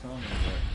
telling me that.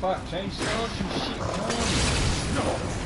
Fuck, change stars and shit, come on. No.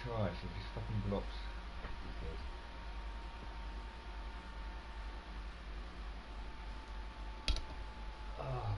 try, so these fucking blocks. Ah,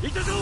行ったぞ。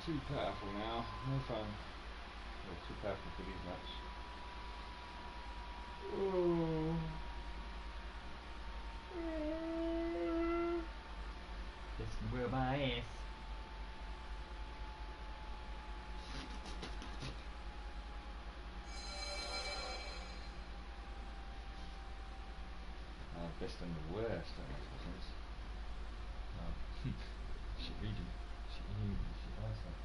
Too powerful now, no fun. Well, too powerful for these nuts. Oh. This will my ass. Best and the worst, that makes more sense. Shit region. Shit you. Shit Iceland.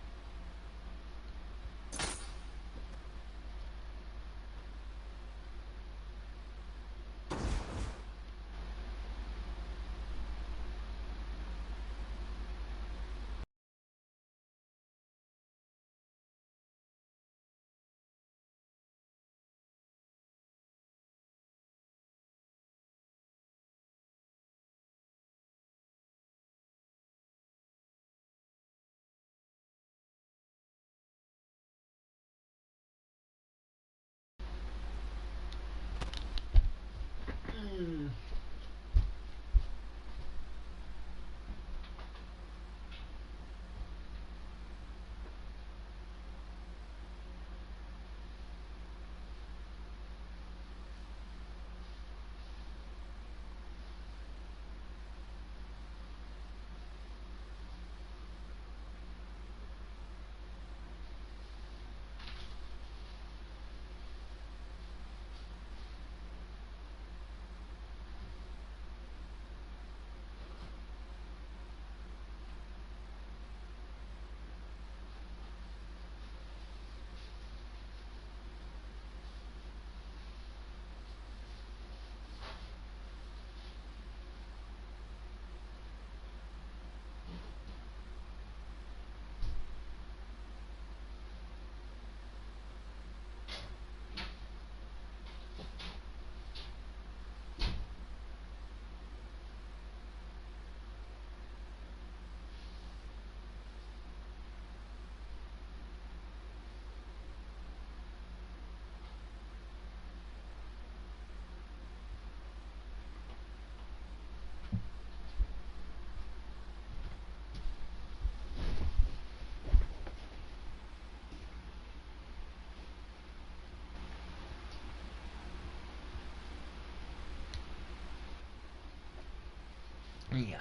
Yeah.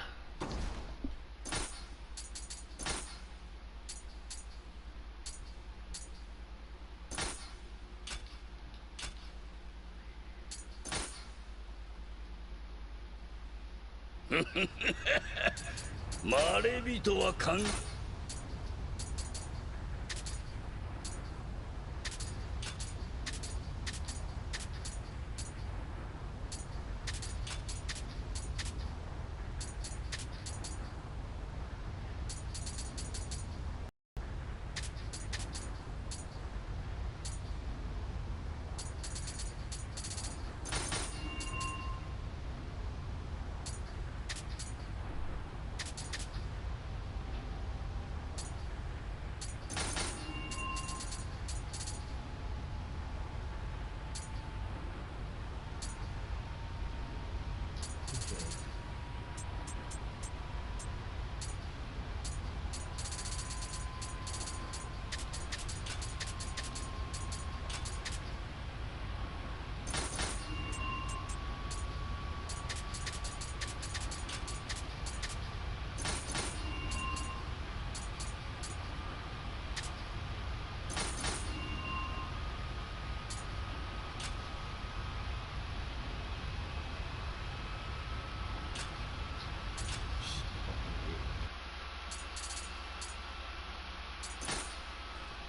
まれびとは考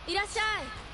いらっしゃい。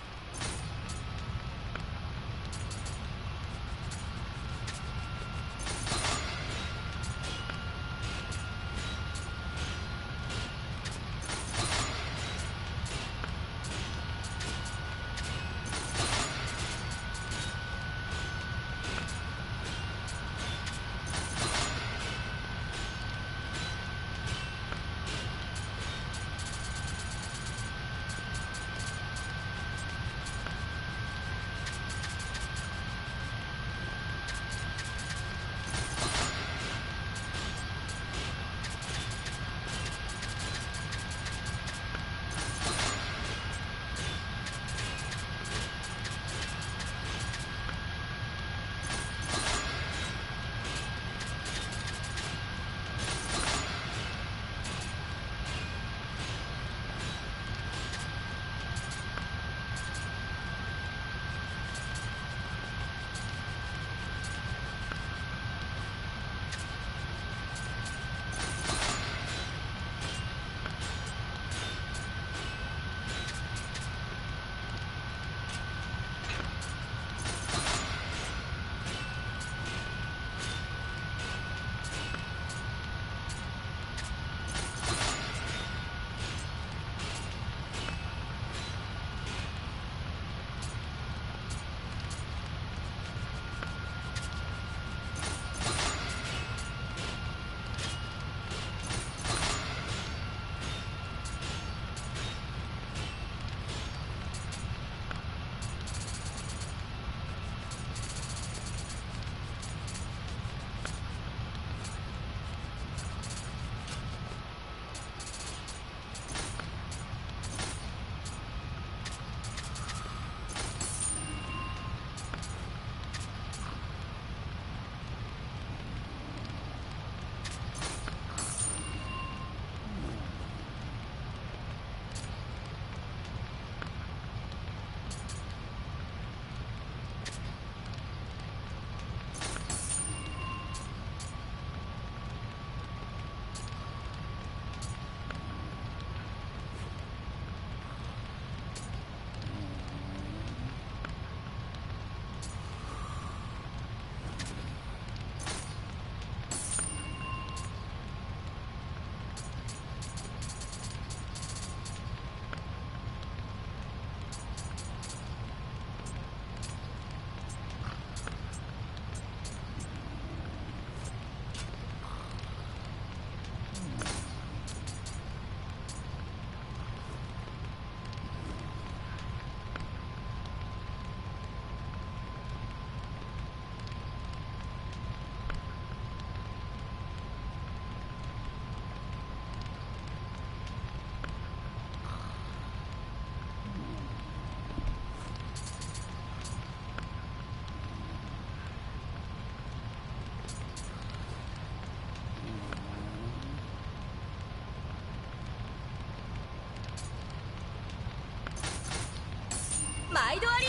毎度あり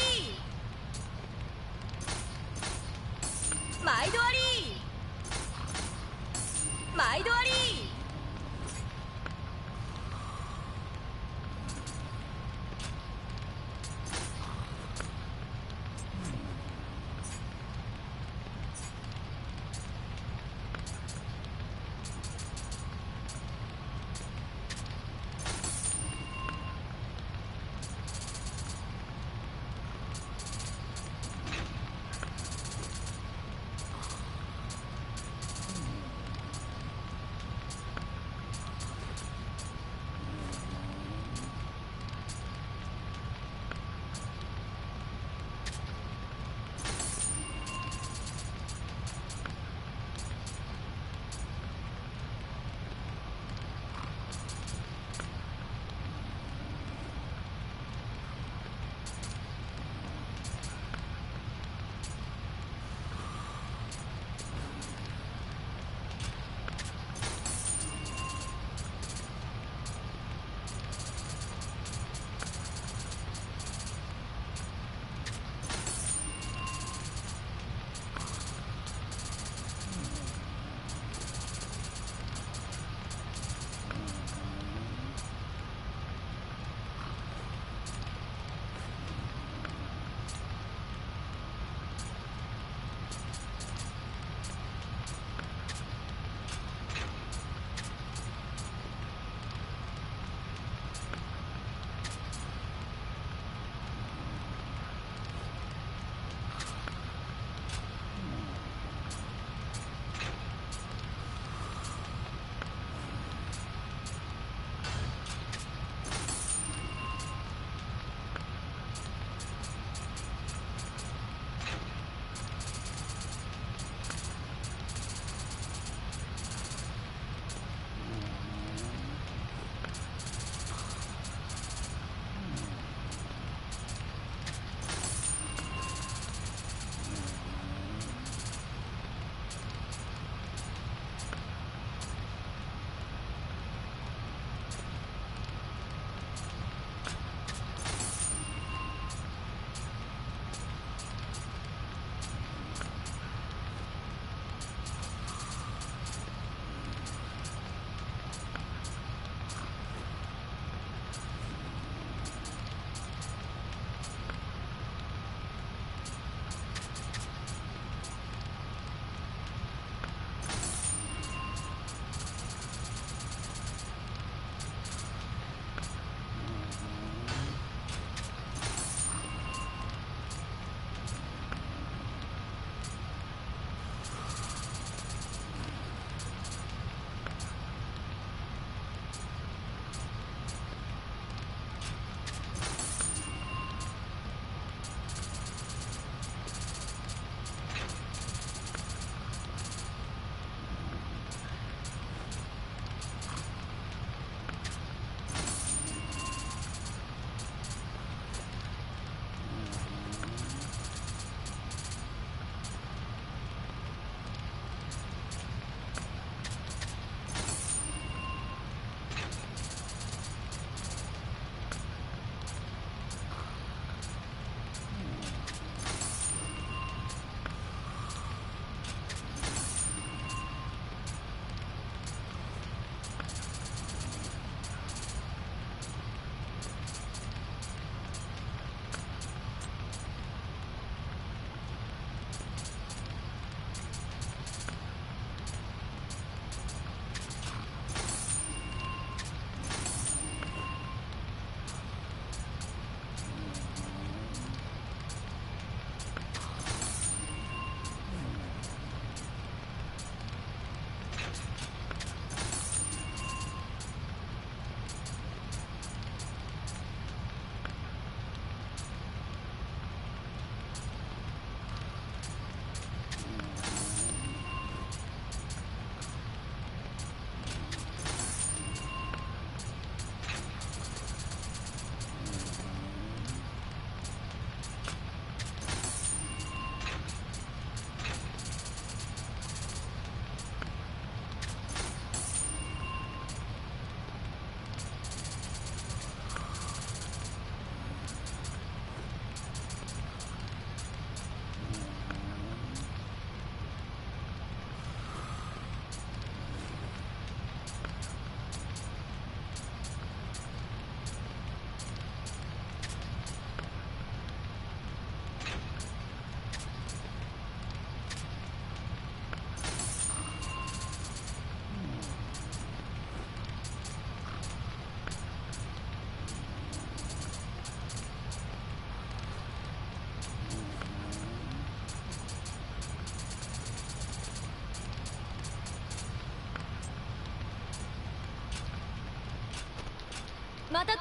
毎度あり毎また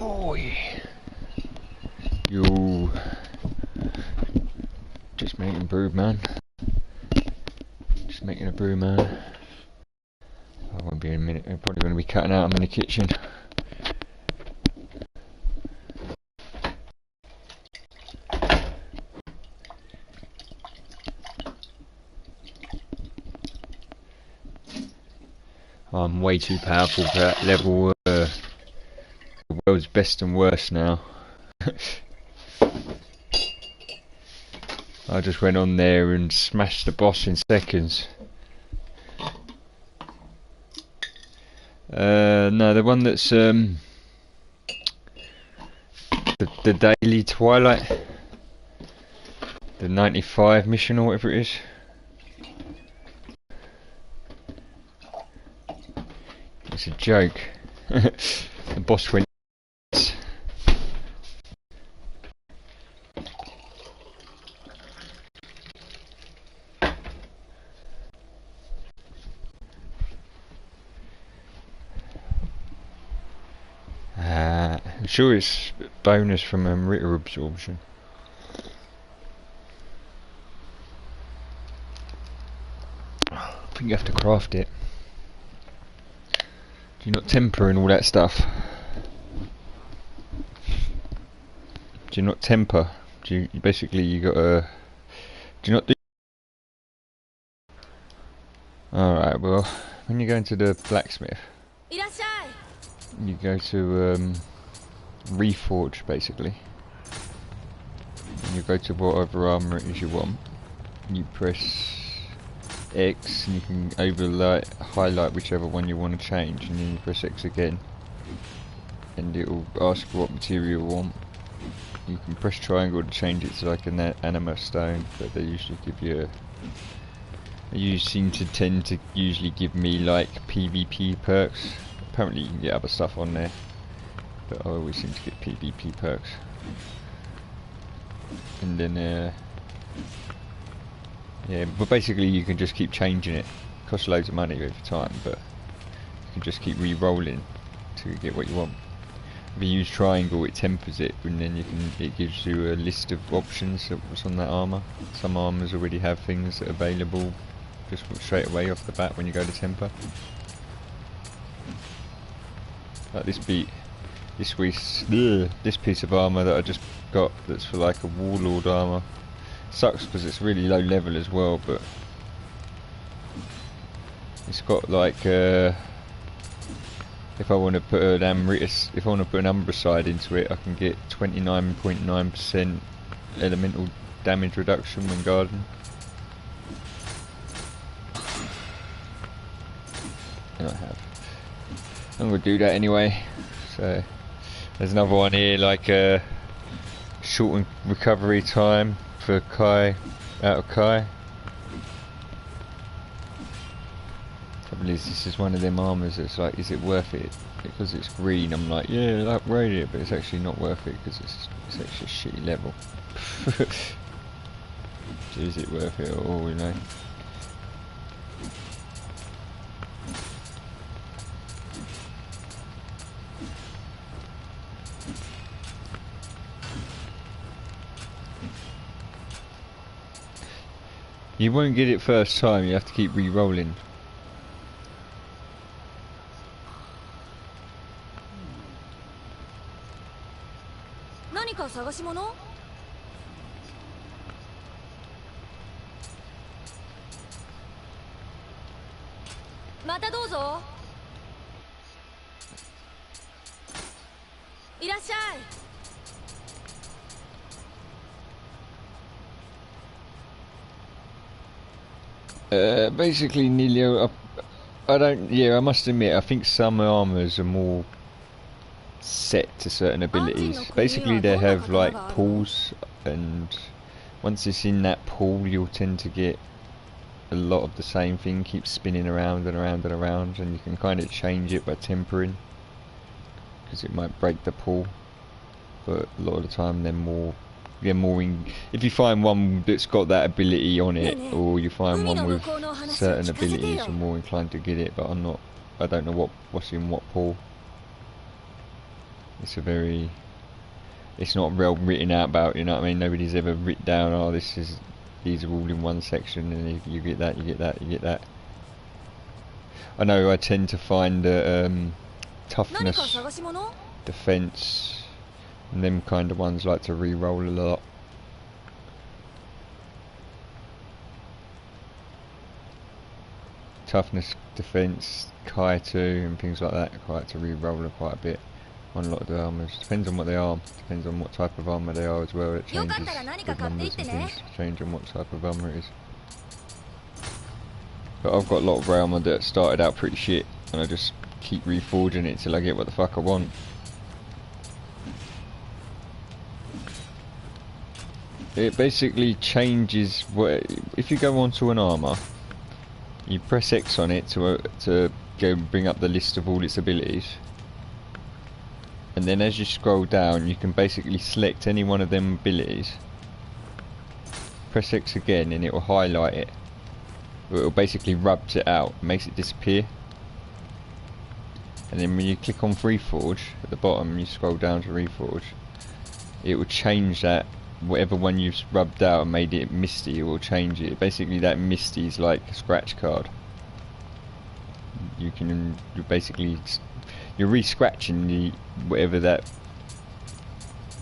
Oi. Yo. Just making brew, man. Just making a brew, man. I won't be in a minute. I'm probably going to be cutting out. I'm in the kitchen. I'm way too powerful for that level. The world's best and worst now. I just went on there and smashed the boss in seconds. No, the one that's the Daily Twilight, the 95 mission or whatever it is. It's a joke. The boss went. I'm sure it's bonus from Ritter absorption. I think you have to craft it. Do you not temper and all that stuff? Do you not temper? Do you basically you gotta? Do you not do? All right. Well, when you go into the blacksmith, いらっしゃい you go to reforge basically. And you go to whatever armor it is you want. You press X and you can highlight whichever one you want to change, and then you press X again, and it will ask what material you want. You can press triangle to change it to like an anima stone, but they usually give you you seem to tend to usually give me like PvP perks. Apparently you can get other stuff on there, but I always seem to get PvP perks. And then yeah, but basically you can just keep changing it. Costs loads of money over time, but you can just keep re-rolling to get what you want. If you use triangle, it tempers it, and then it gives you a list of options that was on that armor. Some armors already have things that are available just straight away off the bat when you go to temper. Like this piece of armor that I just got, that's for like a warlord armor. Sucks because it's really low level as well, but it's got like if I want to put an Umbricide into it, I can get 29.9% elemental damage reduction when guarding. And I have. I'm gonna do that anyway. So there's another one here, like shortened recovery time for Kai, out of Kai. Trouble is, this is one of them armors that's like, is it worth it? Because it's green, I'm like, yeah, upgrade it, but it's actually not worth it because it's actually a shitty level. So is it worth it at all, you know? You won't get it first time, you have to keep re-rolling. Basically, Nioh, I must admit, I think some armors are more set to certain abilities. Basically, they have like pools, and once it's in that pool, you'll tend to get a lot of the same thing, keep spinning around and around and around, and you can kind of change it by tempering, because it might break the pool, but a lot of the time they're more if you find one that's got that ability on it, or you find one with certain abilities, you're more inclined to get it, but I don't know what's in what pool. It's not well written out about, you know what I mean? Nobody's ever written down, oh, these are all in one section, and if you get that, you get that, you get that. I know I tend to find that toughness, defense, and them kind of ones like to re-roll a lot. Toughness, defense, Kai 2 and things like that, I like to re-roll quite a bit on a lot of the armors. Depends on what they are, depends on what type of armor they are as well. It changes with numbers and things, change on what type of armor it is. But I've got a lot of armor that started out pretty shit, and I just keep reforging it till I get what the fuck I want. It basically changes if you go onto an armor, you press X on it to go bring up the list of all its abilities, and then as you scroll down you can basically select any one of them abilities, press X again, and it will highlight it. It will basically rubs it out, makes it disappear, and then when you click on Reforge at the bottom, you scroll down to Reforge, it will change that. Whatever one you've rubbed out and made it misty, it will change it. Basically that misty is like a scratch card. You're re-scratching whatever that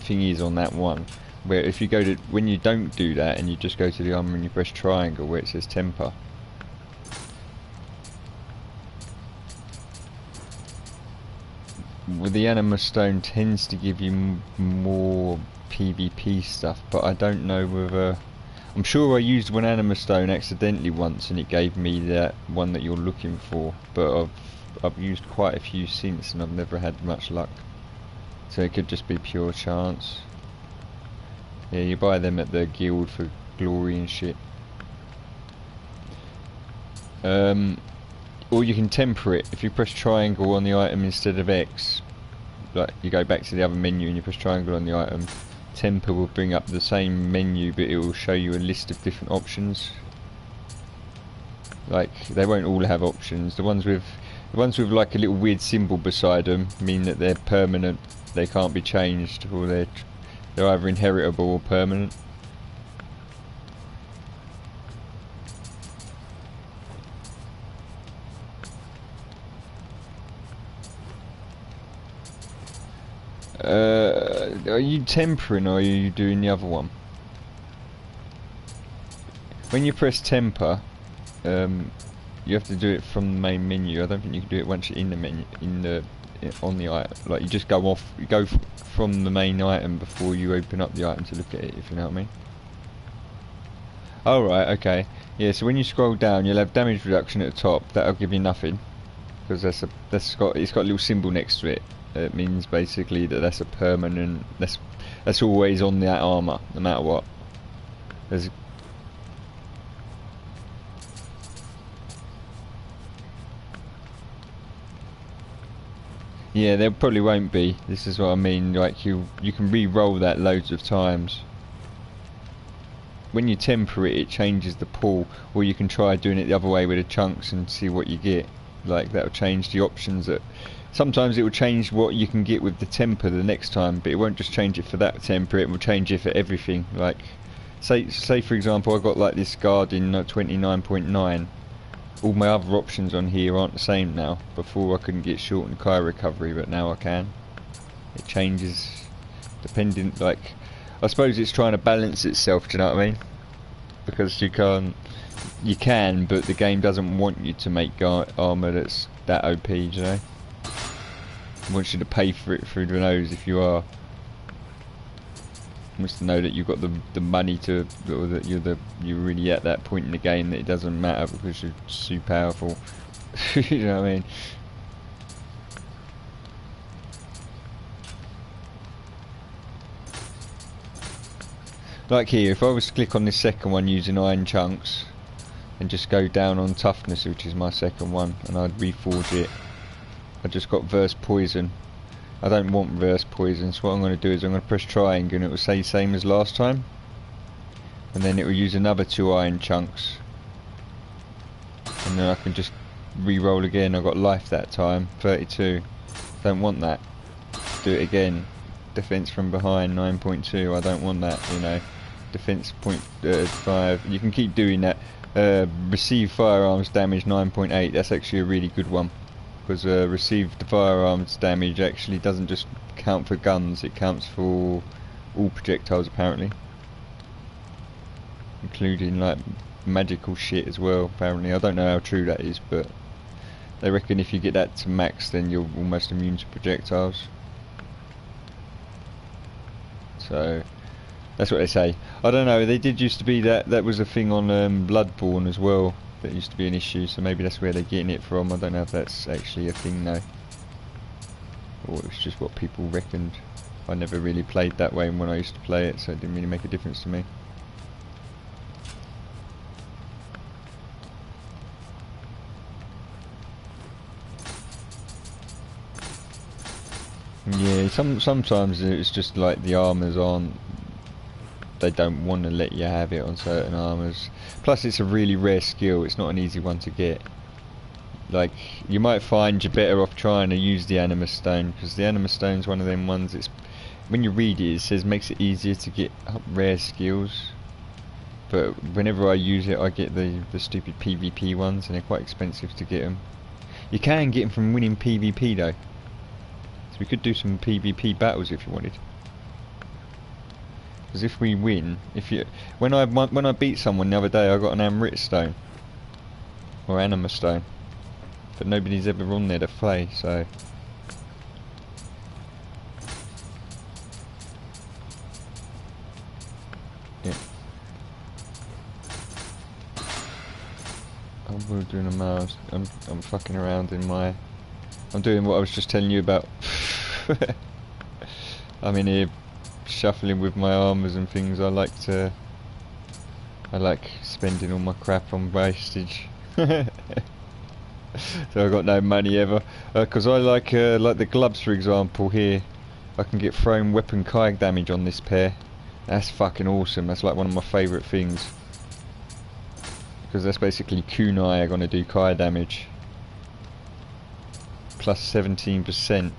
thing is on that one, where if you go to, when you don't do that and you just go to the armor and you press triangle where it says temper, with the anima stone tends to give you more PvP stuff, but I don't know whether, I'm sure I used one anima stone accidentally once and it gave me that one that you're looking for, but I've used quite a few since and I've never had much luck, so it could just be pure chance. Yeah, you buy them at the guild for glory and shit. Or you can temper it. If you press triangle on the item instead of X, like you go back to the other menu and you press triangle on the item, temper will bring up the same menu, but it will show you a list of different options. Like, they won't all have options. The ones with like a little weird symbol beside them mean that they're permanent. They can't be changed, or they're either inheritable or permanent. Are you tempering or are you doing the other one? When you press temper, you have to do it from the main menu. I don't think you can do it once you're in the menu, on the item. Like, you just go from the main item before you open up the item to look at it, if you know what I mean. Oh right, okay. Yeah, so when you scroll down, you'll have damage reduction at the top. That'll give you nothing, because it's got a little symbol next to it. It means basically that that's a permanent. That's always on that armor, no matter what. Yeah, there probably won't be. This is what I mean. Like, you can re-roll that loads of times. When you temper it, it changes the pool, or you can try doing it the other way with the chunks and see what you get. Like, that'll change the options. Sometimes it will change what you can get with the temper the next time, but it won't just change it for that temper. It will change it for everything. Like, say for example, I got like this guard in 29.9. All my other options on here aren't the same now. Before I couldn't get shortened Kai recovery, but now I can. It changes depending, like, I suppose it's trying to balance itself, do you know what I mean? Because you can, but the game doesn't want you to make armour that's that OP, do you know? It wants you to pay for it through the nose if you are. It wants to know that you've got the money to, or that you're really at that point in the game that it doesn't matter because you're too powerful. You know what I mean? Like here, if I was to click on this second one using iron chunks and just go down on toughness, which is my second one, and I'd reforge it, I just got verse poison. I don't want verse poison, so what I'm going to do is I'm going to press triangle and it will say same as last time, and then it will use another 2 iron chunks, and then I can just re-roll again. I got life that time, 32. Don't want that. Do it again. Defense from behind 9.2. I don't want that, you know. Defense 0.5. You can keep doing that. Receive firearms damage 9.8. That's actually a really good one, because received firearms damage actually doesn't just count for guns, it counts for all projectiles apparently, including like magical shit as well apparently. I don't know how true that is, but they reckon if you get that to max then you're almost immune to projectiles. So that's what they say. I don't know, they did used to be that was a thing on Bloodborne as well. That used to be an issue, so maybe that's where they're getting it from. I don't know if that's actually a thing though, or it's just what people reckoned. I never really played that way when I used to play it, so it didn't really make a difference to me. Yeah, sometimes it's just like the armors aren't, they don't want to let you have it on certain armors. Plus it's a really rare skill, it's not an easy one to get. Like, you might find you're better off trying to use the anima stone, because the anima stone's one of them ones, it's, when you read it, it says makes it easier to get rare skills, but whenever I use it I get the stupid PvP ones, and they're quite expensive to get them. You can get them from winning PvP though, so we could do some PvP battles if you wanted. Because if we win, when I beat someone the other day, I got an Amrit stone or Anima stone, but nobody's ever on there to play, so. Yeah. I'm doing a mouse. I'm fucking around in my. I'm doing what I was just telling you about. I'm in here shuffling with my armours and things. I like spending all my crap on wastage. So I got no money ever. Because I like the gloves, for example. Here, I can get thrown weapon kayak damage on this pair. That's fucking awesome. That's like one of my favourite things. Because that's basically kunai are gonna do kai damage. Plus 17%,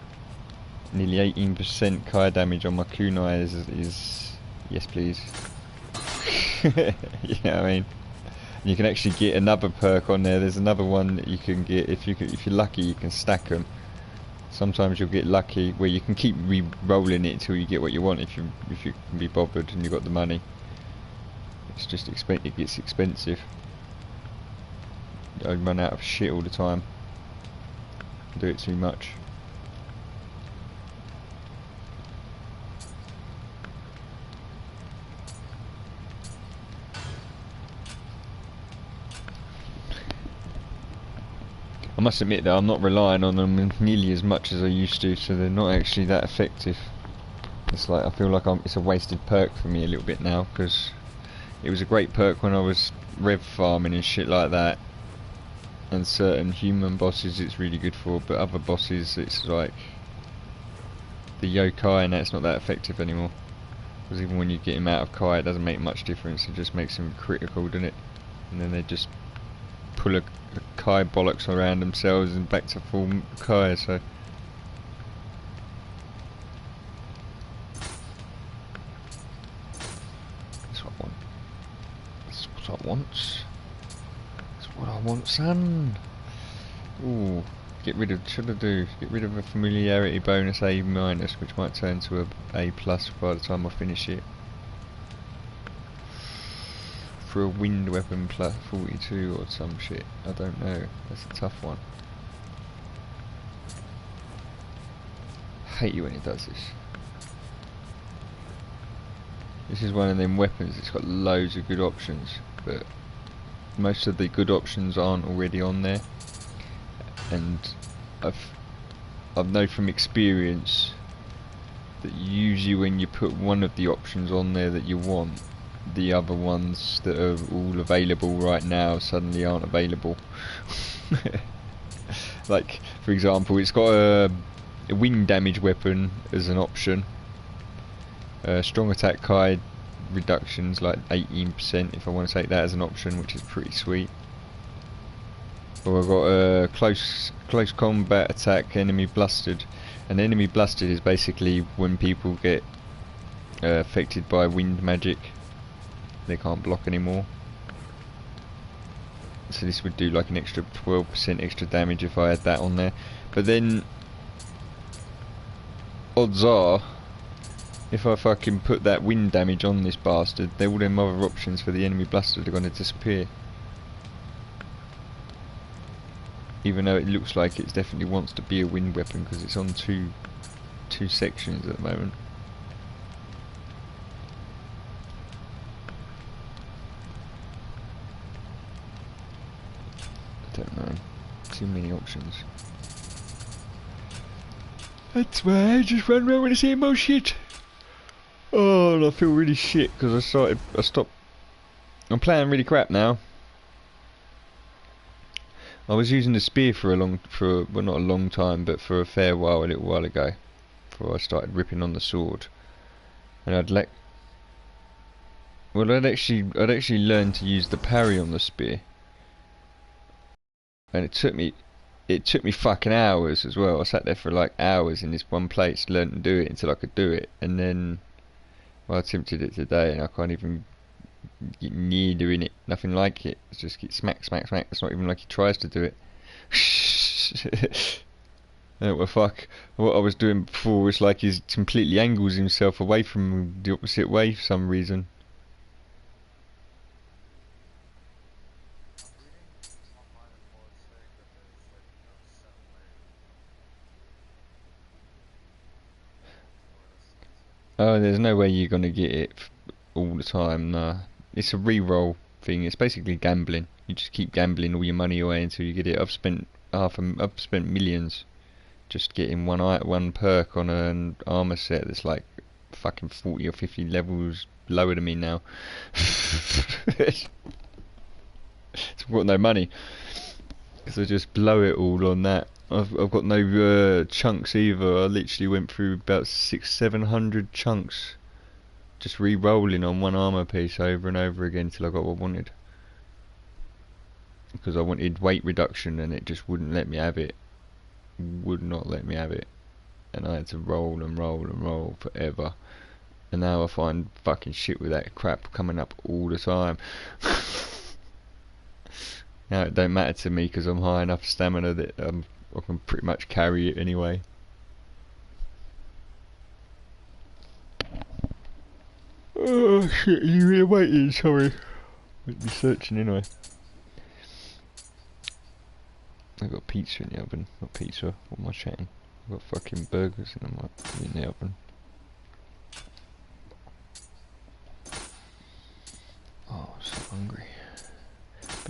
nearly 18% kai damage on my kunai is yes please. You know what I mean? And you can actually get another perk on there. There's another one that you can get if you're lucky. You can stack them. Sometimes you'll get lucky where you can keep re-rolling it until you get what you want if you can be bothered and you've got the money. It's just it gets expensive. I run out of shit all the time. Do it too much. I must admit that I'm not relying on them nearly as much as I used to, so they're not actually that effective. It's like I feel like it's a wasted perk for me a little bit now, because it was a great perk when I was rev farming and shit like that. And certain human bosses it's really good for, but other bosses it's like the yokai and that's not that effective anymore. Because even when you get him out of kai, it doesn't make much difference. It just makes him critical, doesn't it? And then they just pull a kai bollocks around themselves and back to full kai. So that's what I want. That's what I want. What I want, son. Ooh, get rid of a familiarity bonus A minus, which might turn to a A plus by the time I finish it. For a wind weapon plus 42 or some shit. I don't know. That's a tough one. Hate you when it does this. This is one of them weapons. It's got loads of good options, but most of the good options aren't already on there, and I've known from experience that usually when you put one of the options on there that you want, the other ones that are all available right now suddenly aren't available. Like for example, it's got a wind damage weapon as an option, strong attack kai reductions like 18% if I want to take that as an option, which is pretty sweet. Or I've got a close combat attack enemy blustered, and enemy blustered is basically when people get affected by wind magic, they can't block anymore. So this would do like an extra 12% extra damage if I had that on there. But then odds are, if I fucking put that wind damage on this bastard, then all them other options for the enemy blustered are going to disappear. Even though it looks like it definitely wants to be a wind weapon because it's on two sections at the moment. I don't know. Too many options. That's why I just run around with the same old shit. Oh, and I feel really shit because I stopped. I'm playing really crap now. I was using the spear well, not a long time, but for a fair while, a little while ago, before I started ripping on the sword. And I'd actually learned to use the parry on the spear. And it took me fucking hours as well. I sat there for like hours in this one place, learned to do it until I could do it, and then I attempted it today, and I can't even get near doing it. Nothing like it. It's just get smack, smack, smack. It's not even like he tries to do it. Oh, well, fuck. What I was doing before was like he completely angles himself away from the opposite way for some reason. Oh, there's no way you're gonna get it all the time. Nah, it's a re-roll thing. It's basically gambling. You just keep gambling all your money away until you get it. I've spent millions just getting one perk on an armor set that's like fucking 40 or 50 levels lower than me now. So I've got no money, so I just blow it all on that. I've got no chunks either. I literally went through about 600-700 chunks just re-rolling on one armor piece over and over again till I got what I wanted. Because I wanted weight reduction and it just wouldn't let me have it. Would not let me have it. And I had to roll and roll and roll forever. And now I find fucking shit with that crap coming up all the time. Now it don't matter to me because I'm high enough stamina that I can pretty much carry it anyway. Oh shit, you here waiting? Sorry. I'll be searching anyway. I've got pizza in the oven. Not pizza, what am I chatting? I've got fucking burgers in the oven. Oh, I'm so hungry.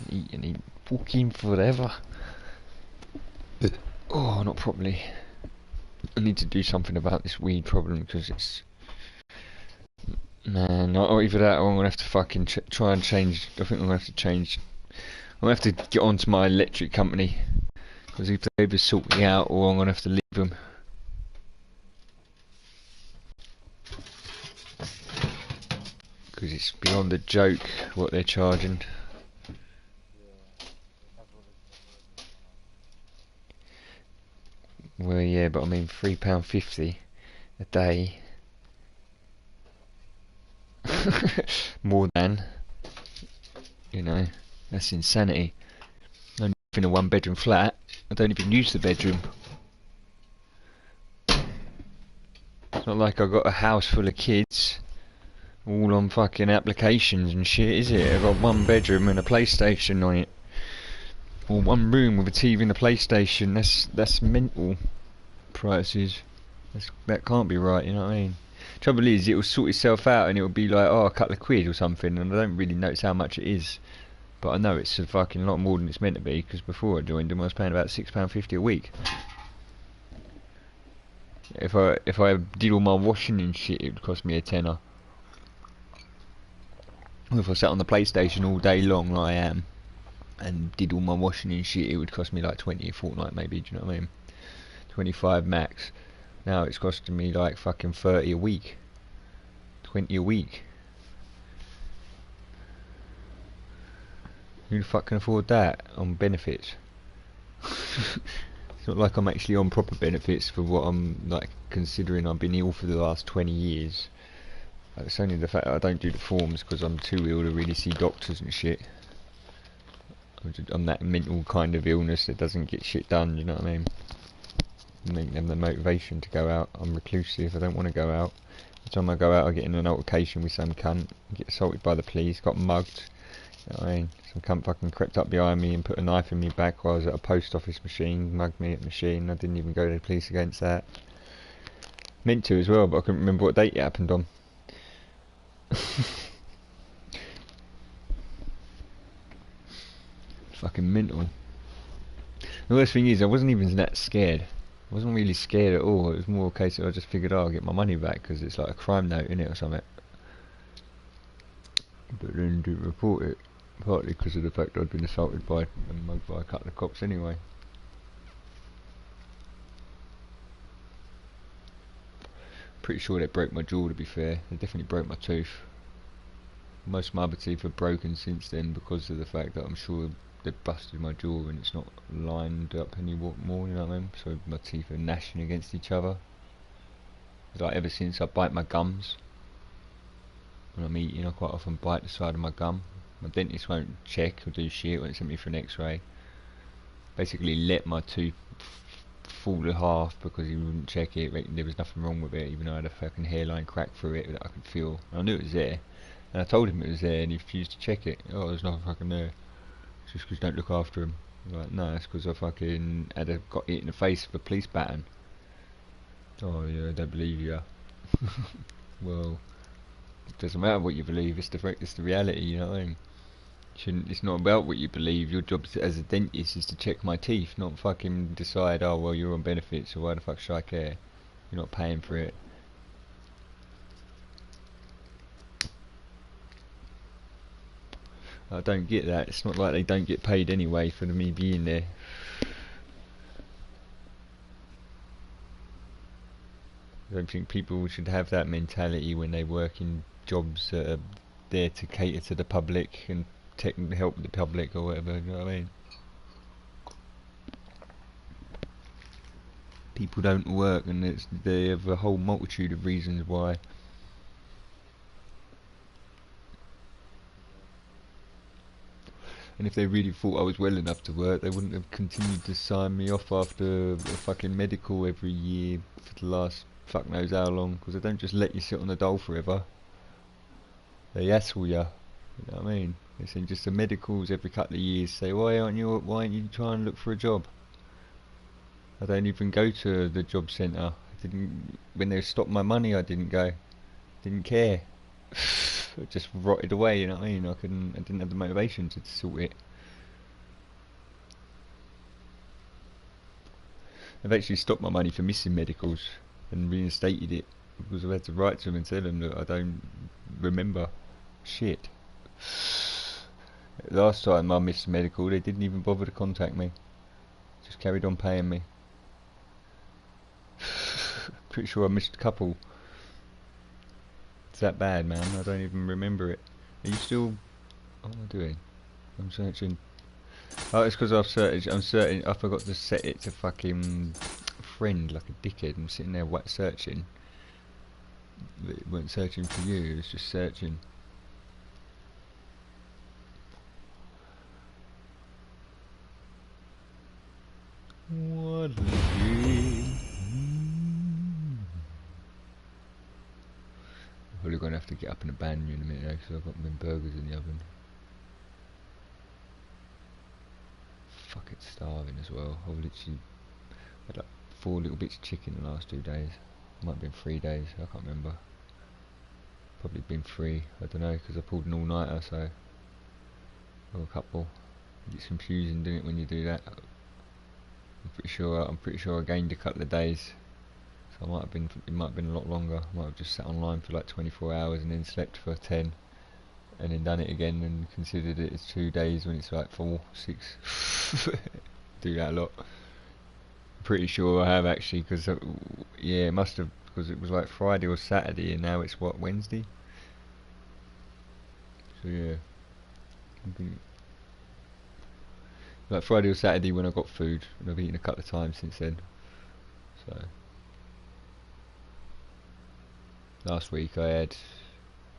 Been eating fucking forever. Oh, not properly. I need to do something about this weed problem because it's... Man, or either that or I'm gonna have to fucking try and change. I think I'm gonna have to change. I'm gonna have to get onto my electric company because if they ever sort me out, or I'm gonna have to leave them. Because it's beyond a joke what they're charging. Well, yeah, but I mean £3.50 a day. More than, you know, that's insanity. I live in a one-bedroom flat. I don't even use the bedroom. It's not like I've got a house full of kids, all on fucking applications and shit, is it? I've got one bedroom and a PlayStation on it, or one room with a TV and a PlayStation. That's mental prices. That can't be right. You know what I mean? Trouble is, it will sort itself out and it will be like, oh, a couple of quid or something, and I don't really notice how much it is. But I know it's a fucking lot more than it's meant to be, because before I joined them I was paying about £6.50 a week. If I did all my washing and shit, it would cost me a tenner. If I sat on the PlayStation all day long like I am, and did all my washing and shit, it would cost me like 20 a fortnight maybe, do you know what I mean? 25 max. Now it's costing me like fucking 30 a week. 20 a week. Who the fuck can afford that on benefits? It's not like I'm actually on proper benefits for what I'm like considering. I've been ill for the last 20 years. Like, it's only the fact that I don't do the forms because I'm too ill to really see doctors and shit. I'm that mental kind of illness that doesn't get shit done, you know what I mean? I don't have the motivation to go out. I'm reclusive, I don't want to go out. Every time I go out I get in an altercation with some cunt, get assaulted by the police, got mugged. You know what I mean? Some cunt fucking crept up behind me and put a knife in me back while I was at a post office machine, mugged me at the machine. I didn't even go to the police against that. Meant to as well, but I couldn't remember what date it happened on. Fucking mental. The worst thing is, I wasn't even that scared. I wasn't really scared at all. It was more a case of I just figured, oh, I'll get my money back because it's like a crime note in it or something. But then didn't report it, partly because of the fact I'd been assaulted by and mugged by a couple of cops anyway. Pretty sure they broke my jaw, to be fair. They definitely broke my tooth. Most of my other teeth are broken since then because of the fact that I'm sure they busted my jaw and it's not lined up anymore, you know what I mean? So my teeth are gnashing against each other. It's like ever since I bite my gums. When I'm eating I quite often bite the side of my gum. My dentist won't check or do shit, won't send me for an x-ray. Basically let my tooth fall in half because he wouldn't check it. There was nothing wrong with it, even though I had a fucking hairline crack through it that I could feel. I knew it was there, and I told him it was there, and he refused to check it. Oh, there's nothing fucking there. It's just because you don't look after him. I'm like, no, it's because I fucking got hit in the face with a police baton. Oh yeah, I don't believe you. Well, it doesn't matter what you believe. It's the reality. You know what I mean? It's not about what you believe. Your job as a dentist is to check my teeth, not fucking decide, oh well, you're on benefits, so why the fuck should I care? You're not paying for it. I don't get that. It's not like they don't get paid anyway for me being there. I don't think people should have that mentality when they work in jobs that are there to cater to the public and help the public or whatever, you know what I mean? People don't work, and they have a whole multitude of reasons why. And if they really thought I was well enough to work, they wouldn't have continued to sign me off after a fucking medical every year for the last fuck knows how long, because they don't just let you sit on the dole forever. They hassle you, you know what I mean? They send just the medicals every couple of years, say, why aren't you trying to look for a job? I don't even go to the job centre. When they stopped my money, I didn't go. Didn't care. It just rotted away, you know what I mean? I didn't have the motivation to sort it. I've actually stopped my money for missing medicals and reinstated it because I've had to write to them and tell them that I don't remember shit. Last time I missed medical, they didn't even bother to contact me. Just carried on paying me. Pretty sure I missed a couple. It's that bad, man. I don't even remember it. Are you still... What am I doing? I'm searching. Oh, it's because I'm searching. I forgot to set it to fucking friend like a dickhead. I'm sitting there searching. But it weren't searching for you, it was just searching. What a dream. Probably gonna have to get up and abandon you in a minute though, because I've got them burgers in the oven. Fucking starving as well. I've literally had like 4 little bits of chicken the last 2 days. Might have been 3 days, I can't remember. Probably been 3, I don't know, because I pulled an all-nighter, so... Or a couple. It's confusing, doesn't it, when you do that? I'm pretty sure I gained a couple of days. So it might have been a lot longer. I might have just sat online for like 24 hours and then slept for 10. And then done it again and considered it as 2 days when it's like 4, 6. Do that a lot. Pretty sure I have actually, because yeah, it must have, because it was like Friday or Saturday and now it's what, Wednesday? So yeah, like Friday or Saturday when I got food, and I've eaten a couple of times since then. So last week I had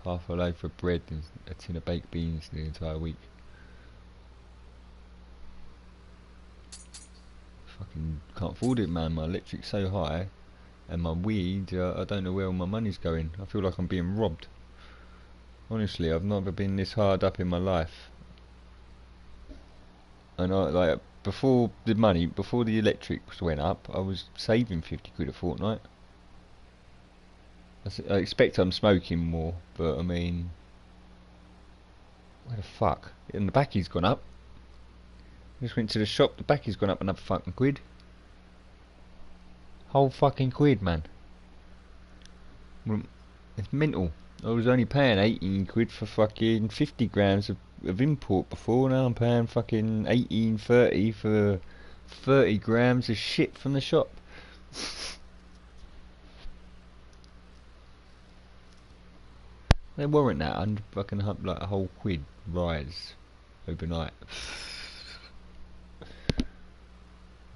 half a loaf of bread and a tin of baked beans the entire week. Fucking can't afford it, man. My electric's so high, and my weed, I don't know where all my money's going. I feel like I'm being robbed. Honestly, I've never been this hard up in my life. And like before the electrics went up, I was saving 50 quid a fortnight. I expect I'm smoking more, but I mean, where the fuck? And the baccy's gone up. I just went to the shop, the baccy's gone up another fucking quid. Whole fucking quid, man. Well, it's mental. I was only paying 18 quid for fucking 50 grams of import before. Now I'm paying fucking 18.30 for 30 grams of shit from the shop. They warrant that. I'd fucking have like a whole quid rise overnight.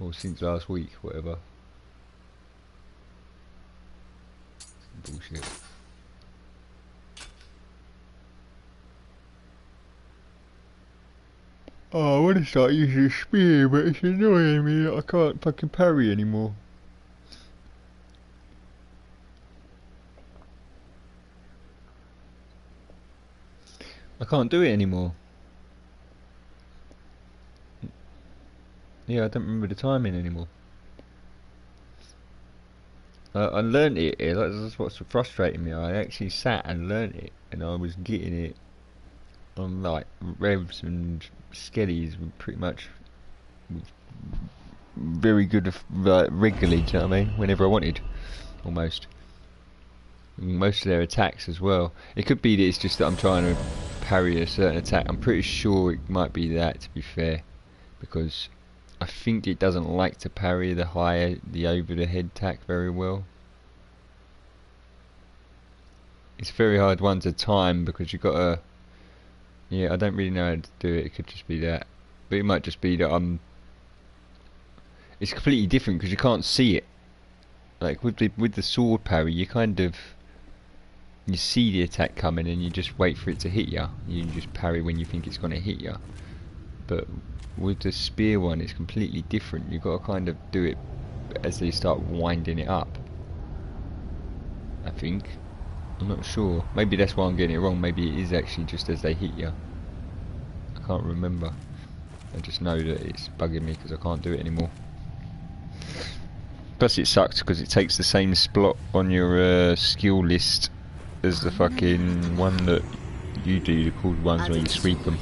Or since last week, whatever. Bullshit. Oh, I want to start using a spear, but it's annoying me that I can't fucking parry anymore. I can't do it anymore. Yeah, I don't remember the timing anymore. I learnt it, that's what's frustrating me. I actually sat and learnt it, and I was getting it on like revs and skellies, pretty much very good like regularly, do you know what I mean? Whenever I wanted, almost. And most of their attacks as well. It could be that it's just that I'm trying to parry a certain attack. I'm pretty sure it might be that, to be fair, because I think it doesn't like to parry the over the head attack very well. It's a very hard one to time because you've got to. Yeah, I don't really know how to do it. It could just be that, but it might just be that It's completely different because you can't see it. Like with the sword parry, you see the attack coming and you just wait for it to hit you. You just parry when you think it's going to hit you. But with the spear one, it's completely different. You've got to kind of do it as they start winding it up. I think. I'm not sure. Maybe that's why I'm getting it wrong. Maybe it is actually just as they hit you. I can't remember. I just know that it's bugging me because I can't do it anymore. Plus it sucks because it takes the same slot on your skill list as the fucking one that you do, the called ones where you sweep them.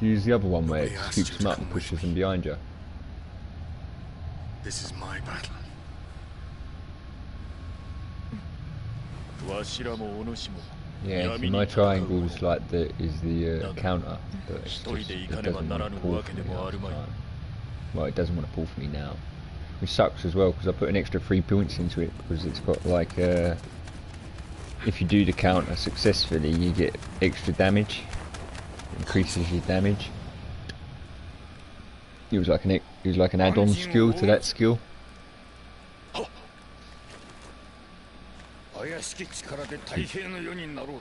Use the other one where it scoops them up and pushes them behind you. This is my battle. Yeah, see, my triangle is like the counter, but it doesn't want to pull for me half the time. Well, it doesn't want to pull for me now, which sucks as well because I put an extra 3 points into it because it's got like if you do the counter successfully, you get extra damage. It increases your damage. It was like an add-on skill to that skill. I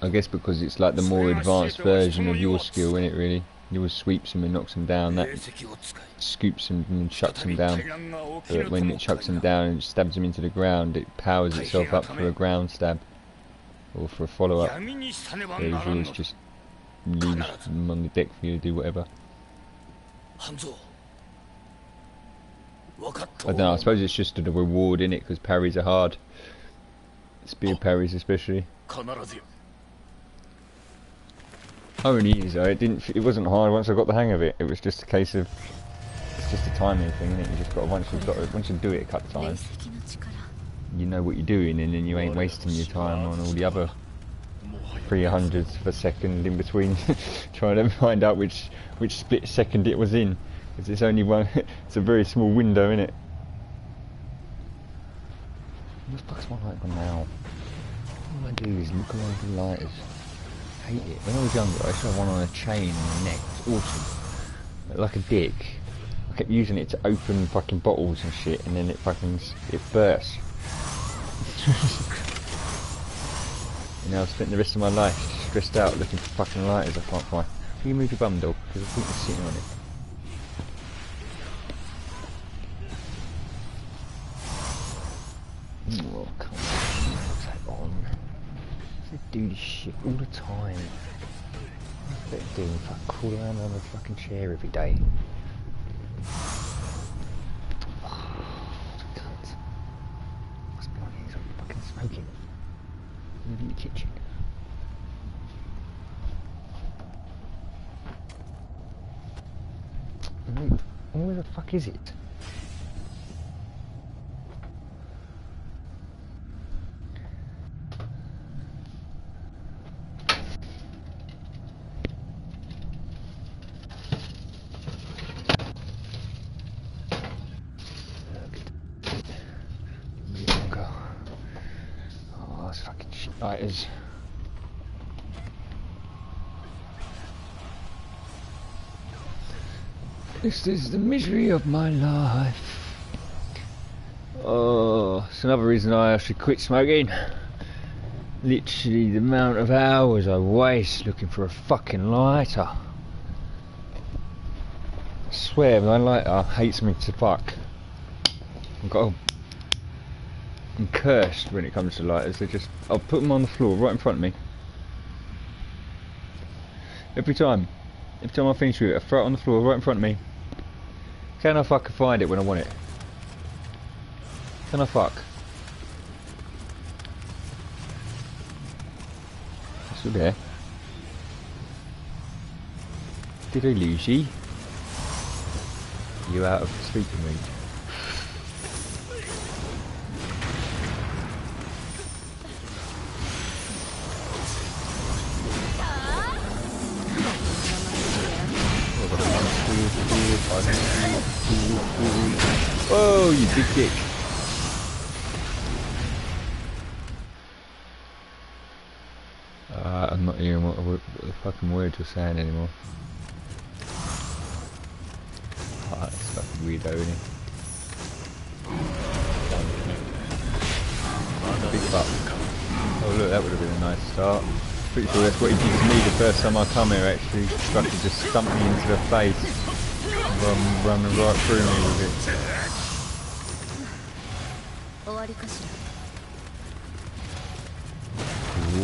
guess because it's like the more advanced version of your skill, isn't it really? Yours sweeps him and knocks him down, that scoops him and chucks him down. But when it chucks him down and stabs him into the ground, it powers itself up for a ground stab. Or for a follow-up. Whereas yours just leaves them on the deck for you to do whatever. I don't know, I suppose it's just a reward in it because parries are hard. Spear parries especially. Only is though, it wasn't hard once I got the hang of it. It was just a case of, it's just a timing thing, isn't it? You just got once you do it a couple of times, you know what you're doing, and then you ain't wasting your time on all the other 300s per second in between trying to find out which split second it was in. Because it's only one, it's a very small window, innit? What the fuck's my light on now? All I do is look around for lighters. I hate it. When I was younger, I used to have one on a chain on my neck. It's awesome. Like a dick. I kept using it to open fucking bottles and shit, and then it bursts. You know, I've spent the rest of my life stressed out looking for fucking lighters I can't find. Will you move your bum, dog? Because I think you're sitting on it. Oh, come on, what's that on? They do this shit all the time. What's that doing? Fuck, crawl around on a fucking chair every day. Oh, cunt. What's behind here? I'm fucking smoking. Move in the kitchen. Where the fuck is it? Lighters. This is the misery of my life. Oh, it's another reason I should quit smoking. Literally the amount of hours I waste looking for a fucking lighter. I swear my lighter hates me to fuck. I'm cursed when it comes to lighters. I'll put them on the floor right in front of me. Every time I finish with it, I throw it on the floor right in front of me. Can I fucking find it when I want it? Can I fuck? Still there. Did I lose you? You out of sleeping range? Oh, you big dick. I'm not hearing what the fucking words you're saying anymore. Oh, that's fucking weirdo, isn't it? Big fuck. Oh look, that would have been a nice start. Pretty sure that's what he did to me the first time I come here actually. Fucking just stumped me into the face. Running right through me with it. You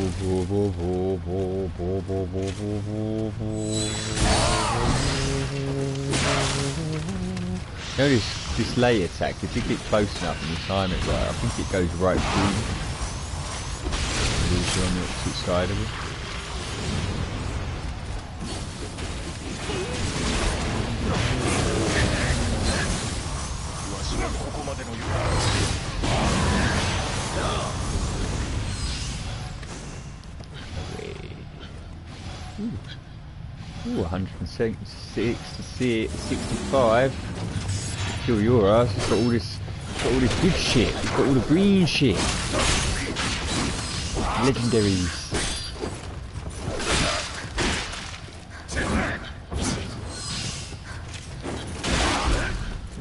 know this lay attack, if you get close enough and you time it right, I think it goes right through you. It's on the opposite side of it. Ooh, 176 to 65. Kill your ass. It's got all this good shit. It's got all the green shit. Legendaries.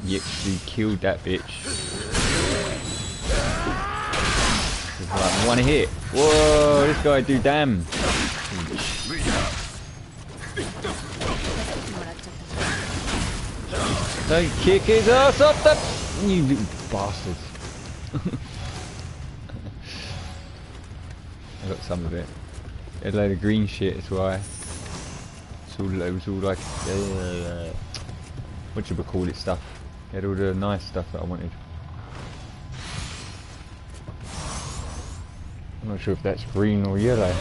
Yep, we killed that bitch. Like one hit. Whoa, this guy do damn. Don't kick his ass up the... You little bastards. I got some of it. A load of green shit, that's why. It was all like... what should we call it stuff? It had all the nice stuff that I wanted. I'm not sure if that's green or yellow.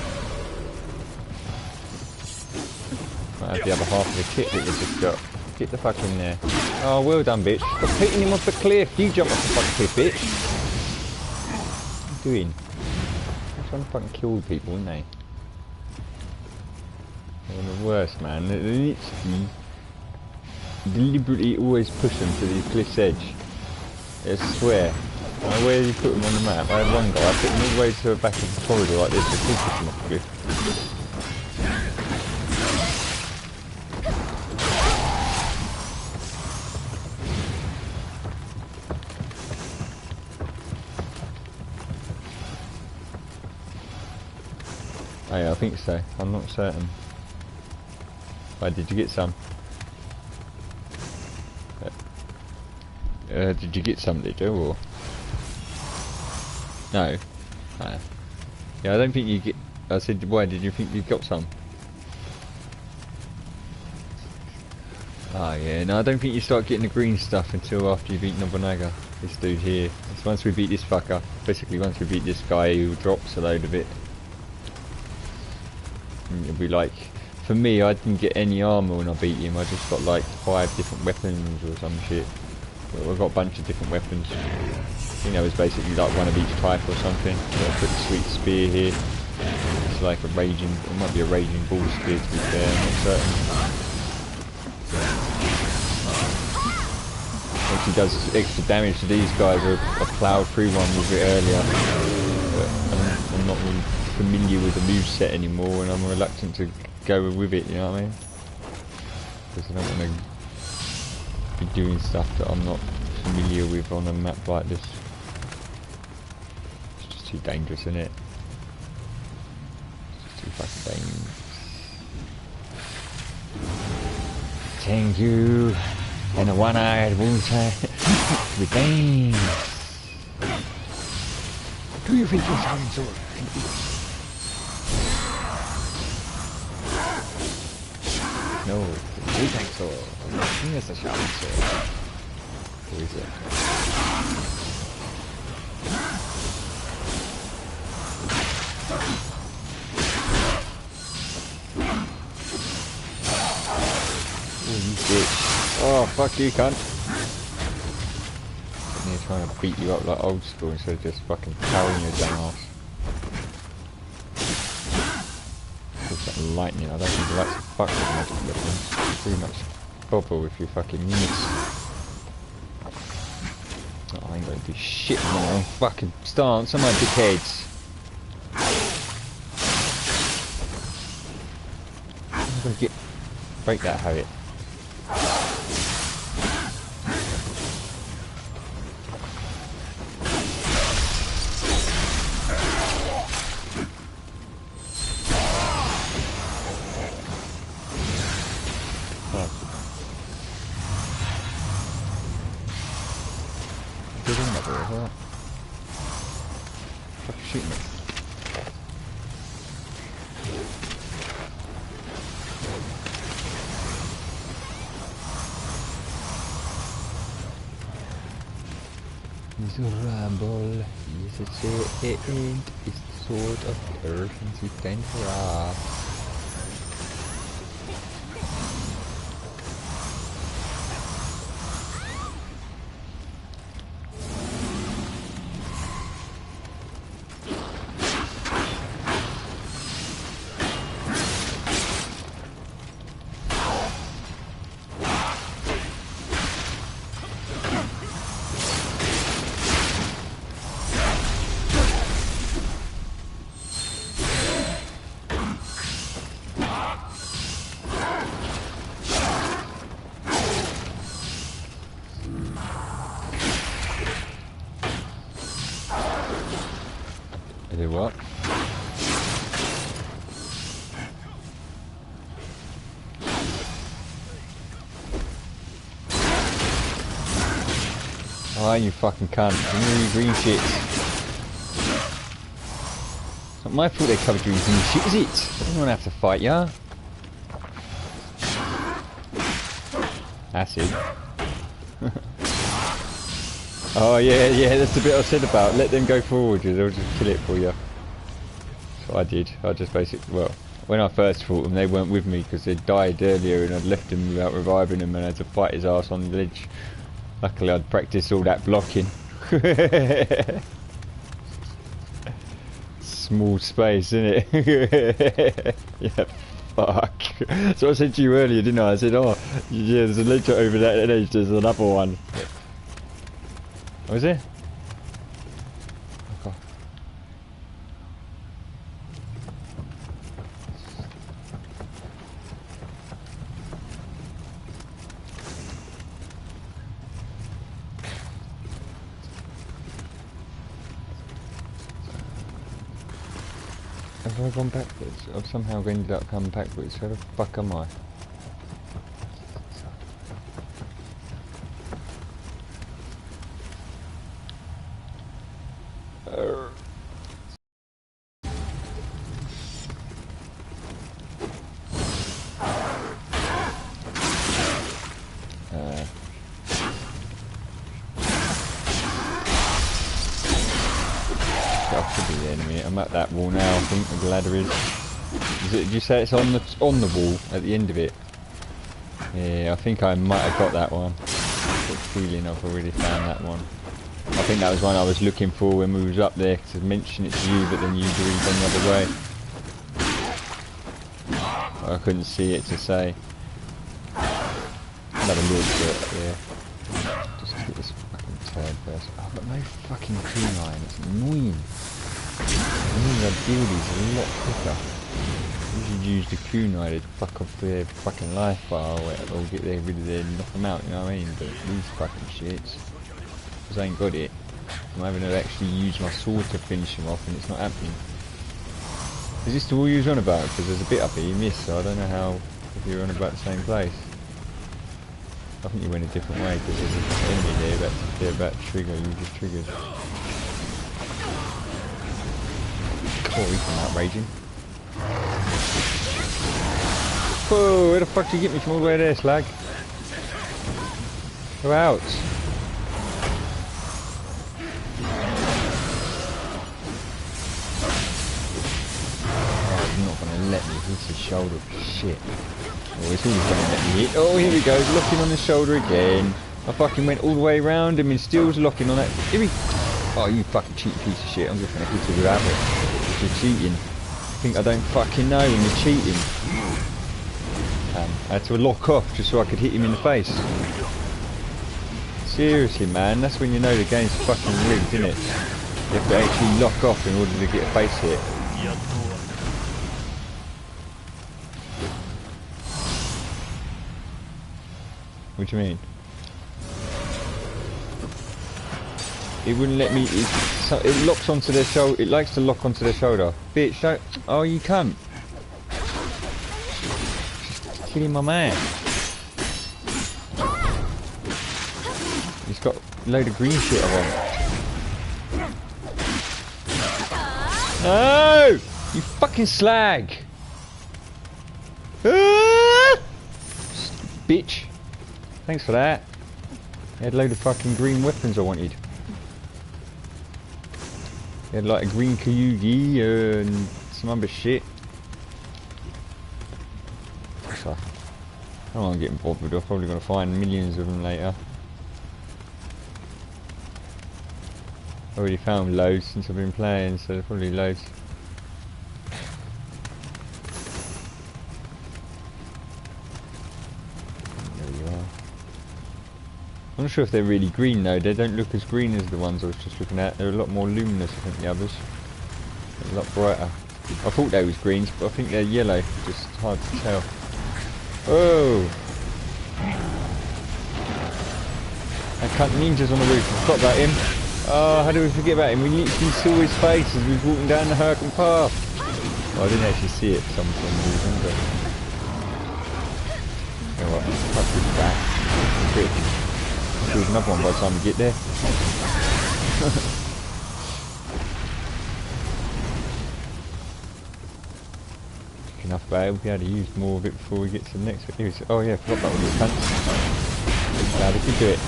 Might have the other half of the kit that we just got. Get the fuck in there. Oh, well done, bitch. Stop hitting him off the cliff. You jump off the fucking cliff, bitch. What are you doing? They're trying to fucking kill people, aren't they? They're the worst, man. They literally deliberately always push them to the cliff's edge. I swear. I don't know where you put them on the map. I had one guy, I put him all the way to the back of the corridor like this, to push him off the cliff. Oh yeah, I think so. I'm not certain. Why, did you get some? Did you get some, did you, or? No. No. Yeah, I don't think you get... I said, why, did you think you got some? Oh yeah, no, I don't think you start getting the green stuff until after you beat Nobunaga. This dude here. It's once we beat this fucker. Basically, once we beat this guy who drops a load of it. It'll be like, for me, I didn't get any armor when I beat him. I just got like 5 different weapons or some shit. Well, I got a bunch of different weapons. I think that was basically like one of each type or something. Got a pretty sweet spear here. It's like a raging, it might be a raging bull spear to be fair, I'm not certain. Actually does extra damage to these guys. I ploughed through one with it earlier. But I'm not really familiar with the moveset anymore, and I'm reluctant to go with it, you know what I mean? Because I don't want to be doing stuff that I'm not familiar with on a map like this. It's just too dangerous, isn't it? Too fucking dangerous. Thank you. And a one-eyed bullseye with bangs. Do you think your shouting sword can beat? No, it's a Wu-Tang sword. I'm not seeing as a shouting sword. Who is it? Oh, you bitch. Oh, fuck you, cunt. Sitting here trying to beat you up like old school instead of just fucking carrying your damn ass. Just that lightning, I don't think you like to fuck with magic weapons. Pretty much bother with your fucking units. Oh, I ain't gonna do shit with my own fucking stance, am I, dickheads? I'm gonna break that habit. Shoot me. Miserable, is it and is the sword of the earth and she stands for us. What? Oh, you fucking cunt. Give me your green shit. It's not my fault they covered you in green shit, is it? I don't want to have to fight ya. Acid. Oh yeah, that's the bit I said about. Let them go forward, they'll just kill it for you. That's what I did. I just basically, well, when I first fought them, they weren't with me because they'd died earlier and I'd left him without reviving him and I had to fight his ass on the ledge. Luckily I'd practiced all that blocking. Small space, innit? Yeah, fuck. So I said to you earlier, didn't I? I said, oh, yeah, there's a ledge over that edge, there's another one. Oh, is there? Okay. Have I gone backwards? I've somehow ended up coming backwards. Where the fuck am I? I'm at that wall now, I think, where the ladder is. Did you say it's on the wall at the end of it? Yeah, I think I might have got that one. I've got a feeling I've already found that one. I think that was one I was looking for when we was up there to mention it to you, but then you'd already gone the other way. I couldn't see it to say. I'll have a look, but yeah. Just get this fucking turd first. Oh, I've got no fucking kunai, it's annoying. I need to deal these a lot quicker. You should use the kunai to fuck off their fucking life bar or whatever, or get rid of their, knock them out, you know what I mean? But these fucking shits, because I ain't got it. I'm having to actually use my sword to finish them off and it's not happening. Is this the wall you was on about? Because there's a bit up here you missed, so I don't know how, if you're on about the same place. I think you went a different way because there's an enemy there they're about to trigger, you just triggered. Oh, he's come out raging. Whoa, where the fuck did you get me from all the way there, slag? Go out. Oh, he's not going to let me hit his shoulder. Shit. Oh, it's always going to let me hit. Oh, here he goes, locking on his shoulder again. I fucking went all the way around him and still's locking on that. Here he... Oh, you fucking cheeky piece of shit. I'm just going to hit you without it. You're cheating. I think I don't fucking know when you're cheating. I had to lock off just so I could hit him in the face. Seriously, man, that's when you know the game's fucking rigged, isn't it? You have to actually lock off in order to get a face hit. What do you mean? It wouldn't let me. It locks onto their shoulder. It likes to lock onto their shoulder. Bitch, don't. Oh, you cunt. Killing my man. He's got a load of green shit on. No! You fucking slag! Ah! Bitch. Thanks for that. He had a load of fucking green weapons I wanted. He had like a green Kyugi and some other shit. So, I don't want to get bothered. I'm probably going to find millions of them later. I already found loads since I've been playing, so there's probably loads. There you are. I'm not sure if they're really green though. They don't look as green as the ones I was just looking at. They're a lot more luminous, I think, the others. They're a lot brighter. I thought they was greens, but I think they're yellow. Just hard to tell. Oh! That cunt ninja's on the roof. I forgot about him. Oh, how do we forget about him? We literally saw his face as we was walking down the Hurricane path. Well, I didn't actually see it for some reason, but... You know what? Fuck this back. Quick. There's another one by the time we get there. Enough about it, we'll be able to use more of it before we get to the next one. Oh yeah, I forgot about all your pants. Now we can do it.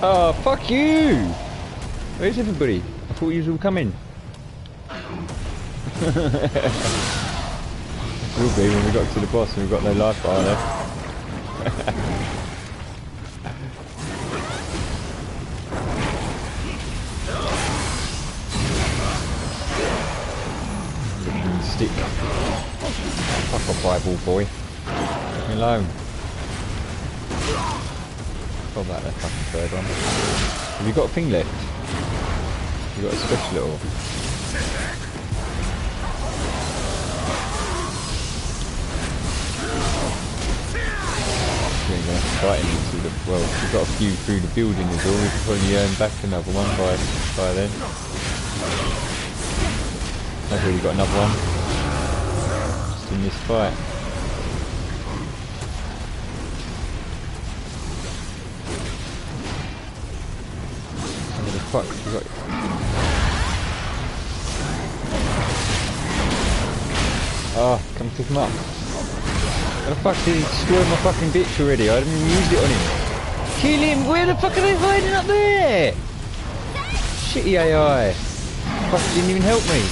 Oh, fuck you! Where's everybody? I thought you was all coming. Will be when we got to the boss and we've got no life bar left. Stick. Fuck off, eyeball boy. Leave me alone. What about that fucking third one? Have you got a thing left? You got a special little. You're gonna have to fight him into the. Well, we've got a few through the building as well. We can probably earn back another one by then. I've already got another one. Just in this fight. Where the fuck have you got? Oh, come pick him up. Where the fuck did he destroy my fucking bitch already? I haven't even used it on him. Kill him! Where the fuck are they hiding up there? Shitty AI. Fuck, didn't even help me.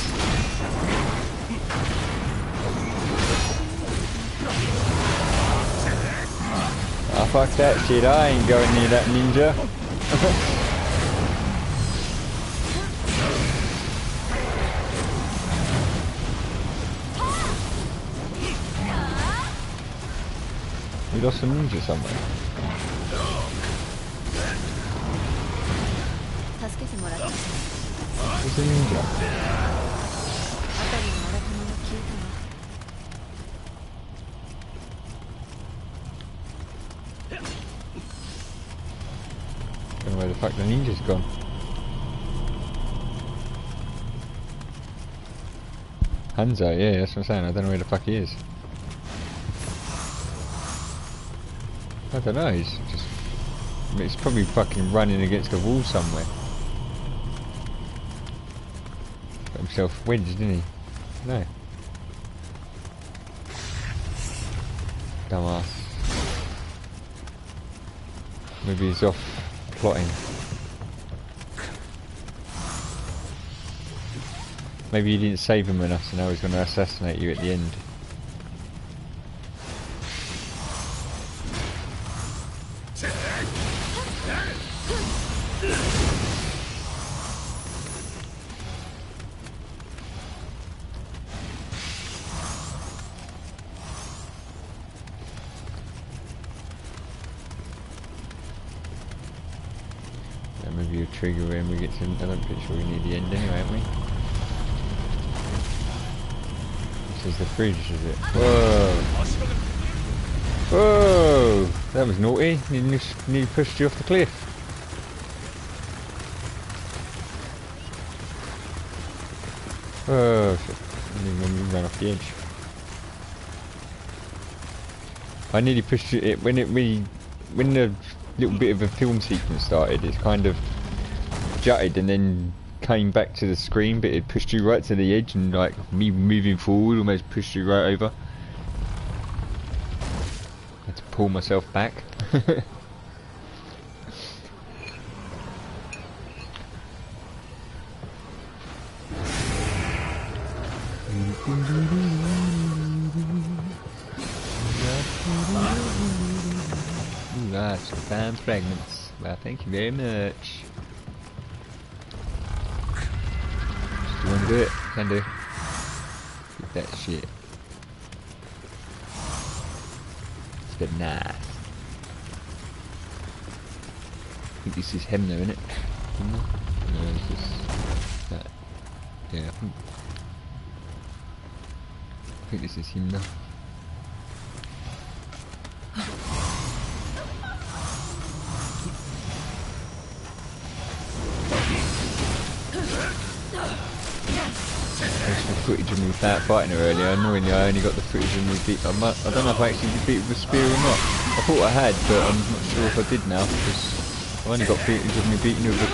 Oh fuck that shit, I ain't going near that ninja. We lost a ninja somewhere. Where's the ninja? Don't know where the fuck the ninja's gone. Hanzo, yeah, that's what I'm saying. I don't know where the fuck he is. I don't know, he's just... I mean, he's probably fucking running against the wall somewhere. Got himself wedged, didn't he? No. Dumbass. Maybe he's off plotting. Maybe you didn't save him enough, so now he's going to assassinate you at the end. Yeah, maybe you'll trigger when we get to... I'm pretty sure we're near the end anyway, aren't we? This is the fridge, is it? Whoa! Whoa! That was naughty. Nearly pushed you off the cliff. Oh shit. I didn't even run off the edge. I nearly pushed it when the little bit of a film sequence started. It's kind of jutted and then came back to the screen, but it pushed you right to the edge, and like me moving forward almost pushed you right over. I had to pull myself back. Ooh, that's some fine fragments. Well, thank you very much. Do you want to do it? Can do. Get that shit. It's a bit nice. I think this is him though, isn't it? No, it's just that. Yeah, I think this is him now. There's some footage of me fighting her earlier. Annoyingly, I only got the footage of me beat. I don't know if I actually beat with a spear or not. I thought I had, but I'm not sure if I did now, because I've only got footage of me beating with a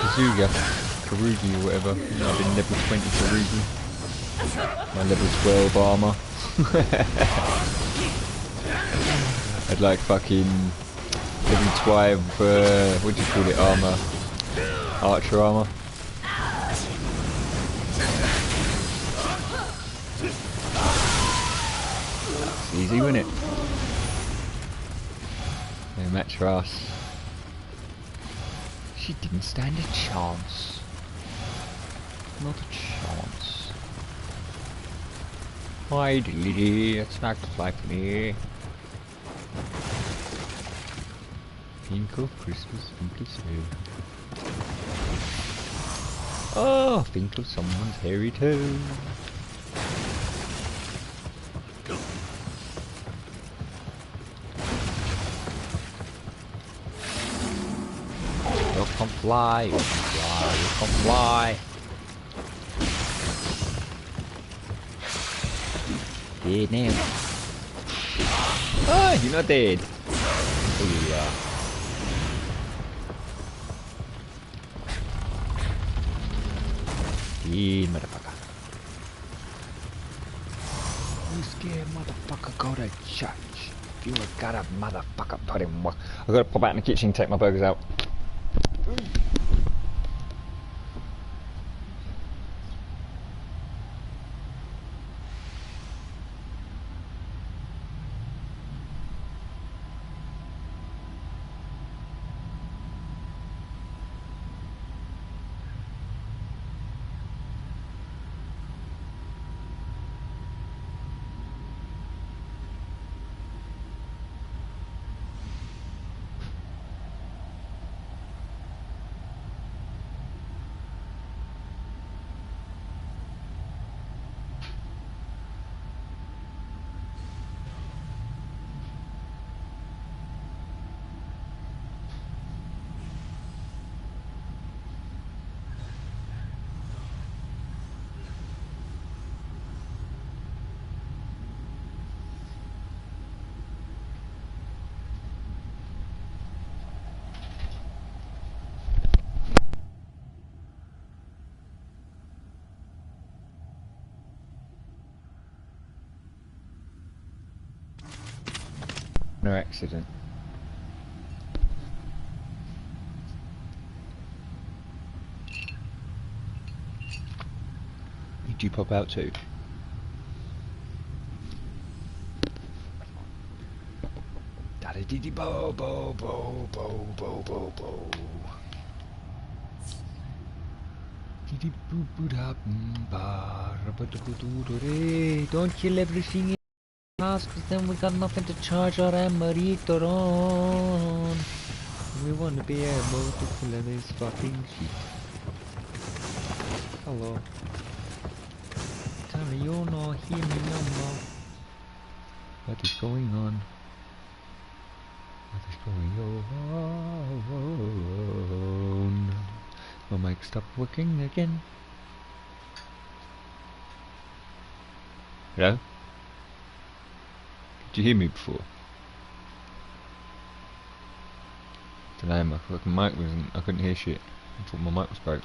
Karugi or whatever. I've been level 20 Karugi. My level 12 armour. I'd like fucking level 12, what do you call it, armour? Archer armour. That's easy, wasn't it? No match for us. She didn't stand a chance. Not a chance. Hi Lily, it's not like me. Think of Christmas, think of snow. Oh, think of someone's hairy toe. You can fly, you can fly, you can fly. Dead now. Oh, you're not dead. Oh, you are. Dead, motherfucker. You scared motherfucker, go to church. You got a motherfucker put in work. I've got to pop out in the kitchen and take my burgers out. No accident. Did you pop out too? Daddy diddy bo bo bo bo bo bo bo. Diddy boo boo da ba ba da boo doo doo re. Don't kill everything in the house, 'cause then we got nothing to charge our amorito on. We want to be able to kill this fucking shit. Hello. Tell me you're not hear me no more. What is going on? What is going on? My mic stopped working again. Hello? Did you hear me before? Today my fucking mic wasn't, I couldn't hear shit. I thought my mic was broke.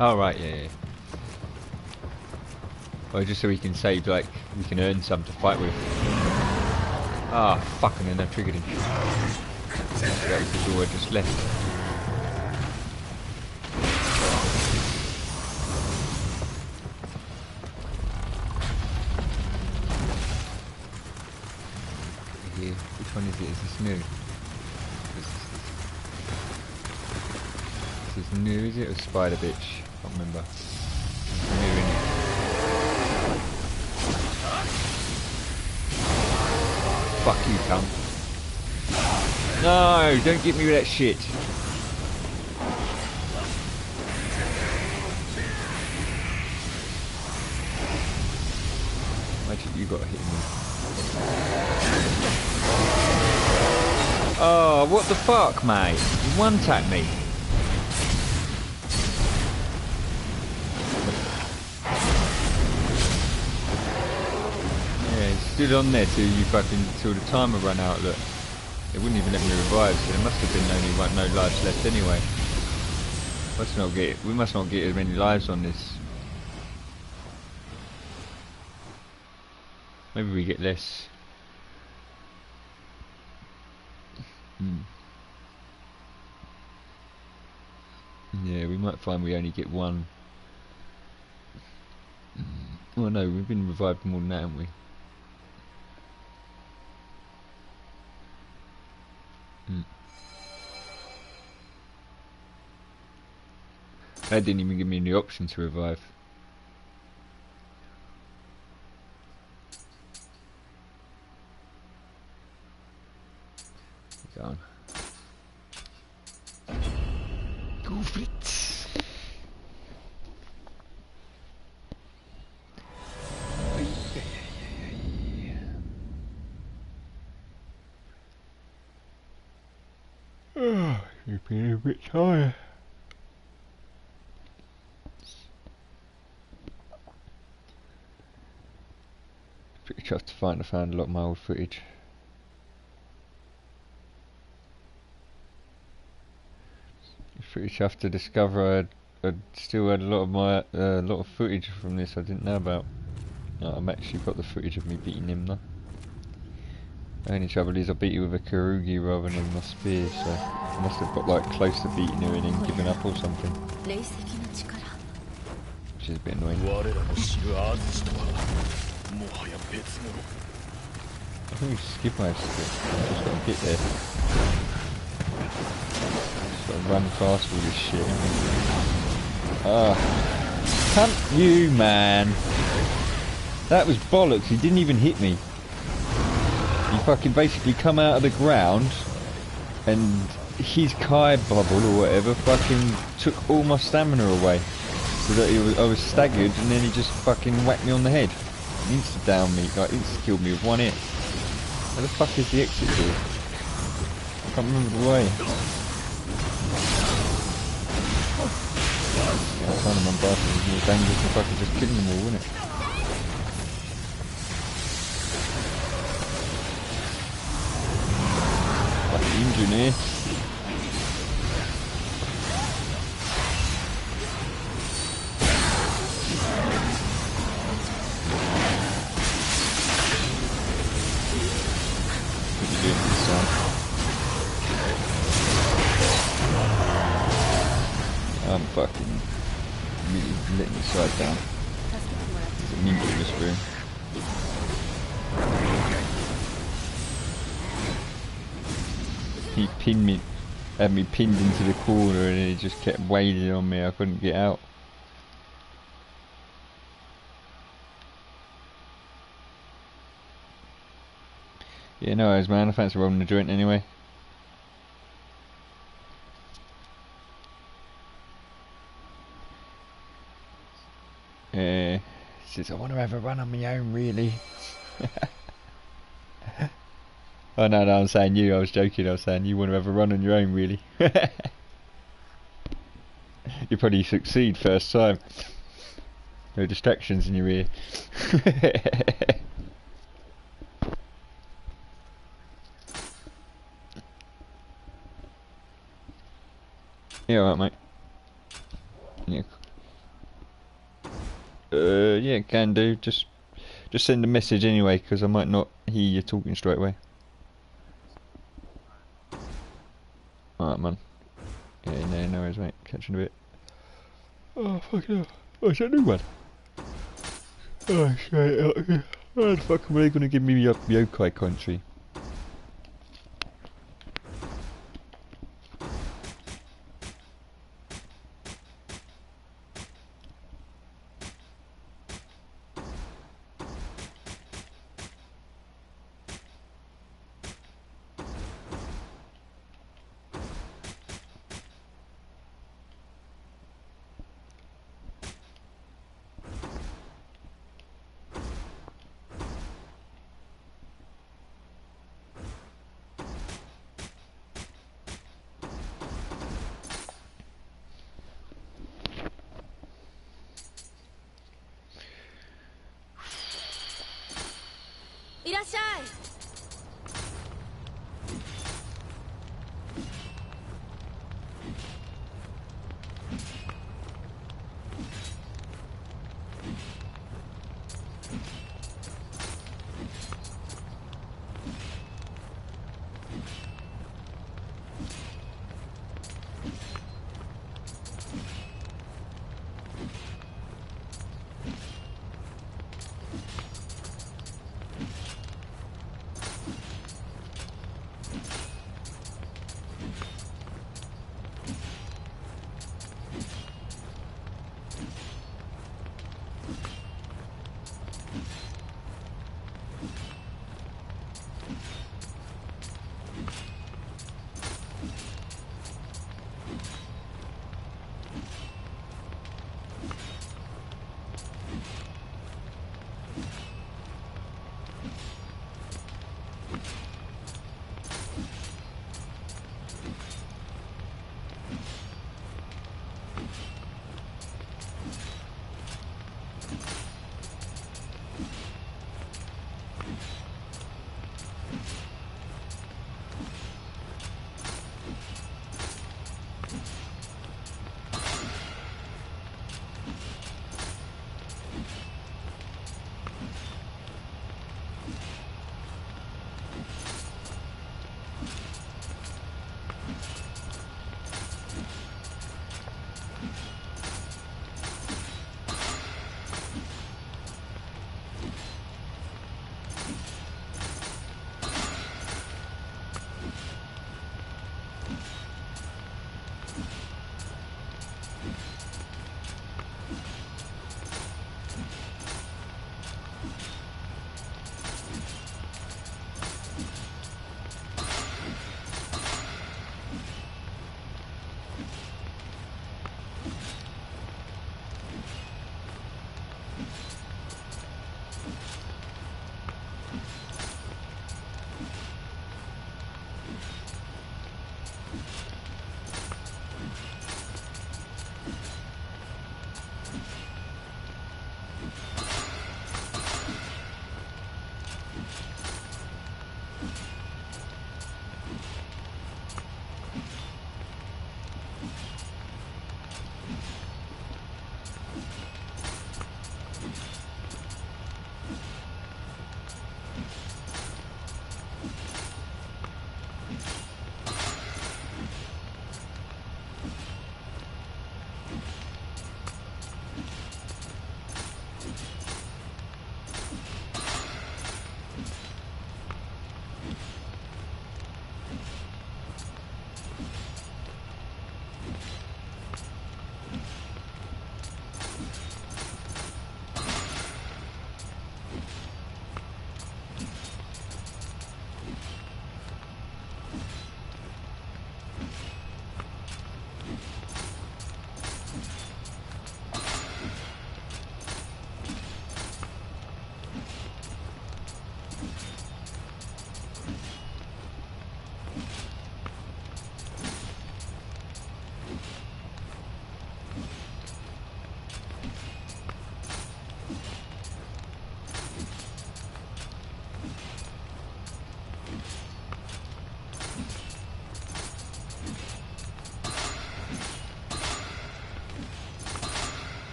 Oh right, yeah. Well, just so we can save, like, we can earn some to fight with. Ah, fucking and I triggered him. That was the door I just left. Here, which one is it? Is this new? This is new, is it? Or Spider Bitch? I can't remember. It's new, innit? Fuck you, cunt. No, don't get me with that shit. Imagine you got to hit me. Oh, what the fuck, mate? You one-tap me. Stood on there till the timer ran out. Look, it wouldn't even let me revive, so there must have been no lives left anyway. We must not get as many lives on this. Maybe we get less. Yeah, we might find we only get one. Well, no, we've been revived more than that, haven't we? That didn't even give me the option to revive. Go on. Go for it. You've been a bit tired. Pretty chuffed to find I found a lot of my old footage. Pretty chuffed to discover I'd still had a lot of footage from this I didn't know about. I've actually got the footage of me beating him though. The only trouble is I beat you with a Karugi rather than my spear, so I must have got like close to beating her and then giving up or something. Which is a bit annoying. I think we should skip most of it. I've just got to get there. Just got to run past all this shit. Cunt you, man. That was bollocks, he didn't even hit me. He fucking basically come out of the ground and his Kai bubble or whatever fucking took all my stamina away. So that I was staggered and then he just fucking whacked me on the head. Insta down me, like insta killed me with one hit. Where the fuck is the exit door? I can't remember the way. Yeah, I can't remember if it was more dangerous than fucking just killing them all, wouldn't it? Fucking engineer. fucking really let me side down. It's a ninja whispering. He pinned me, had me pinned into the corner, and he just kept wailing on me. I couldn't get out. Yeah, no worries, man. I fancy rolling the joint anyway. He says, I want to have a run on my own, really. Oh, no, I'm saying you. I was joking. I was saying you want to have a run on your own, really. You probably succeed first time. No distractions in your ear. Yeah, alright, mate. Yeah. Yeah, can do. Just send a message anyway, because I might not hear you talking straight away. Alright, man. Yeah, no worries, mate. Catch you in a bit. Oh, fuck no. Oh, is that a new one? Oh, shit. How the fuck are they going to give me up Yokai Country?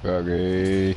Buggy.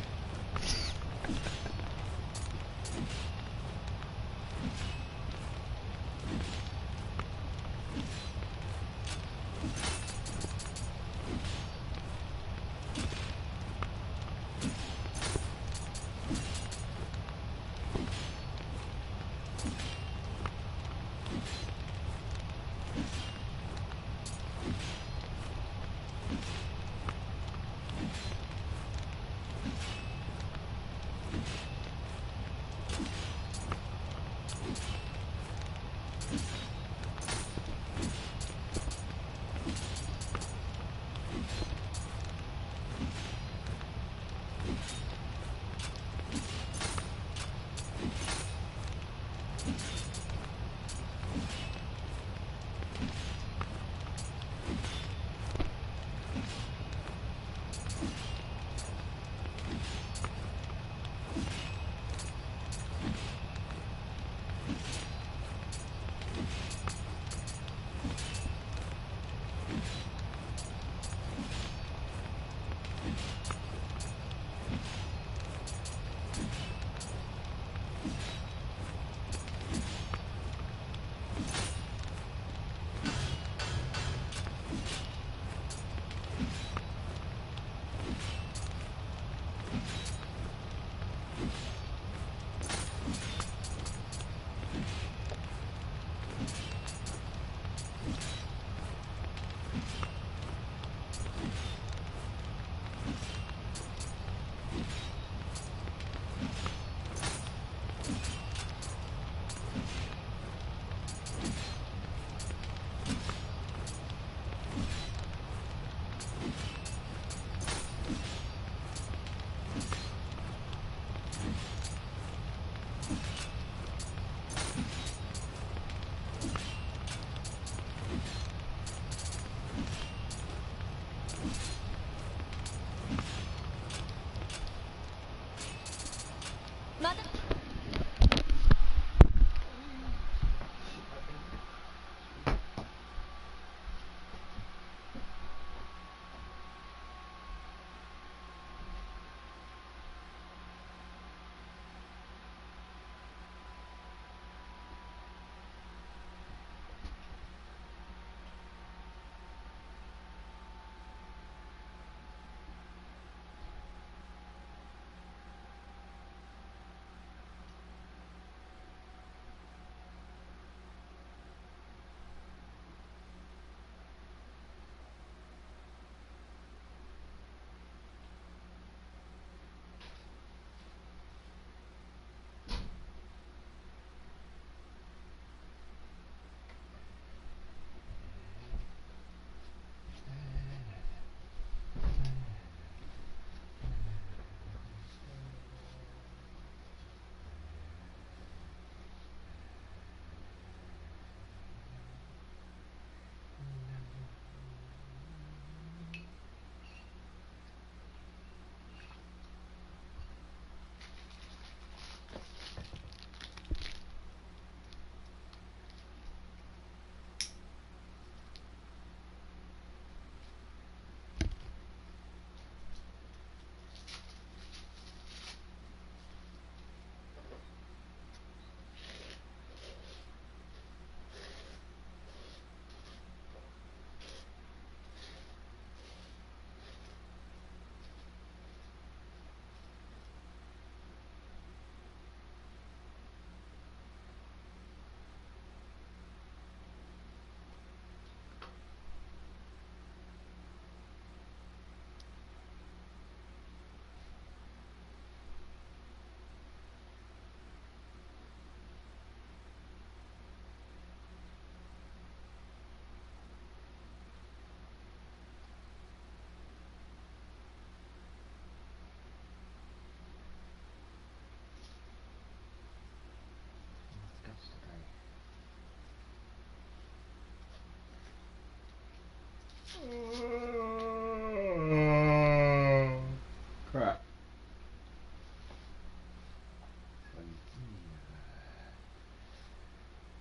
Crap.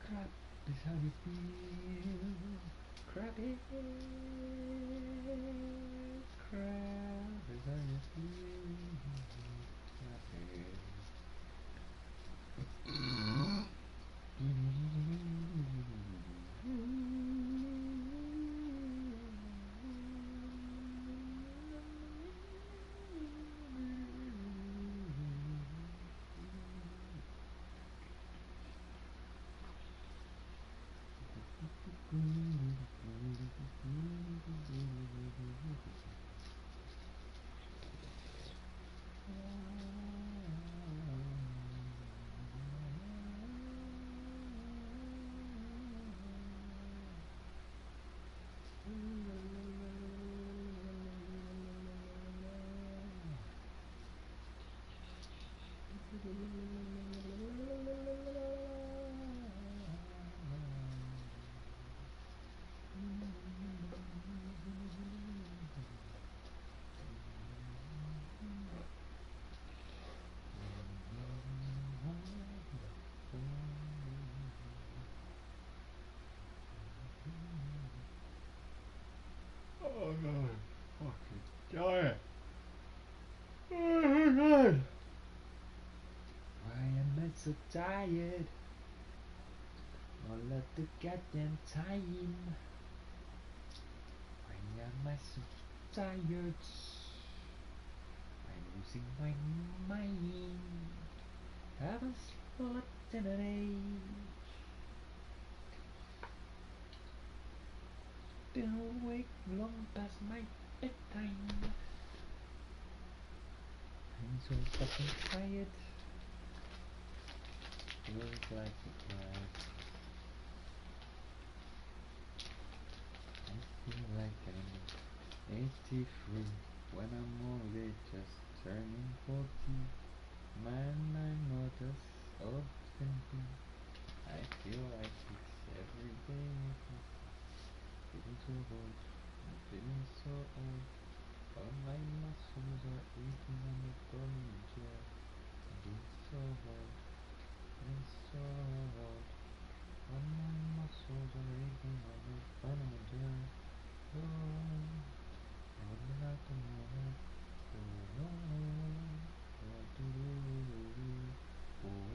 Crap is how you feel. Crap is. Crap Oh no, fucking dying. Oh god. Why am I so tired? All of the goddamn time. Why am I so tired? I'm losing my mind. Haven't slept in an age. Been awake long past my bedtime. I'm so fucking tired. Feels like a cry. I feel like I'm 83 when I'm only just turning 40. Man, I'm not as old as can be. I feel like it's every day. Feeling so old, I'm feeling so old. All my muscles are aching on the bone chair. I'm feeling so old, feeling so old. All my muscles are aching on the bone chair. Oh, I wonder how to know it. Oh, what to do. Oh,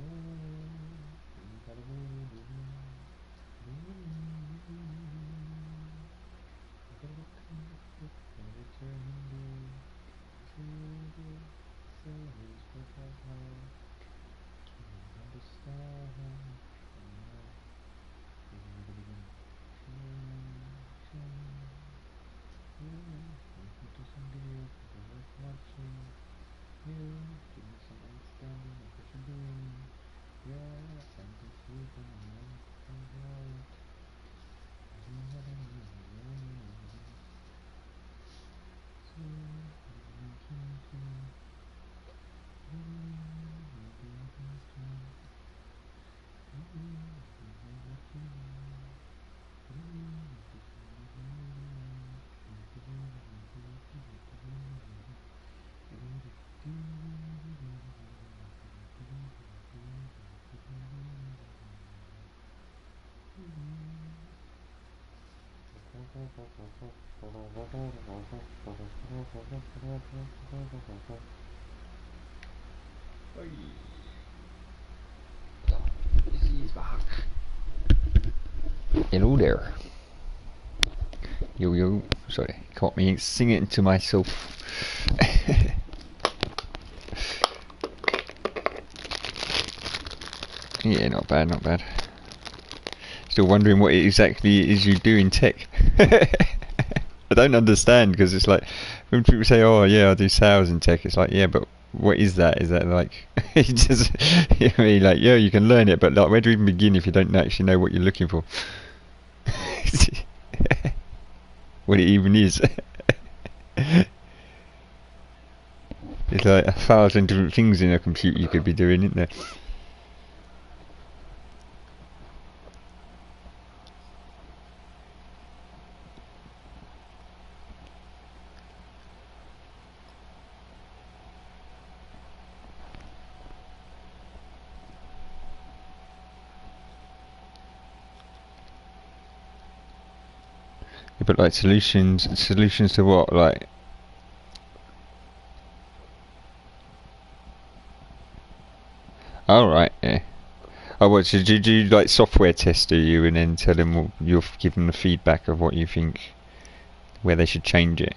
Hello there. Yo yo. Sorry, caught me singing it to myself. Yeah, not bad, not bad. Still wondering what it exactly is you do in tech. I don't understand, because it's like when people say, "Oh yeah, I do sales in tech," it's like, yeah, but what is that? Is that like it's just you know what I mean, like, yeah, you can learn it, but like, where do you even begin if you don't actually know what you're looking for? What it even is. There's like 1,000 different things in a computer you could be doing, isn't there? Yeah, but like solutions to what? Like Oh right, yeah. Oh, what did you do? Like software test, do you, and then tell them you'll give them the feedback of what you think, where they should change it,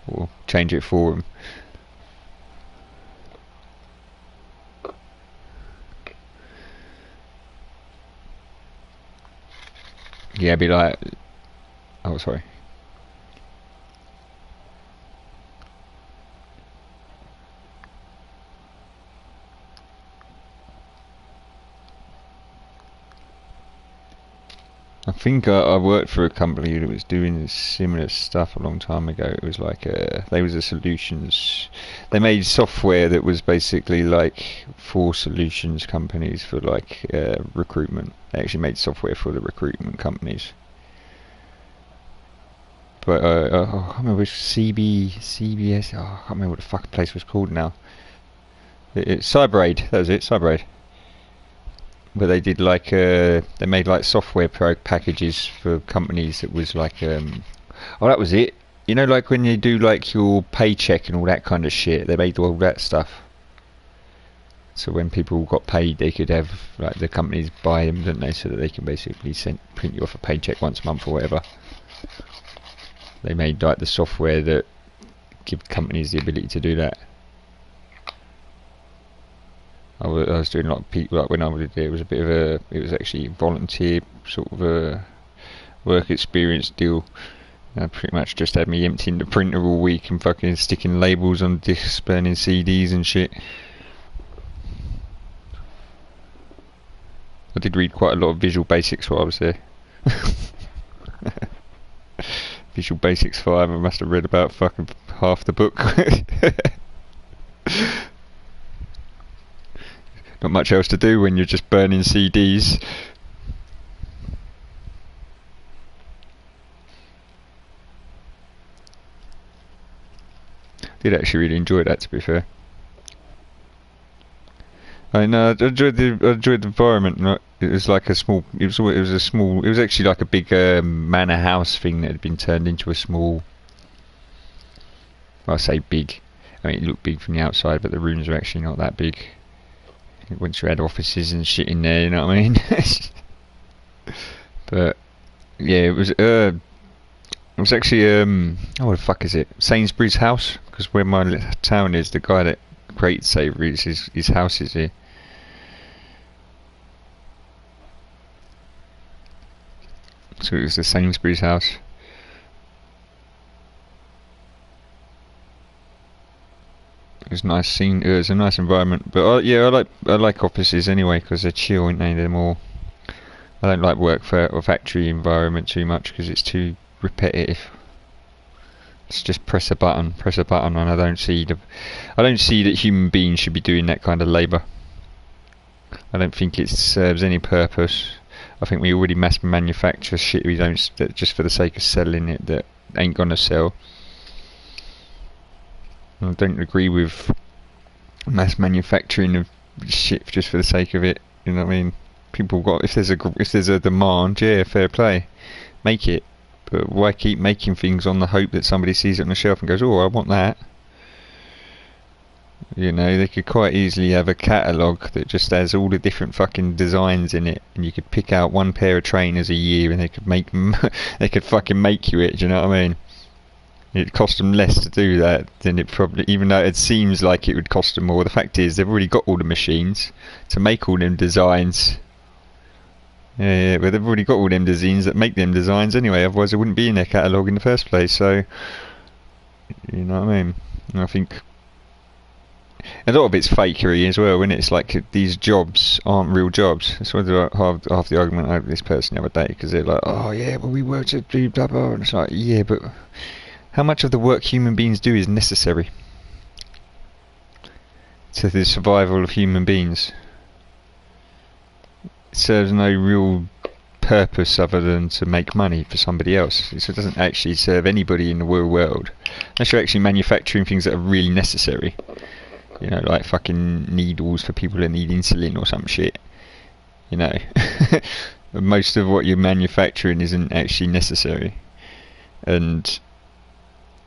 or change it for them. Yeah, be like, oh sorry. I think I worked for a company that was doing similar stuff a long time ago. It was like they was a solutions. They made software that was basically like for solutions companies for like recruitment. They actually made software for the recruitment companies. But I can't remember which CBS. Oh, I can't remember what the fucking place was called now. Cyberaid. That was it. Cyberaid. But they did like they made like software packages for companies that was like oh, that was it. You know, like when you do like your paycheck and all that kind of shit, they made all that stuff. So when people got paid, they could have like the companies buy them, didn't they, so that they can basically print you off a paycheck once a month or whatever. They made like the software that give companies the ability to do that. I was doing like when I was there, it was a bit of it was actually volunteer sort of a work experience deal. I pretty much just had me emptying the printer all week and fucking sticking labels on discs, burning CDs and shit. I did read quite a lot of Visual Basics while I was there. Visual Basics 5, I must have read about fucking half the book. Not much else to do when you're just burning CDs. Did actually really enjoy that, to be fair. I know, I enjoyed the environment. It was like a small. It was actually like a big manor house thing that had been turned into a small. Well, I say big. I mean, it looked big from the outside, but the rooms were actually not that big. Once you had offices and shit in there, you know what I mean? But yeah, it was actually oh, what the fuck is it? Sainsbury's house, because where my town is, the guy that creates Sainsbury's, his house is here. So it was the Sainsbury's house. It was nice scene. It was a nice environment, but yeah, I like offices anyway because they're chill, aren't they? They're more. I don't like work for a factory environment too much because it's too repetitive. It's just press a button, and I don't see that human beings should be doing that kind of labour. I don't think it serves any purpose. I think we already mass manufacture shit we don't just for the sake of selling it that ain't gonna sell. I don't agree with mass manufacturing of shit just for the sake of it. You know what I mean? People got if there's a demand, yeah, fair play, make it. But why keep making things on the hope that somebody sees it on the shelf and goes, "Oh, I want that"? You know, they could quite easily have a catalogue that just has all the different fucking designs in it, and you could pick out one pair of trainers a year, and they could make them. They could fucking make you it. Do you know what I mean? It'd cost them less to do that than it probably, even though it seems like it would cost them more. The fact is, they've already got all the machines to make all them designs. Yeah, but they've already got all them designs that make them designs anyway. Otherwise, it wouldn't be in their catalogue in the first place. So, you know what I mean? And I think a lot of it's fakery as well, isn't it? It's like these jobs aren't real jobs. That's why half the argument I had with this person the other day, because they're like, "Oh yeah, well we work to do blah blah," and it's like, yeah, but how much of the work human beings do is necessary to the survival of human beings? It serves no real purpose other than to make money for somebody else. So it doesn't actually serve anybody in the real world unless you're actually manufacturing things that are really necessary. You know, like fucking needles for people that need insulin or some shit. You know, most of what you're manufacturing isn't actually necessary, and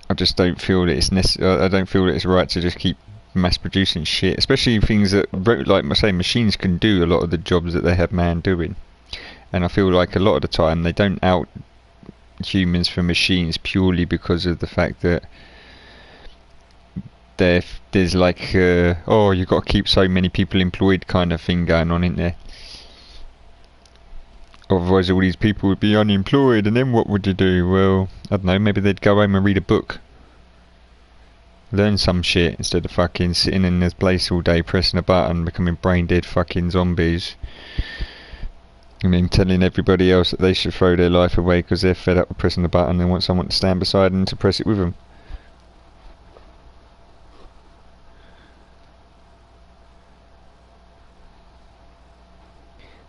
I just don't feel that it's I don't feel that it's right to just keep mass producing shit, especially things that, like I say, machines can do a lot of the jobs that they have man doing. And I feel like a lot of the time they don't out humans for machines purely because of the fact that there's like oh, you've got to keep so many people employed kind of thing going on in there. Otherwise all these people would be unemployed, and then what would you do? Well, I don't know, maybe they'd go home and read a book. Learn some shit instead of fucking sitting in this place all day pressing a button, becoming brain dead fucking zombies. And then telling everybody else that they should throw their life away because they're fed up with pressing the button and want someone to stand beside them to press it with them.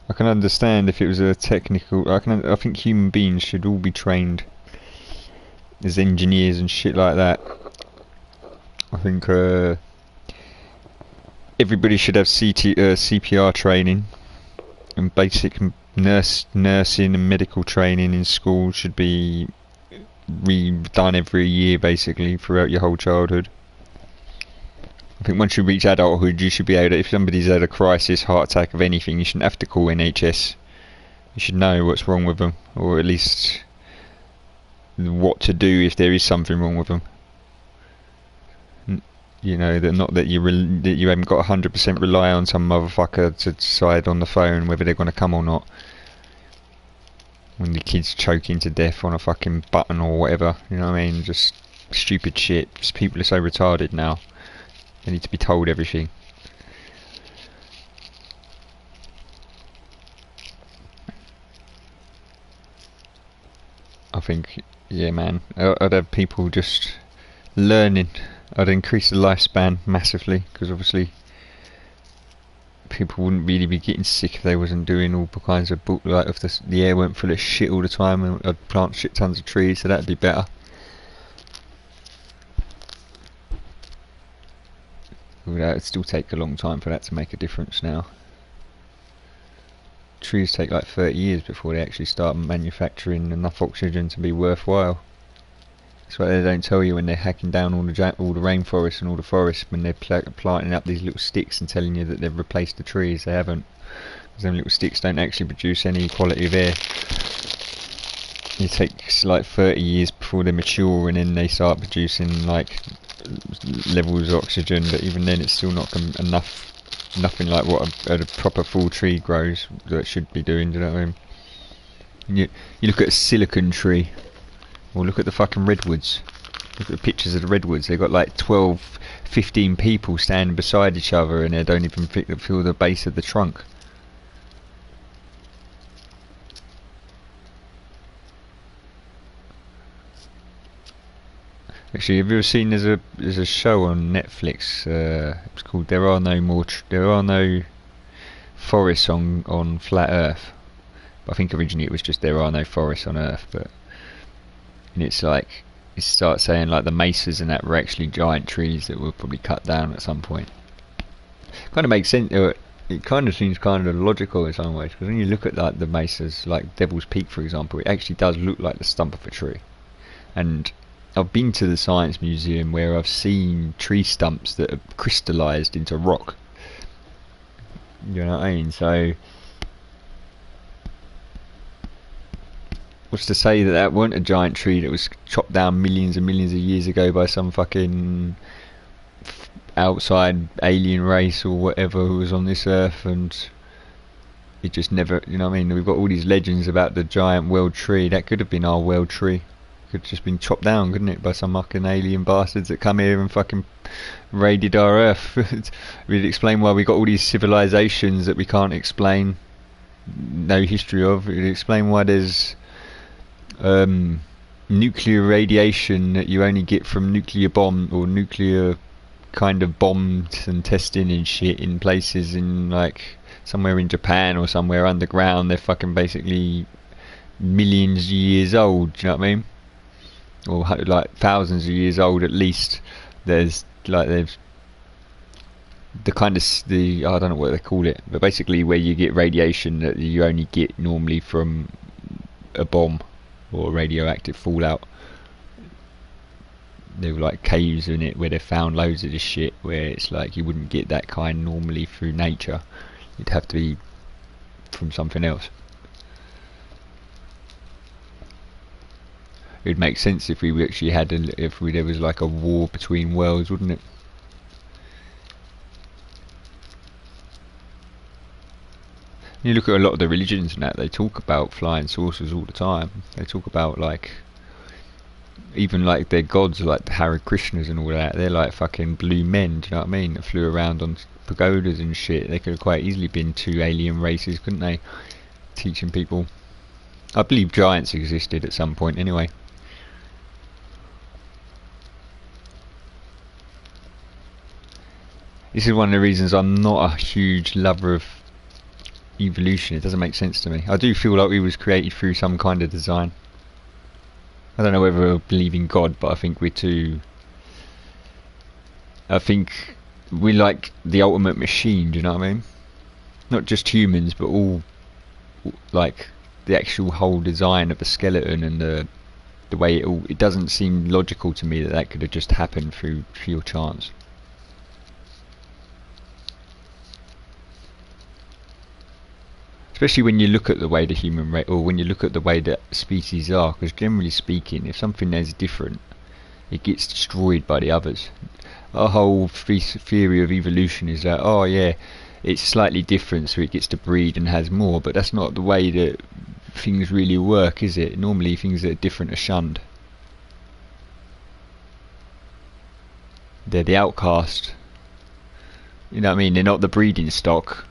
I can understand if it was a technical. I think human beings should all be trained as engineers and shit like that. I think everybody should have CPR training, and basic nursing and medical training in school should be redone every year, basically throughout your whole childhood. I think once you reach adulthood, you should be able to, if somebody's had a crisis, heart attack of anything, you shouldn't have to call NHS. You should know what's wrong with them, or at least what to do if there is something wrong with them. You know, that not that you haven't got 100% rely on some motherfucker to decide on the phone whether they're going to come or not. When the kid's choking to death on a fucking button or whatever, you know what I mean? Just stupid shit. Just people are so retarded now. They need to be told everything. I think, yeah, man, I'd have people just learning. I'd increase the lifespan massively, because obviously people wouldn't really be getting sick if they wasn't doing all kinds of like if the air weren't full of shit all the time, and I'd plant shit tons of trees, so that'd be better. Although it'd still take a long time for that to make a difference now. Trees take like 30 years before they actually start manufacturing enough oxygen to be worthwhile. That's why they don't tell you when they're hacking down all the rainforests and all the forests, when they're planting up these little sticks and telling you that they've replaced the trees. They haven't. Because them little sticks don't actually produce any quality of air. It takes like 30 years before they mature, and then they start producing like levels of oxygen, but even then it's still not enough. Nothing like what a proper full tree grows that it should be doing, do you know what I mean? You look at a silicon tree, or look at the fucking redwoods. Look at the pictures of the redwoods. They've got like 12, 15 people standing beside each other, and they don't even feel the base of the trunk. Actually, have you ever seen there's a show on Netflix? It's called There Are No Forests on Flat Earth. But I think originally it was just There Are No Forests on Earth. And it's like it starts saying like the mesas and that were actually giant trees that were probably cut down at some point. Kind of makes sense. It kind of seems kind of logical in some ways, because when you look at like the mesas, like Devil's Peak for example, it actually does look like the stump of a tree. And I've been to the Science Museum where I've seen tree stumps that have crystallised into rock. You know what I mean? So what's to say that that weren't a giant tree that was chopped down millions and millions of years ago by some fucking outside alien race or whatever who was on this earth, and it just never, you know what I mean? We've got all these legends about the giant world tree. That could have been our world tree. Could have just been chopped down, couldn't it, by some fucking alien bastards that come here and fucking raided our earth. We'd explain why we got all these civilizations that we can't explain, no history of. It'd explain why there's nuclear radiation that you only get from nuclear bomb or nuclear kind of bombs and testing and shit in places in like somewhere in Japan or somewhere underground. They're fucking basically millions of years old, do you know what I mean? Or like thousands of years old at least. There's the kind of I don't know what they call it, but basically where you get radiation that you only get normally from a bomb or radioactive fallout. there were like caves in it where they found loads of this shit, where it's like you wouldn't get that kind normally through nature. It'd have to be from something else. It would make sense if we actually had there was like a war between worlds, wouldn't it? You look at a lot of the religions and that, they talk about flying saucers all the time. They talk about like, even like their gods, like the Hare Krishnas and all that, they're like fucking blue men, do you know what I mean? That flew around on pagodas and shit. They could have quite easily been two alien races, couldn't they? Teaching people. I believe giants existed at some point anyway. This is one of the reasons I'm not a huge lover of evolution. It doesn't make sense to me. I do feel like we was created through some kind of design. I don't know whether I believe in God, but I think we're too... I think we're like the ultimate machine, do you know what I mean? Not just humans, but all, like, the actual whole design of the skeleton and the way it doesn't seem logical to me that that could have just happened through pure chance. Especially when you look at the way the human race, or when you look at the way that species are, because generally speaking, if something is different, it gets destroyed by the others. Our whole theory of evolution is that, oh yeah, it's slightly different, so it gets to breed and has more, but that's not the way that things really work, is it? Normally things that are different are shunned. They're the outcast. You know what I mean? They're not the breeding stock.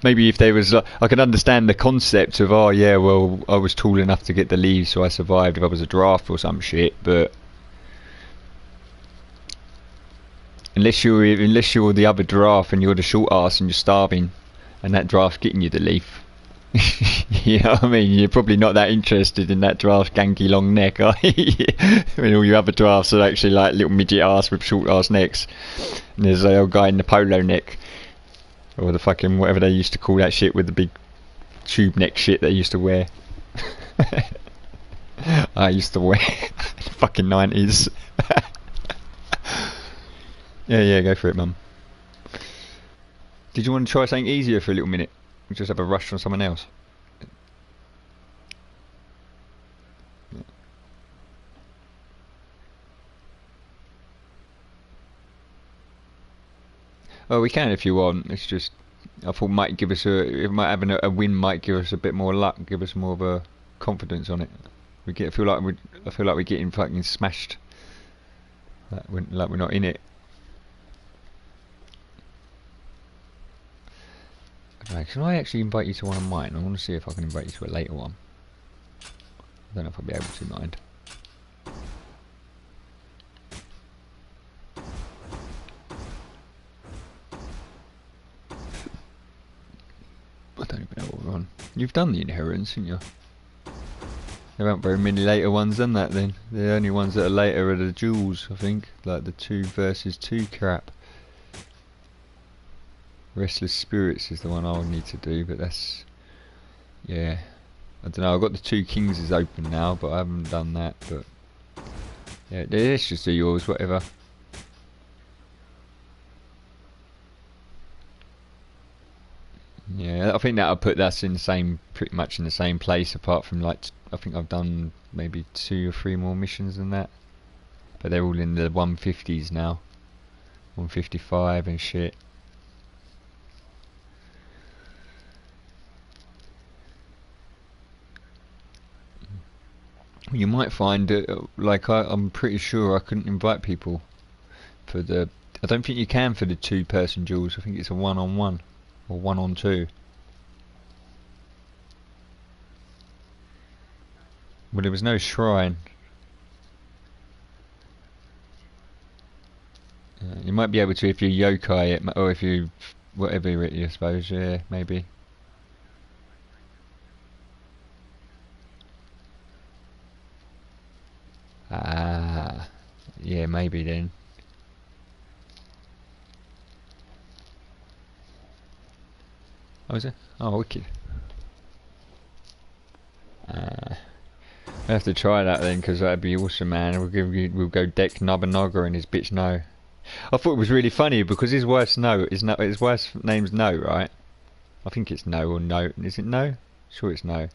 Maybe if they was, I could understand the concept of, oh yeah, well, I was tall enough to get the leaves, so I survived if I was a giraffe or some shit. But unless you're the other giraffe and you're the short ass and you're starving, and that giraffe's getting you the leaf, you know what I mean? You're probably not that interested in that giraffe's ganky long neck, are you? I mean, all your other giraffes are actually like little midget ass with short ass necks, and there's a old guy in the polo neck. Or the fucking whatever they used to call that shit with the big tube neck shit they used to wear. I used to wear fucking 90s. Yeah, go for it, mum. Did you want to try something easier for a little minute? Just have a rush on someone else. Oh, we can if you want. It's just I thought might give us having a win might give us a bit more luck, give us more of a confidence on it. I feel like we're getting fucking smashed. Like we're not in it. Okay, can I actually invite you to one of mine? I want to see if I can invite you to a later one. I don't know if I'll be able to, mind. I don't even know what we're on. You've done the inheritance, haven't you? There aren't very many later ones than that then. The only ones that are later are the duels, I think. Like the 2 versus 2 crap. Restless Spirits is the one I would need to do, but that's... yeah. I don't know, I've got the 2 Kings open now, but I haven't done that, but... yeah, let's just do yours, whatever. Yeah, I think that'll put us in the same, pretty much in the same place, apart from like, I think I've done maybe 2 or 3 more missions than that. But they're all in the 150s now. 155 and shit. You might find, like I'm pretty sure I couldn't invite people for the, I don't think you can for the 2-person duels, I think it's a 1-on-1 or 1-on-2. Well, there was no shrine. You might be able to if you yokai it, or if you whatever it, I suppose. Yeah, maybe. Ah, yeah, maybe then. Oh, is it? Oh, wicked. have to try that then, because that'd be awesome, man. We'll go deck Nubba Nogger and his bitch No. I thought it was really funny because his wife's No. His wife's name's No, right? I think it's No or No. Is it No? Sure, it's No.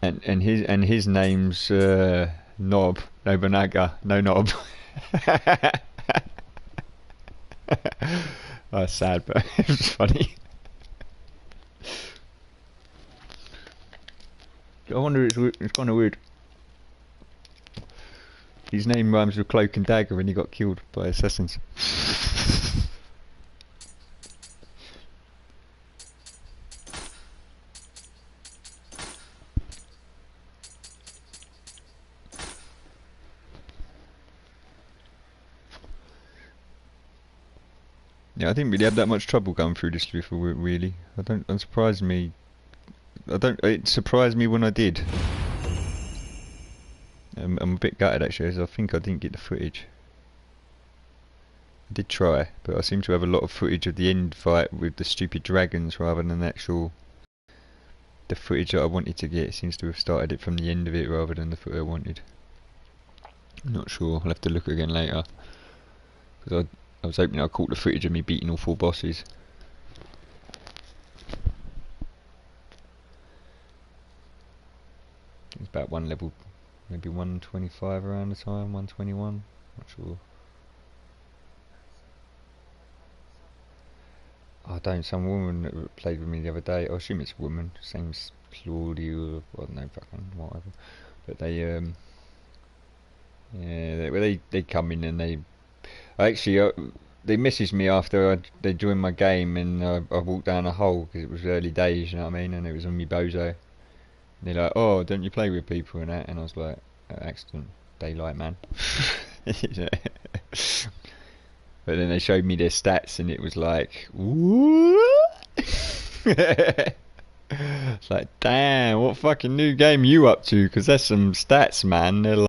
And his name's Knob Nobunaga. No Knob. Oh, sad, but it was funny. I wonder, it's kind of weird. His name rhymes with Cloak and Dagger and he got killed by assassins. Yeah, I didn't really have that much trouble going through this before, really. It surprised me. It surprised me when I did. I'm a bit gutted actually, as I think I didn't get the footage. I did try, but I seem to have a lot of footage of the end fight with the stupid dragons rather than the footage that I wanted to get. It seems to have started it from the end of it rather than the footage I wanted. I'm not sure. I'll have to look again later. Because I was hoping I caught the footage of me beating all 4 bosses. It's about one level, maybe 125 around the time, 121. Not sure. I don't. Some woman that played with me the other day. I assume it's a woman. Same as Claudia. I don't know, fucking whatever. But yeah, they come in and actually they messaged me after they joined my game and I walked down a hole because it was early days, you know what I mean, and it was on me bozo. And they're like, "Oh, don't you play with people and that?" And I was like, "Accident, daylight, man." But then they showed me their stats and it was like, what? It's like, damn, what fucking new game you up to? Because that's some stats, man. They're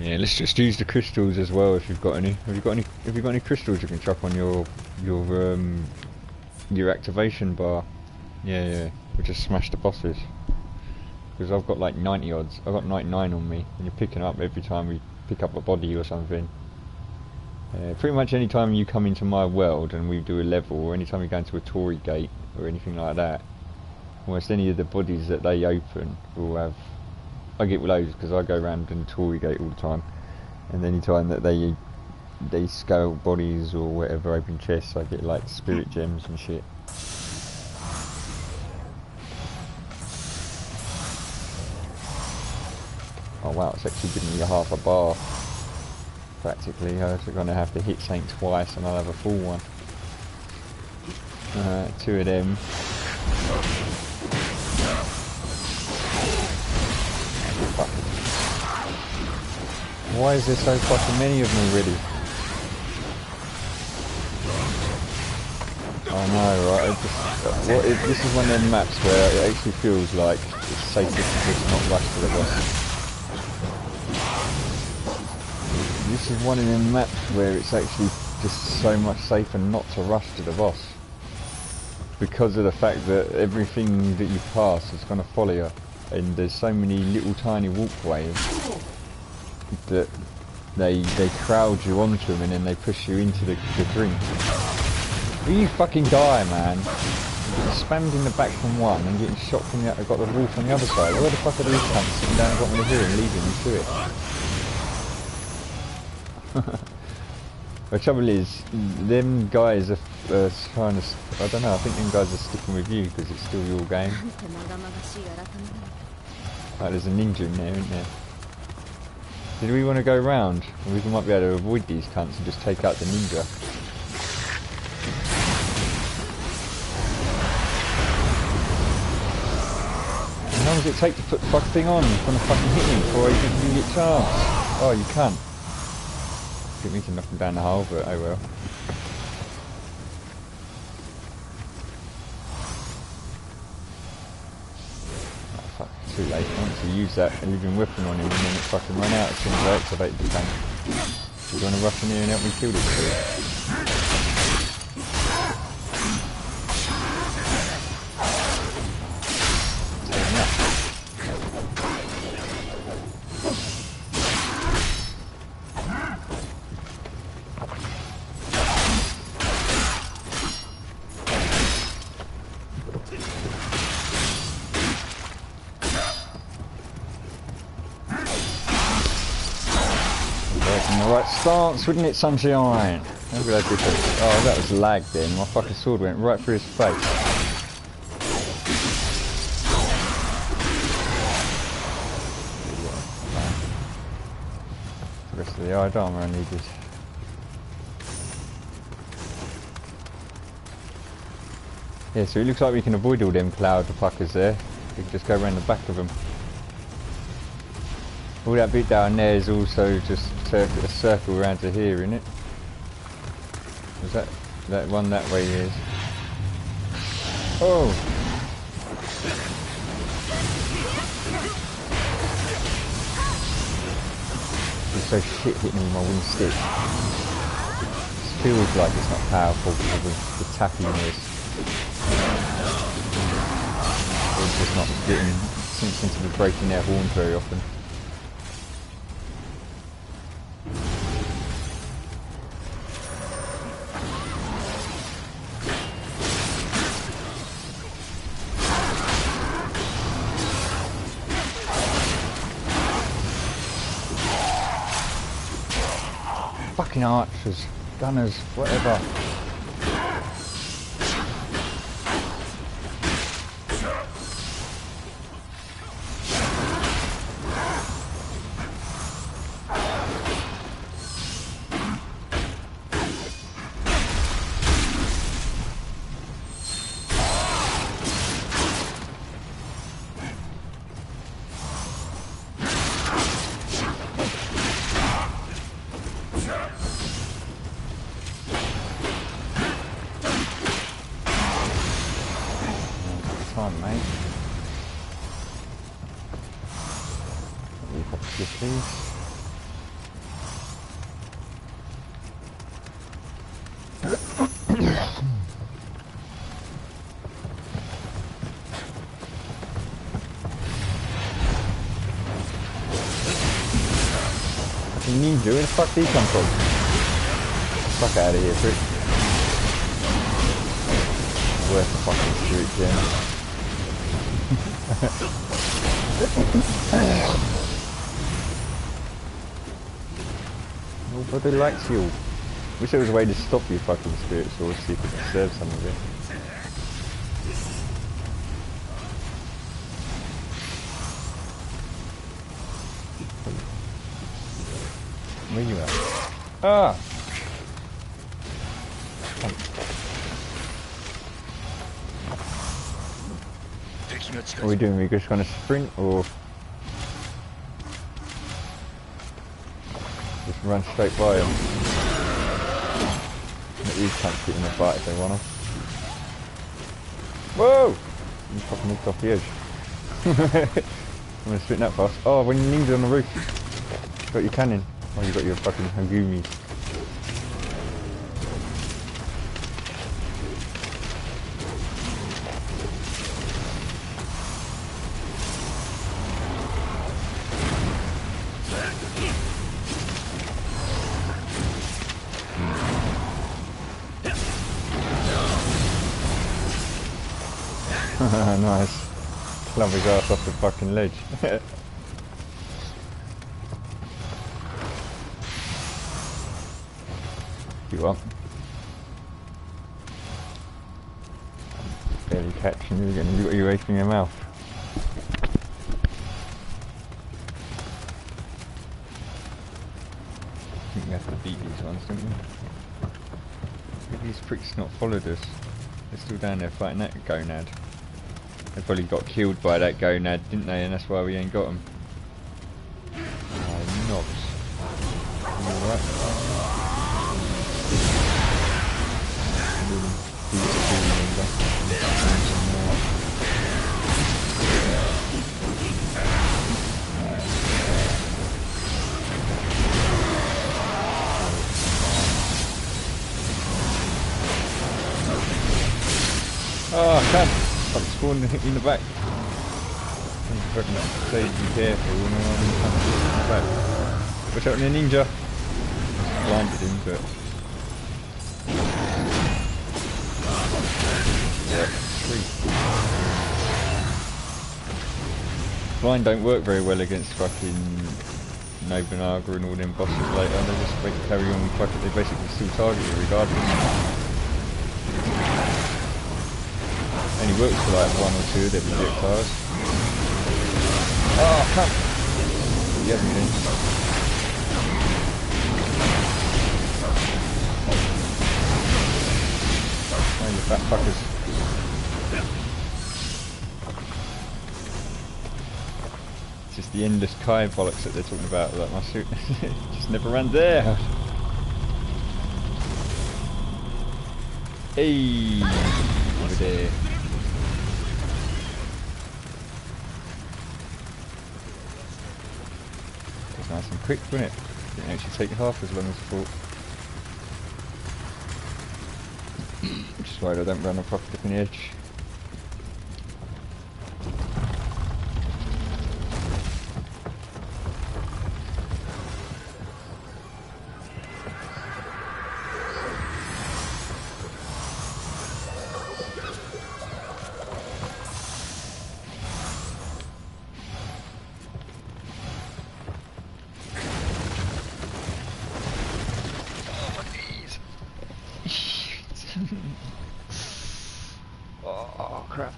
Yeah, let's just use the crystals as well if you've got any. Have you got any crystals you can chuck on your activation bar? Yeah. We'll just smash the bosses. Because I've got like 90 odds. I've got 99 on me, and you're picking up every time we pick up a body or something. Pretty much any time you come into my world and we do a level, or any time you go into a Tory gate or anything like that, almost any of the bodies that they open will have. I get loads because I go around in Tory gate all the time, and any time that they scale bodies or whatever, open chests, I get like spirit gems and shit. Oh wow, it's actually giving me a half a bar. Practically, I was going to have to hit something twice and I'll have a full one. 2 of them. Why is there so fucking many of them already? I know, right? This is one of them maps where it actually feels like it's safer to just not rush to the boss. This is one of them maps where it's actually just so much safer not to rush to the boss. Because of the fact that everything that you pass is going to follow you. And there's so many little tiny walkways that they crowd you onto them and then they push you into the drink. Will you fucking die, man? Getting spammed in the back from one and getting shot from the other, got the wall from the other side. Where the fuck are these cunts sitting down at the bottom of the hill and leaving me to it? The trouble is, them guys are trying to, I don't know, I think them guys are sticking with you because it's still your game. Right, there's a ninja in there, isn't there? Did we want to go round? We might be able to avoid these cunts and just take out the ninja. How long does it take to put the fucking thing on? It's gonna fucking hit me before I even get a chance. Oh, you can't. Didn't mean to knock him down the hole, but oh well. Oh fuck, too late. Once you use that living weapon on him and then it fucking run out as soon as I activate the tank. Do you want to rush in here and help me kill this shit? Stance, wouldn't it, sunshine? Maybe that different. Oh, that was lag then. My fucking sword went right through his face. The rest of the iron armor I needed. Yeah, so it looks like we can avoid all them cloud fuckers there. We can just go around the back of them. All that bit down there is also just a circle around to here, isn't it? Is that one that way is? Oh! It's so shit hitting me with my wing stick. It feels like it's not powerful because of the tappiness. It's just not getting, seems to be breaking their horns very often. Fucking archers, gunners, whatever. Please. fuck did he come from? Fuck out of here, prick. Worth the fucking spirit gem. Nobody likes you. Wish there was a way to stop you fucking spirit sword, so you could preserve some of it. Where you at? Ah! What are we doing? Are we just gonna sprint or just run straight by them? Let these cunts get in a fight if they want to. Whoa! You fucking moved off the edge. I'm gonna sprint that fast. Oh, when your ninja on the roof. Got your cannon. Oh, you got your fucking Hagumi. Nice. Club his ass off the fucking ledge. You up? Barely catching you again. You got your ace in your mouth. I think we have to beat these ones, don't we? Maybe these pricks not followed us. They're still down there fighting that gonad. They probably got killed by that gonad, didn't they? And that's why we ain't got them. Oh, knobs. You alright? Oh, I can't. I'm spawned in the back. I'm fucking say be careful when I'm in the back. Watch out on the ninja. Blinded him, but yeah, tree. Blind don't work very well against fucking Nobunaga and all them bosses later. They just carry on fucking. They basically still target you regardless. Only works for like one or two of their projectiles. Oh, come! You haven't been. Oh, you fat fuckers. It's just the endless Kai bollocks that they're talking about, like my suit. Just never runs there. Hey! Over there. Nice and quick, wasn't it? Didn't actually take half as long as I thought. Just worried I don't run a proper dip in the edge. Oh crap.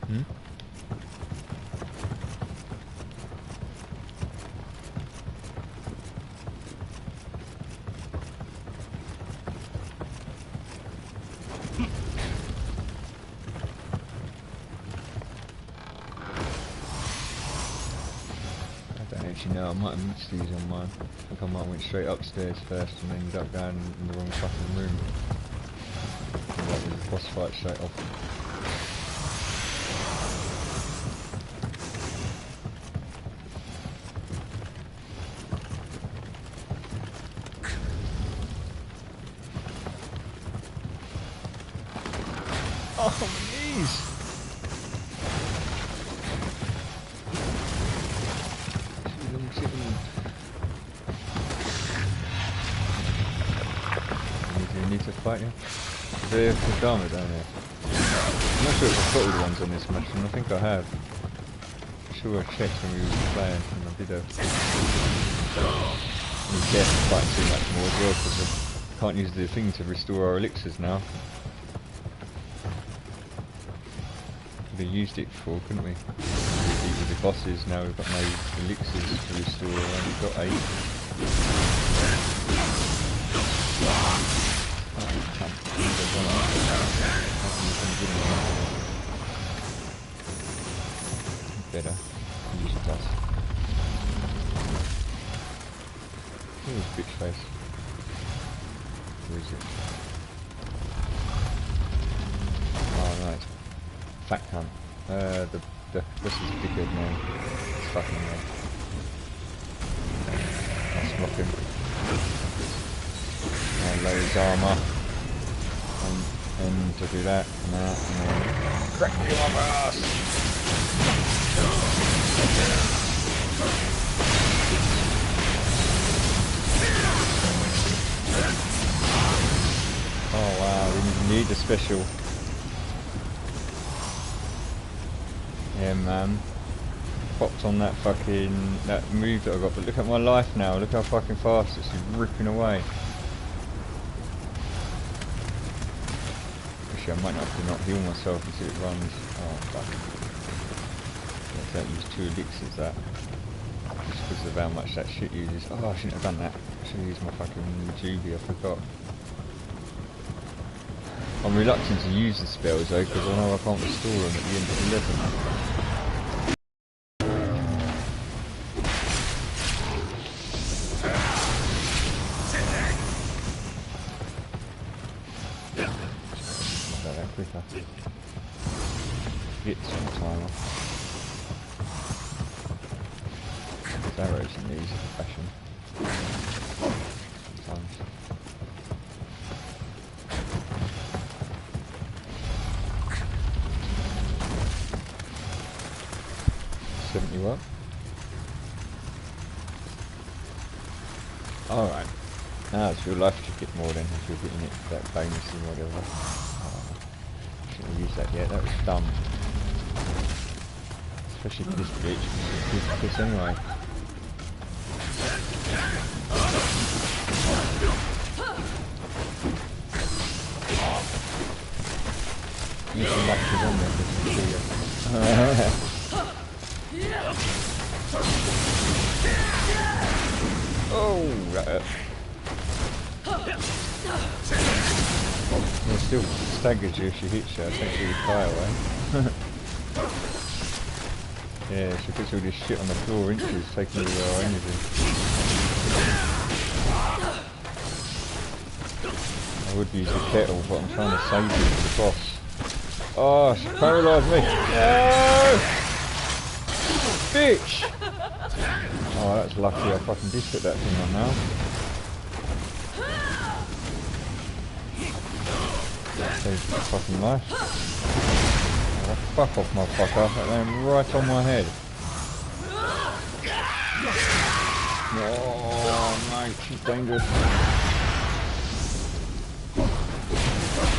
Hmm? Actually, no, I might have mixed these on mine. I think I might have went straight upstairs first and ended up going in the wrong fucking room. That was a boss fight straight off. Oh, my knees! You need to fight him. There's a Dharma down there. I'm not sure if I've got all the ones on this mission. I think I have. I'm sure I checked when we were playing, and I did have. Be careful fighting too much more as well, because I can't use the thing to restore our elixirs now. We used it before, couldn't we? We beat with the bosses, now we've got no elixirs to restore, we've only got 8. Better use the dust. Where's bitch face? Where is it? Oh right. Fact hunt. This is a dickhead man. It's fucking man. I'll smock him. And load his armour. And to do that and that and then crack the armour ass! Oh wow, we need a special. Yeah man. Popped on that move that I got, but look at my life now, look how fucking fast it's ripping away. Actually I might have to not heal myself until it runs. Oh fuck. Yeah, don't use 2 elixirs that. Just because of how much that shit uses. Oh, I shouldn't have done that. I should have used my fucking Juby, I forgot. I'm reluctant to use the spells though, because I know I can't restore them at the end of the level. Quicker. Get some time off. Arrows in the easy fashion. Sometimes. $70 what? Alright. Now it's your life ticket more than if you're getting it that bonus and whatever. Shouldn't have used that yet, that was dumb. Especially for this bitch, because it's anyway. You can back to them there because you see it. Oh, right. It still staggers you if she hits you, I think she'll fly away. Yeah, she puts all this shit on the floor, isn't she? It's taking all our energy. I would use the kettle, but I'm trying to save it for the boss. Oh, she paralysed me! No! Bitch! Oh, that's lucky I fucking did put that thing on now. That saves my fucking life. Oh, fuck off, motherfucker. That went right on my head. Oh, mate, she's dangerous.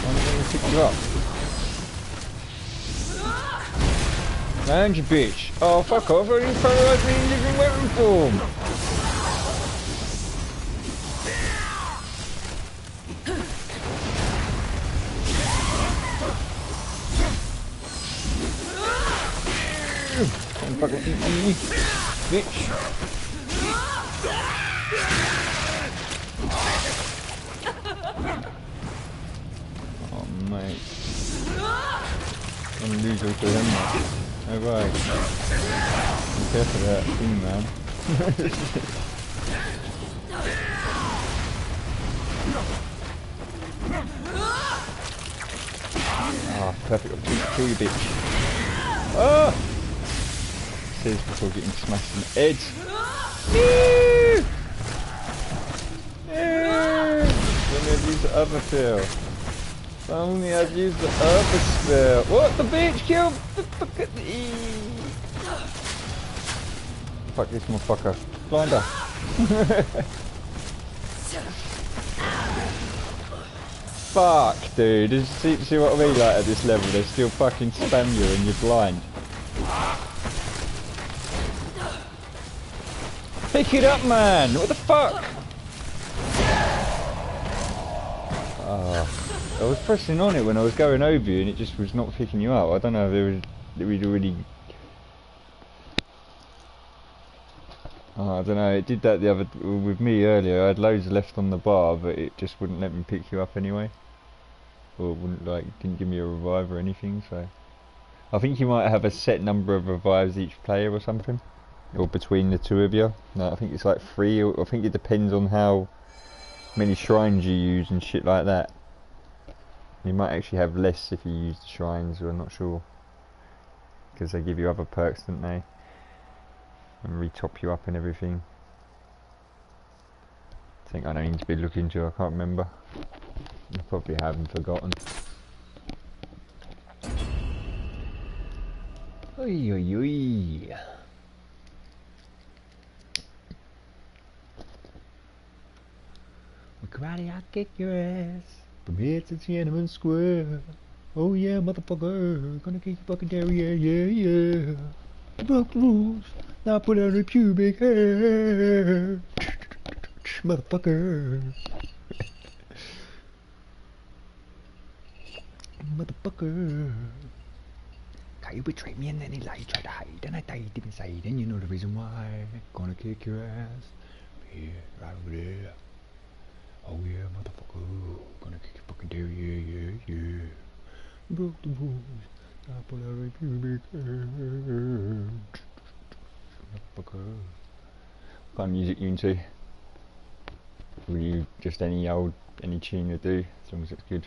I'm going to pick you up. And you bitch. Oh, fuck off. I didn't paralyse me in living weapon form. Don't fucking eat me, bitch. Oh, mate. I'm gonna lose all to him. Oh, right. Be careful of that thing, man. Ah, perfect. Kill you, bitch. Ah! Says before getting smashed in the head. Then they use the other tail. Only I've used the other spell. What the bitch killed the fuck Fuck this motherfucker. Blind her. Fuck, dude. See what I mean? Like at this level, they still fucking spam you and you're blind. Pick it up, man! What the fuck? I was pressing on it when I was going over you and it just was not picking you up. I don't know if it was already... Oh, I don't know, it did that the other... with me earlier. I had loads left on the bar, but it just wouldn't let me pick you up anyway. Or it wouldn't, like, didn't give me a revive or anything, so... I think you might have a set number of revives each player or something. Or between the two of you. No, I think it's like 3, or I think it depends on how many shrines you use and shit like that. You might actually have less if you use the shrines, or I'm not sure. Because they give you other perks, don't they? And re-top you up and everything. I think I need to be looking to, I can't remember. I probably haven't forgotten. Oi oi oi. Karate, I'll kick your ass from here to Tiananmen Square. Oh yeah, motherfucker, gonna kick your fucking derriere, yeah, yeah. Broke the rules, now put on your pubic hair. Motherfucker. Motherfucker. You betrayed me and then he lied, you tried to hide, and I died inside, and you know the reason why. Gonna kick your ass. Here, right over there. Oh yeah, motherfucker, gonna kick your fucking tail, yeah, yeah, yeah. Broke the rules, I put out a pubic hair. Motherfucker. What kind of music you into? Will you just any tune you do, as long as it's good?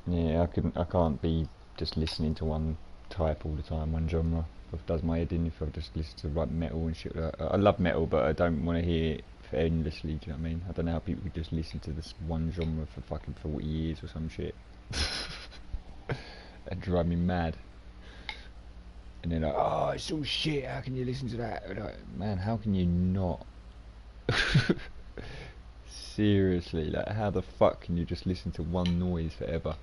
Yeah, I can't be just listening to one type all the time, one genre. It does my head in if I just listen to like metal and shit like that. I love metal, but I don't want to hear it for endlessly, do you know what I mean? I don't know how people could just listen to this one genre for fucking 40 years or some shit. That'd drive me mad. And they're like, oh, it's all shit, how can you listen to that? Like, man, how can you not? Seriously, like how the fuck can you just listen to one noise forever?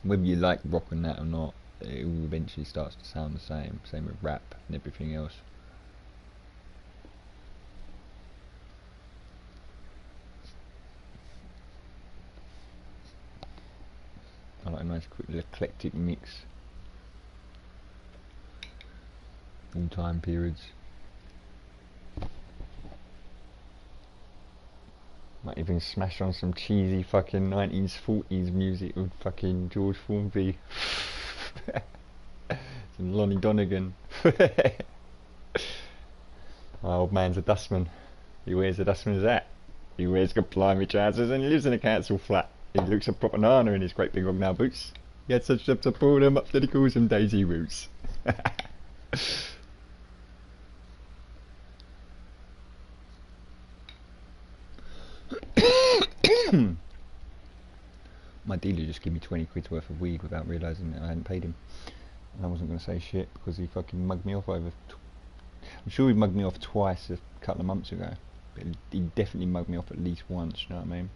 Whether you like rock and that or not, it all eventually starts to sound the same. Same with rap and everything else. I like a nice quick eclectic mix. All time periods. Might even smash on some cheesy fucking 19s, 40s music with fucking George Formby. Some Lonnie Donegan. My old man's a dustman. He wears a dustman's hat. He wears good blimey trousers and he lives in a council flat. He looks a proper nana in his great big hognau boots. He had such stuff to pull them up that he calls them daisy roots. My dealer just gave me 20 quid's worth of weed without realising that I hadn't paid him. And I wasn't going to say shit because he fucking mugged me off over... I'm sure he mugged me off twice a couple of months ago. But he definitely mugged me off at least once, you know what I mean?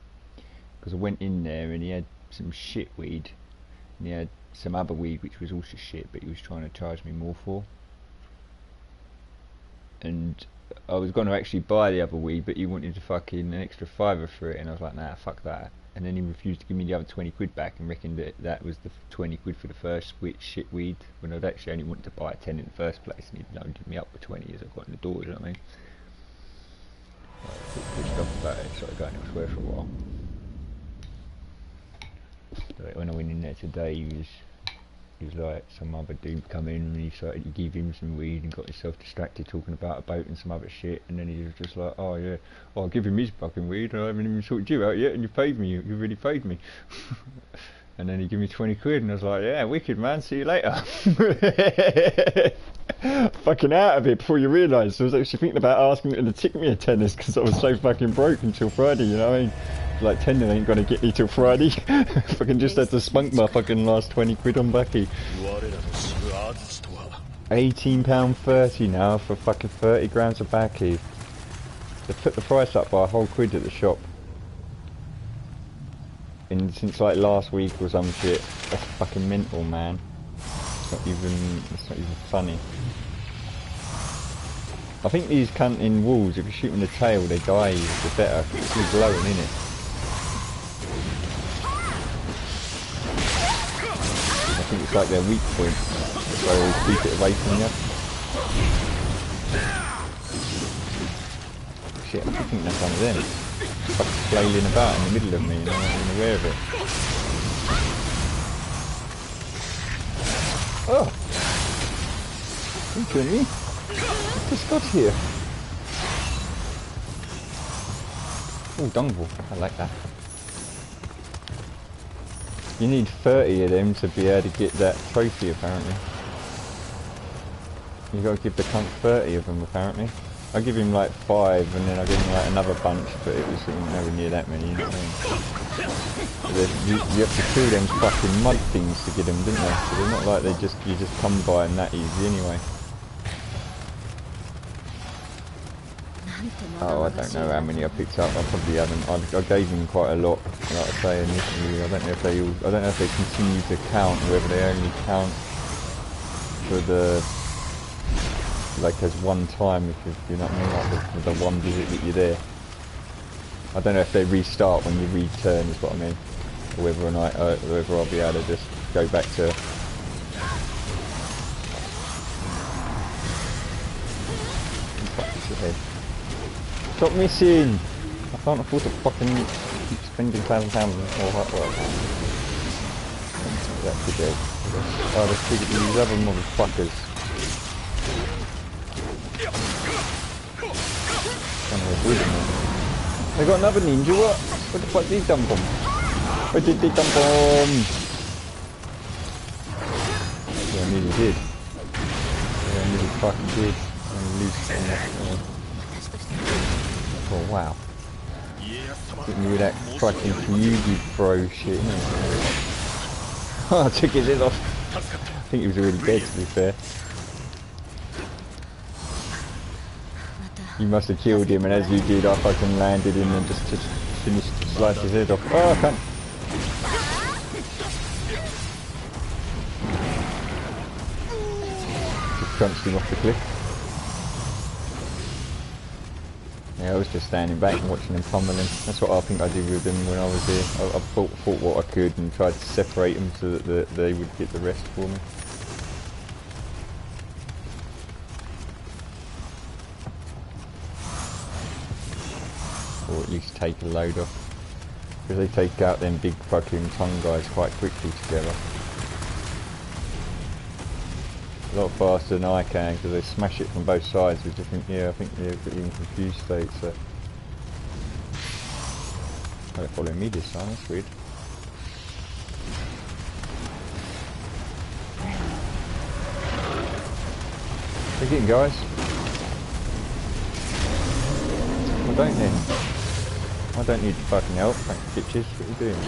Because I went in there and he had some shit weed. And he had some other weed which was also shit, but he was trying to charge me more for. And I was going to actually buy the other weed, but he wanted to fucking an extra £5 for it, and I was like, nah, fuck that. And then he refused to give me the other 20 quid back and reckoned that that was the 20 quid for the first shit weed, when I'd actually only wanted to buy 10 in the first place, and he'd loaned me up with 20 as I got in the door, you know what I mean? I got pissed off about it, started going elsewhere for a while. But when I went in there today, he was like, some other dude come in and he started to give him some weed and got himself distracted talking about a boat and some other shit, and then he was just like, oh yeah, I'll give him his fucking weed and I haven't even sorted you out yet and you paid me, you really paid me. And then he gave me 20 quid and I was like, yeah, wicked man, see you later. fucking out of it before you realise. I was actually thinking about asking them to tick me a tennis because I was so fucking broke until Friday, you know what I mean? Like, tenner ain't gonna get me till Friday. Fucking just had to spunk my fucking last 20 quid on Bucky. £18.30 now for fucking 30 grams of Bucky. They put the price up by a whole quid at the shop. And since like last week or some shit. That's fucking mental, man. It's not even funny. I think these cunting wolves, if you shoot them in the tail, they die the better. It's too glowing, innit? I think it's like their weak point. So they always keep it away from you. Shit, I think that's one of them. Fucking flailing about in the middle of me and I'm not even aware of it. Oh! Don't kill me. What just got here? Oh, dungle. I like that. You need 30 of them to be able to get that trophy, apparently. You gotta give the cunt 30 of them, apparently. I give him like 5 and then I give him like another bunch, but it was nowhere near that many, you know what I mean? You have to kill them fucking mud things to get them, didn't they? So they're not like you just come by them that easy anyway. Oh, I don't know how many I picked up. I probably haven't. I gave them quite a lot, like I say initially. I don't know if they continue to count, or whether they only count for the like as one time, if you know what I mean, like the one visit that you're there. I don't know if they restart when you return, is what I mean, or whether or not whether I'll be able to just go back to. Stop missing! I can't afford to fucking keep spending £1,000 on all hard work. That's the joke. Oh, these other motherfuckers. They got another ninja, what? What the fuck did he dump on? Where did they dump on? Yeah, I nearly did. Yeah, I nearly fucking did. I'm loose on that. Oh wow. Getting me with that fucking Ryugi throw shit. Oh, I took his head off. I think he was already dead, to be fair. You must have killed him, and as you did, I fucking landed him and just finished to slice his head off. Oh, I can't. Just crunched him off the cliff. Yeah, I was just standing back and watching them pummeling. That's what I think I did with them when I was here. I fought what I could and tried to separate them so that they would get the rest for me. Or at least take a load off. Because they take out them big fucking tongue guys quite quickly together. A lot faster than I can because they smash it from both sides with different, I think they're in confused states, so. Oh, they're following me this time, that's weird. Take it in, guys. I don't then. I don't need fucking help, thanks bitches, what are you doing?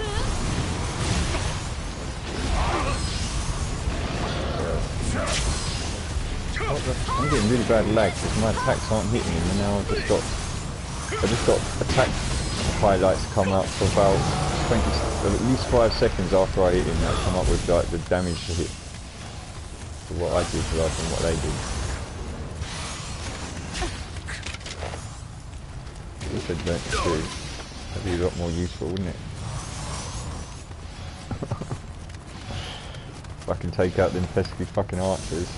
I'm getting really bad lag because my attacks aren't hitting him, and now I just got attack highlights come up for about 20, at least 5 seconds after I hit him. That come up with like the damage to hit for what I did rather than what they did. This adventure too. That'd be a lot more useful, wouldn't it? If I can take out them pesky fucking archers.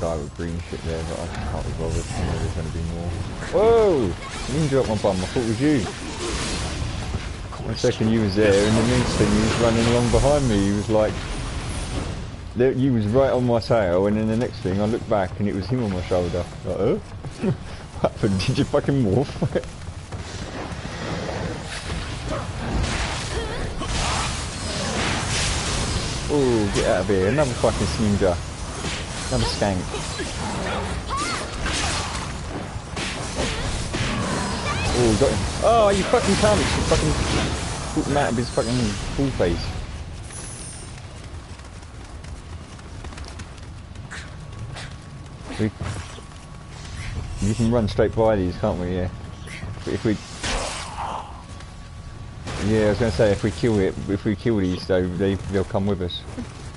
Guy with green shit there, but I just can't be bothered. I know there's going to be more. Whoa! Ninja up my bum, I thought it was you. 1 second you was there, and the next thing he was running along behind me. He was like, you was right on my tail, and then the next thing I looked back and it was him on my shoulder. Like, oh? What happened? Did you fucking morph? Oh, get out of here. Another fucking ninja. Another skank. Oh, got him. Oh, you fucking cunt. You fucking put him out of his fucking full face. You can run straight by these, can't we? Yeah. If we... Yeah, I was going to say, if we kill these, though, they'll come with us.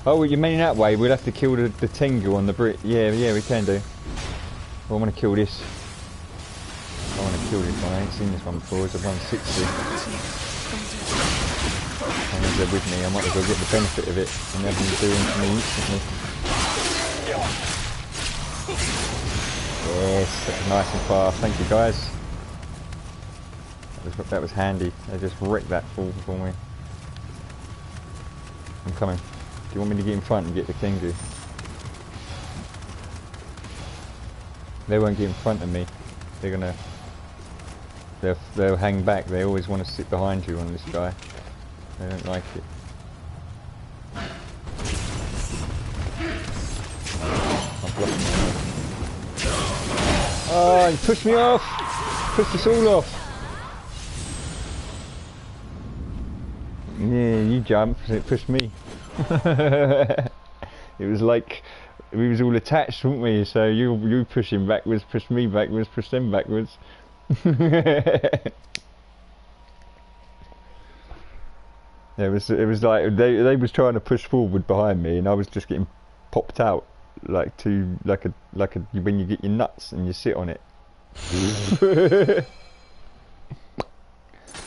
Oh, well, you mean that way? We'll have to kill the Tengu on the brick. Yeah, we can do. Well, I want to kill this. I want to kill this one. I ain't seen this one before. It's a 160. And as they're with me, I might as well get the benefit of it and have them doing to me instantly. Yes, that's nice and fast. Thank you, guys. That was handy. They just wrecked that fool for me. I'm coming. Do you want me to get in front and get the Tengu? They won't get in front of me. They're gonna... They'll hang back. They always want to sit behind you on this guy. They don't like it. I'm blocking them. Oh, you pushed me off! Pushed us all off! Yeah, you jumped and it pushed me. It was like we was all attached, weren't we? So you push him backwards, push me backwards, push them backwards. It was like they was trying to push forward behind me, and I was just getting popped out like when you get your nuts and you sit on it.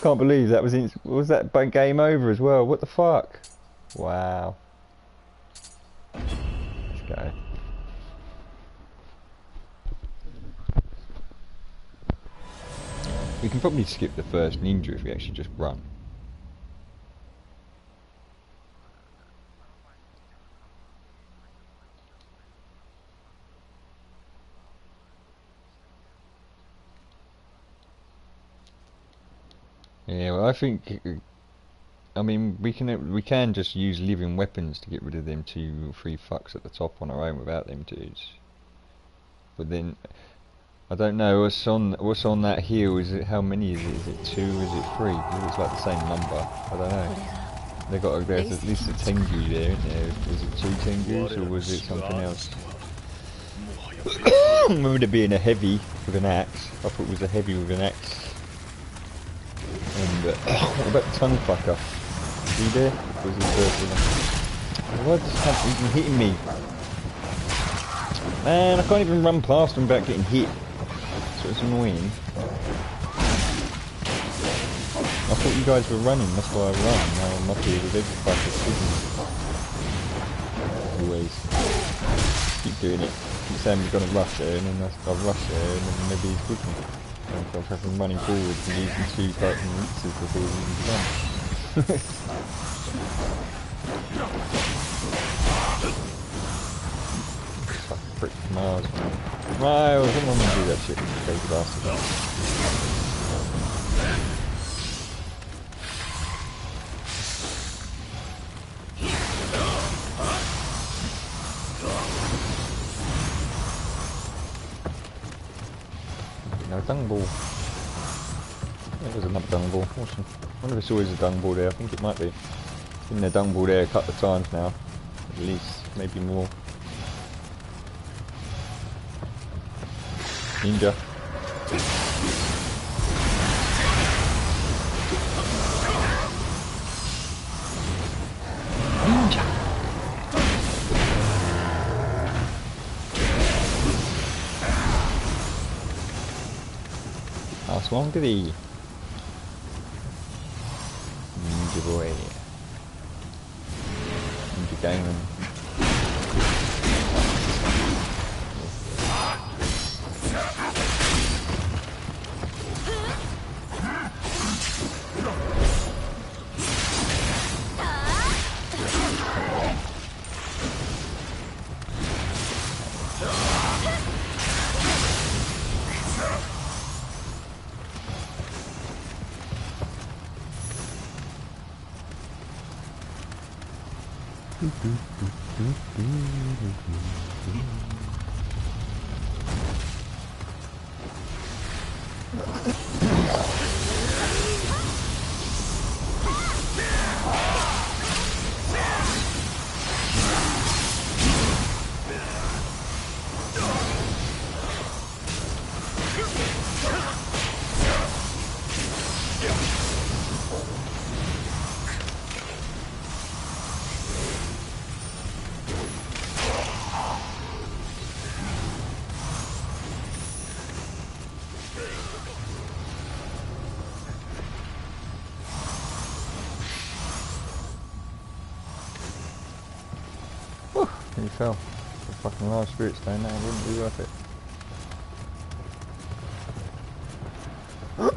Can't believe that was that game over as well. What the fuck? Wow. Let's go. We can probably skip the first ninja if we actually just run. Yeah, well, I think, I mean, we can just use living weapons to get rid of them 2 or 3 fucks at the top on our own without them dudes. But then, I don't know what's on that hill. Is it, how many is it? Is it 2? Is it 3? It looks like the same number. I don't know. There's at least a Tengu there, isn't there? Was it 2 Tengus or was it something else? I remember there being a heavy with an axe. I thought it was a heavy with an axe. And what about the tongue fucker? Is he there? Or is he there? Why does this even hitting me? Man, I can't even run past him without getting hit. So it's annoying. I thought you guys were running, that's why I run. Now I'm up here with every fucker shooting. Always. Keep doing it. Keep saying we're gonna rush there, and then I'll rush there, and then maybe he's with me. I'm fucking running forward and using 2 fucking reaches before we're even done. Fucking frick Mars, man. Miles, I don't want to do that shit, crazy bastard. No dung ball. There was another dung ball. Awesome. I wonder if it's always a dung ball there. I think it might be. It's been a dung ball there a couple of times now. At least, maybe more. Ninja. Ninja. How strong did he? Ninja boy. Ninja gangman. He fell. The fucking large spirit stone now wouldn't be worth it. Let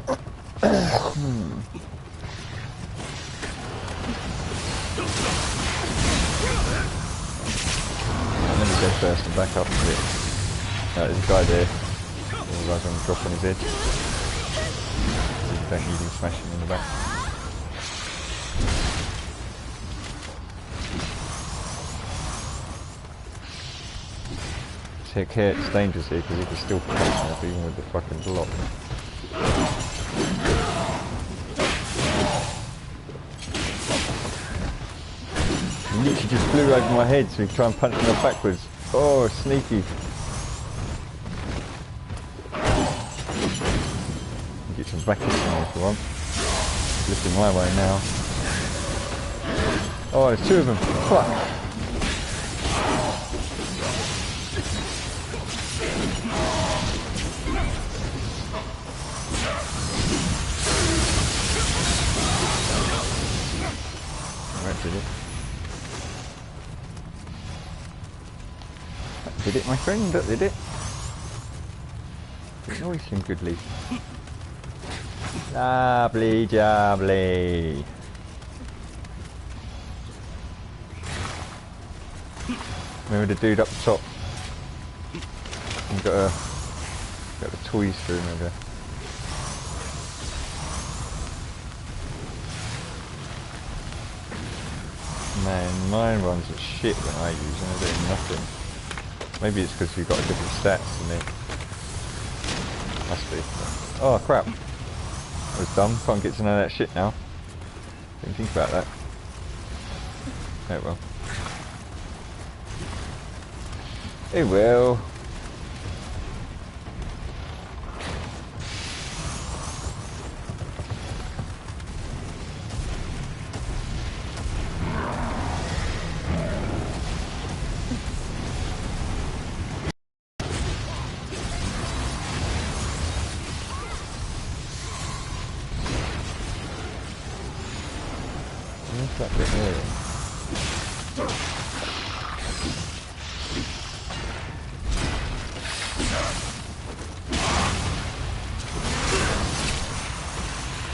me go first and back up a bit. There's a guy there. Otherwise I'm going to drop on his head. You don't need him smashing in the back. Take care, it's dangerous here because he can still punch me up even with the fucking block. He literally just flew over my head so he could try and punch me up backwards. Oh, sneaky. Get some back hits on me if you want. Lifting my way now. Oh, there's two of them. Fuck. Did it? That did it, my friend, that did it. Noise him goodly. Lovely jubbly. Remember the dude up the top? We've got the toys for him over there. Man, mine runs as shit when I use them, they're doing nothing. Maybe it's because we've got different stats than me. Must be. Oh crap. That was dumb, can't get to know that shit now. Didn't think about that. Oh well. Oh well. Where's that bit here?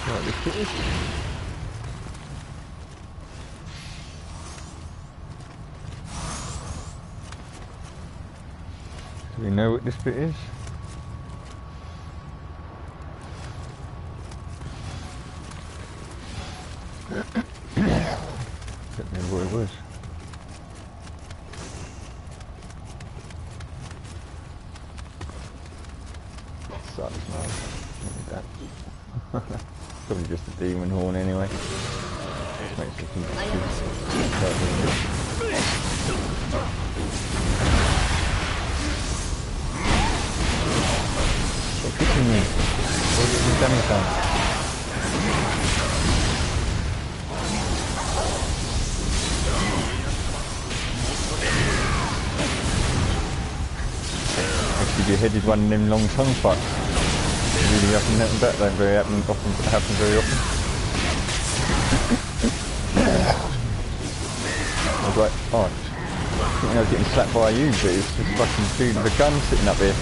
Right, this bit is. Do we know what this bit is? Don't remember what it was. Sucks, man. That. Probably just a demon horn anyway. Just makes it Stop hitting me. Or get some damage done. Actually, you headed one of them long tongue fucks. Really up and that, don't very happen very often. I was like, oh, I think I was getting slapped by you, but it's just fucking dude with a gun sitting up here.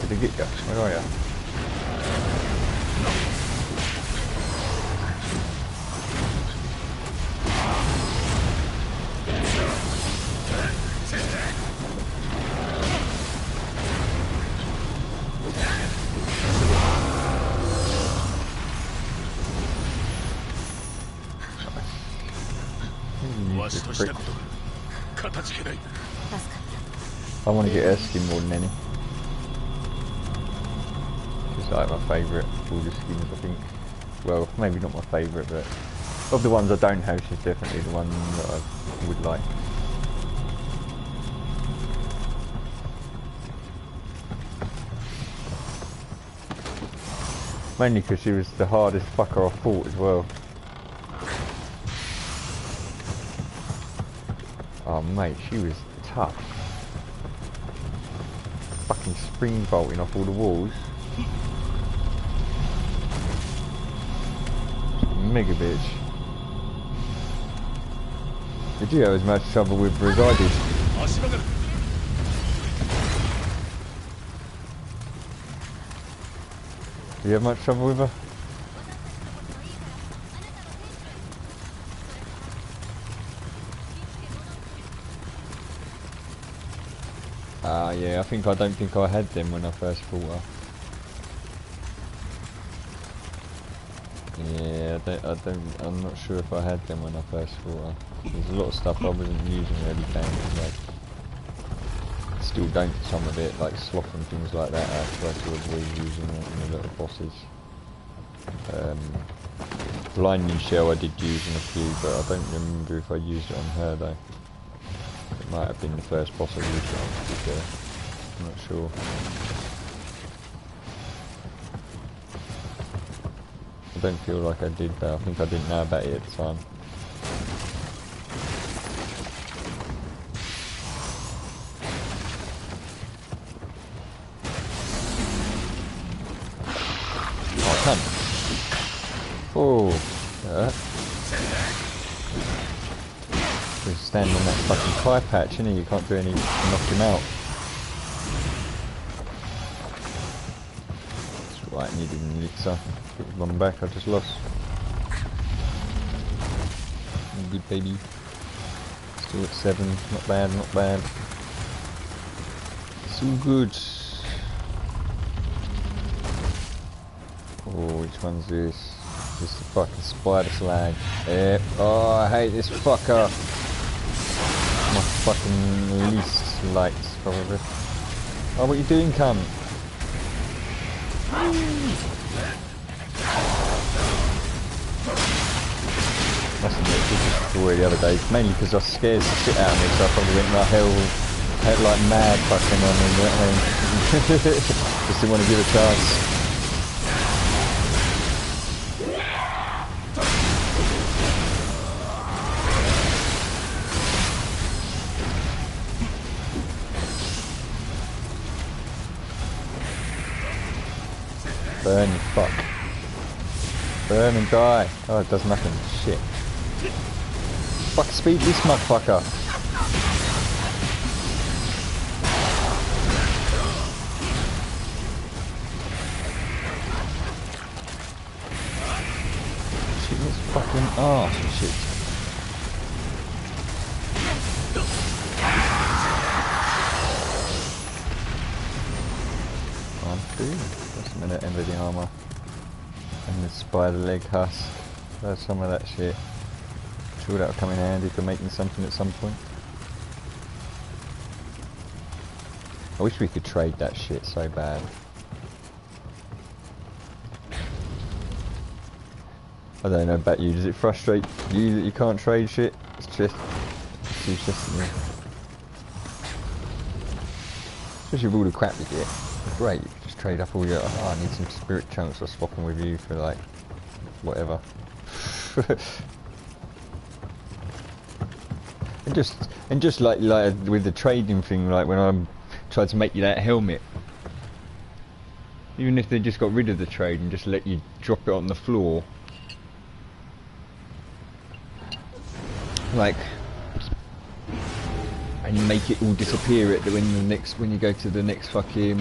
Did he get you? Where are you? Use the prick. かたじけない。 I want to get her skin more than any. She's like my favourite of all the skins, I think. Well, maybe not my favourite, but of the ones I don't have, she's definitely the one that I would like. Mainly because she was the hardest fucker I fought as well. Oh mate, she was tough. Fucking spring bolting off all the walls. Mega bitch. Did you have as much trouble with her as I did? Do you have much trouble with her? Yeah, I don't think I had them when I first fought her. Yeah, I'm not sure if I had them when I first fought her. There's a lot of stuff I wasn't using early game, like, still don't some of it, like sloth and things like that. I try to avoid using it in the little bosses. Blinding shell I did use in a few, but I don't remember if I used it on her though. It might have been the first boss I used it on, to be fair. I'm not sure. I don't feel like I did though. I think I didn't know about it at the time. Oh, come. Oh, yeah. He's standing on that fucking pie patch, isn't he? You can't do any to knock him out. That's right, I needed an elixir. Get one back, I just lost. Good baby. Still at 7, not bad, not bad. It's all good. Oh, which one's this? This is the fucking spider slag. Yep. Oh, I hate this fucker. My fucking least liked, probably. Oh, what are you doing, cunt? Must admit, this was destroyed the other day, mainly because I scared the shit out of me, so I probably went like hell, had like mad fucking on me, you know what I mean? Just didn't want to give a chance. Burn, you fuck. Burn and die. Oh, it does nothing. Shit. Fuck speed this motherfucker. Shoot this fucking arse. Shit. I'm through. Just a minute, end of the armour. And the spider leg husk. There's some of that shit. Sure that'll come in handy for making something at some point. I wish we could trade that shit so bad. I don't know about you, does it frustrate you that you can't trade shit? It's just me. Especially with all the crap you get. It's great, you just trade up all your, oh, I need some spirit chunks, I'll swap them with you for like, whatever. and just like with the trading thing, like when I tried to make you that helmet, even if they just got rid of the trade and just let you drop it on the floor, like, and you make it all disappear at when you go to the next fucking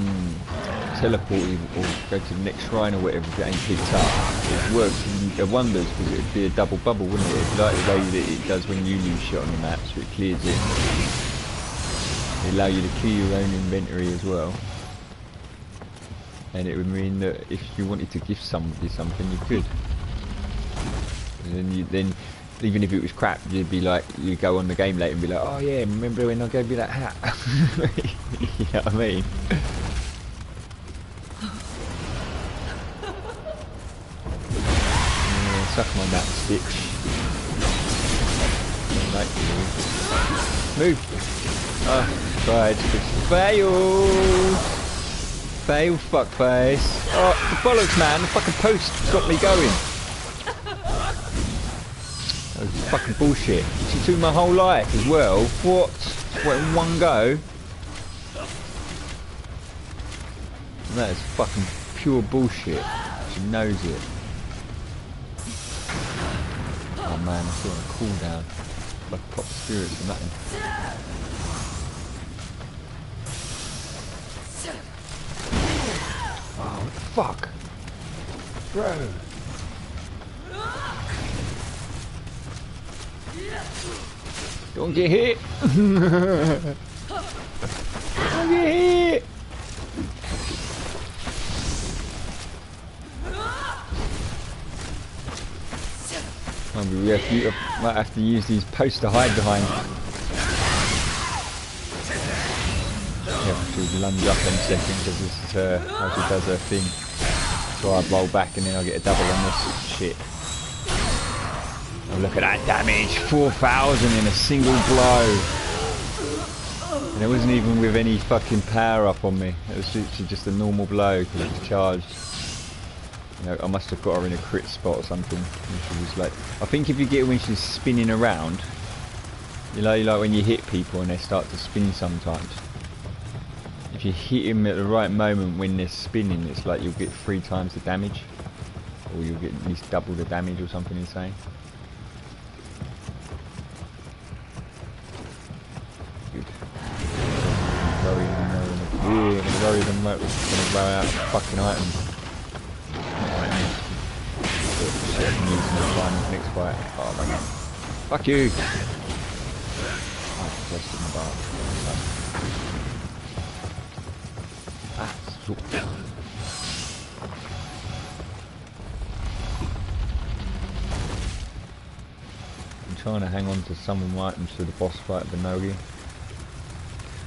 teleport or go to the next shrine or whatever, if it ain't picked up, it works wonders, because it would be a double bubble, wouldn't it? It's like the way that it does when you lose shit on the map, so it clears it. It allow you to clear your own inventory as well, and it would mean that if you wanted to gift somebody something, you could. And then Even if it was crap, you'd be like, you go on the game later and be like, oh yeah, remember when I gave you that hat? You know what I mean? Yeah, suck my nuts, bitch. Don't like you. Move! Oh, tried. Fail! Fail, fuckface. Oh, the bollocks, man. The fucking post got me going. That was fucking bullshit. She took my whole life as well. What? What, in one go? That is fucking pure bullshit. She knows it. Oh man, I saw a cooldown. Like pop spirits or nothing. Oh, fuck. Bro. Don't get hit! Don't get hit! We might have to use these posts to hide behind. Yeah, she'll lunge up in a second because this is her, how she does her thing. So I roll back and then I'll get a double on this shit. Oh, look at that damage! 4,000 in a single blow! And it wasn't even with any fucking power up on me. It was literally just a normal blow because it was charged. You know, I must have got her in a crit spot or something. And she was like, I think if you get her when she's spinning around, you know, like when you hit people and they start to spin sometimes. If you hit them at the right moment when they're spinning, it's like you'll get 3 times the damage. Or you'll get at least double the damage or something insane. Yeah, I'm gonna worry them out. Gonna blow out fucking items. Shit, I'm using the final next fight. Oh my god. Fuck you! Oh, just in the bar. Ah, so. I'm trying to hang on to some of my items for the boss fight of the Nioh.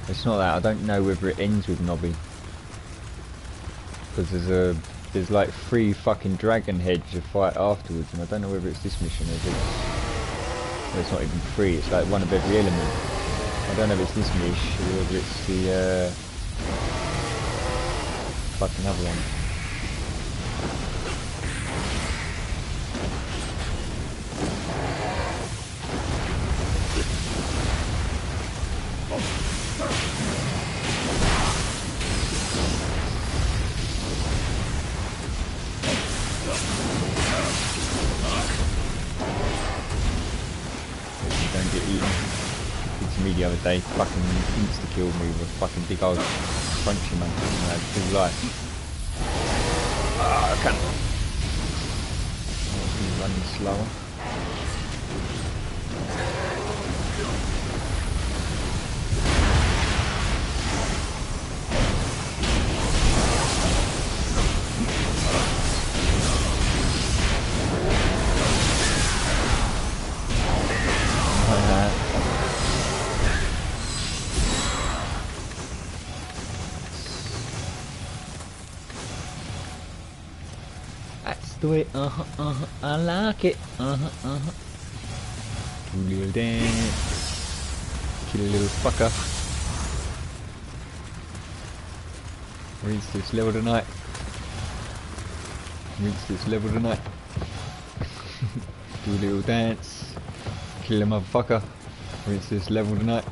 It's not that, I don't know whether it ends with Nobby. Because there's like 3 fucking dragon heads to fight afterwards, and I don't know whether it's this mission or if it's not even 3, it's like one of every element. I don't know if it's this mission or whether it's the fucking other one. The other day fucking insta-killed me with a fucking big old crunchy man and I had full life. Ah, I can't. He's running slower. Do it, I like it, Do a little dance, kill a little fucker. Reach this level tonight. Reach this level tonight. Do a little dance, kill a motherfucker. Reach this level tonight.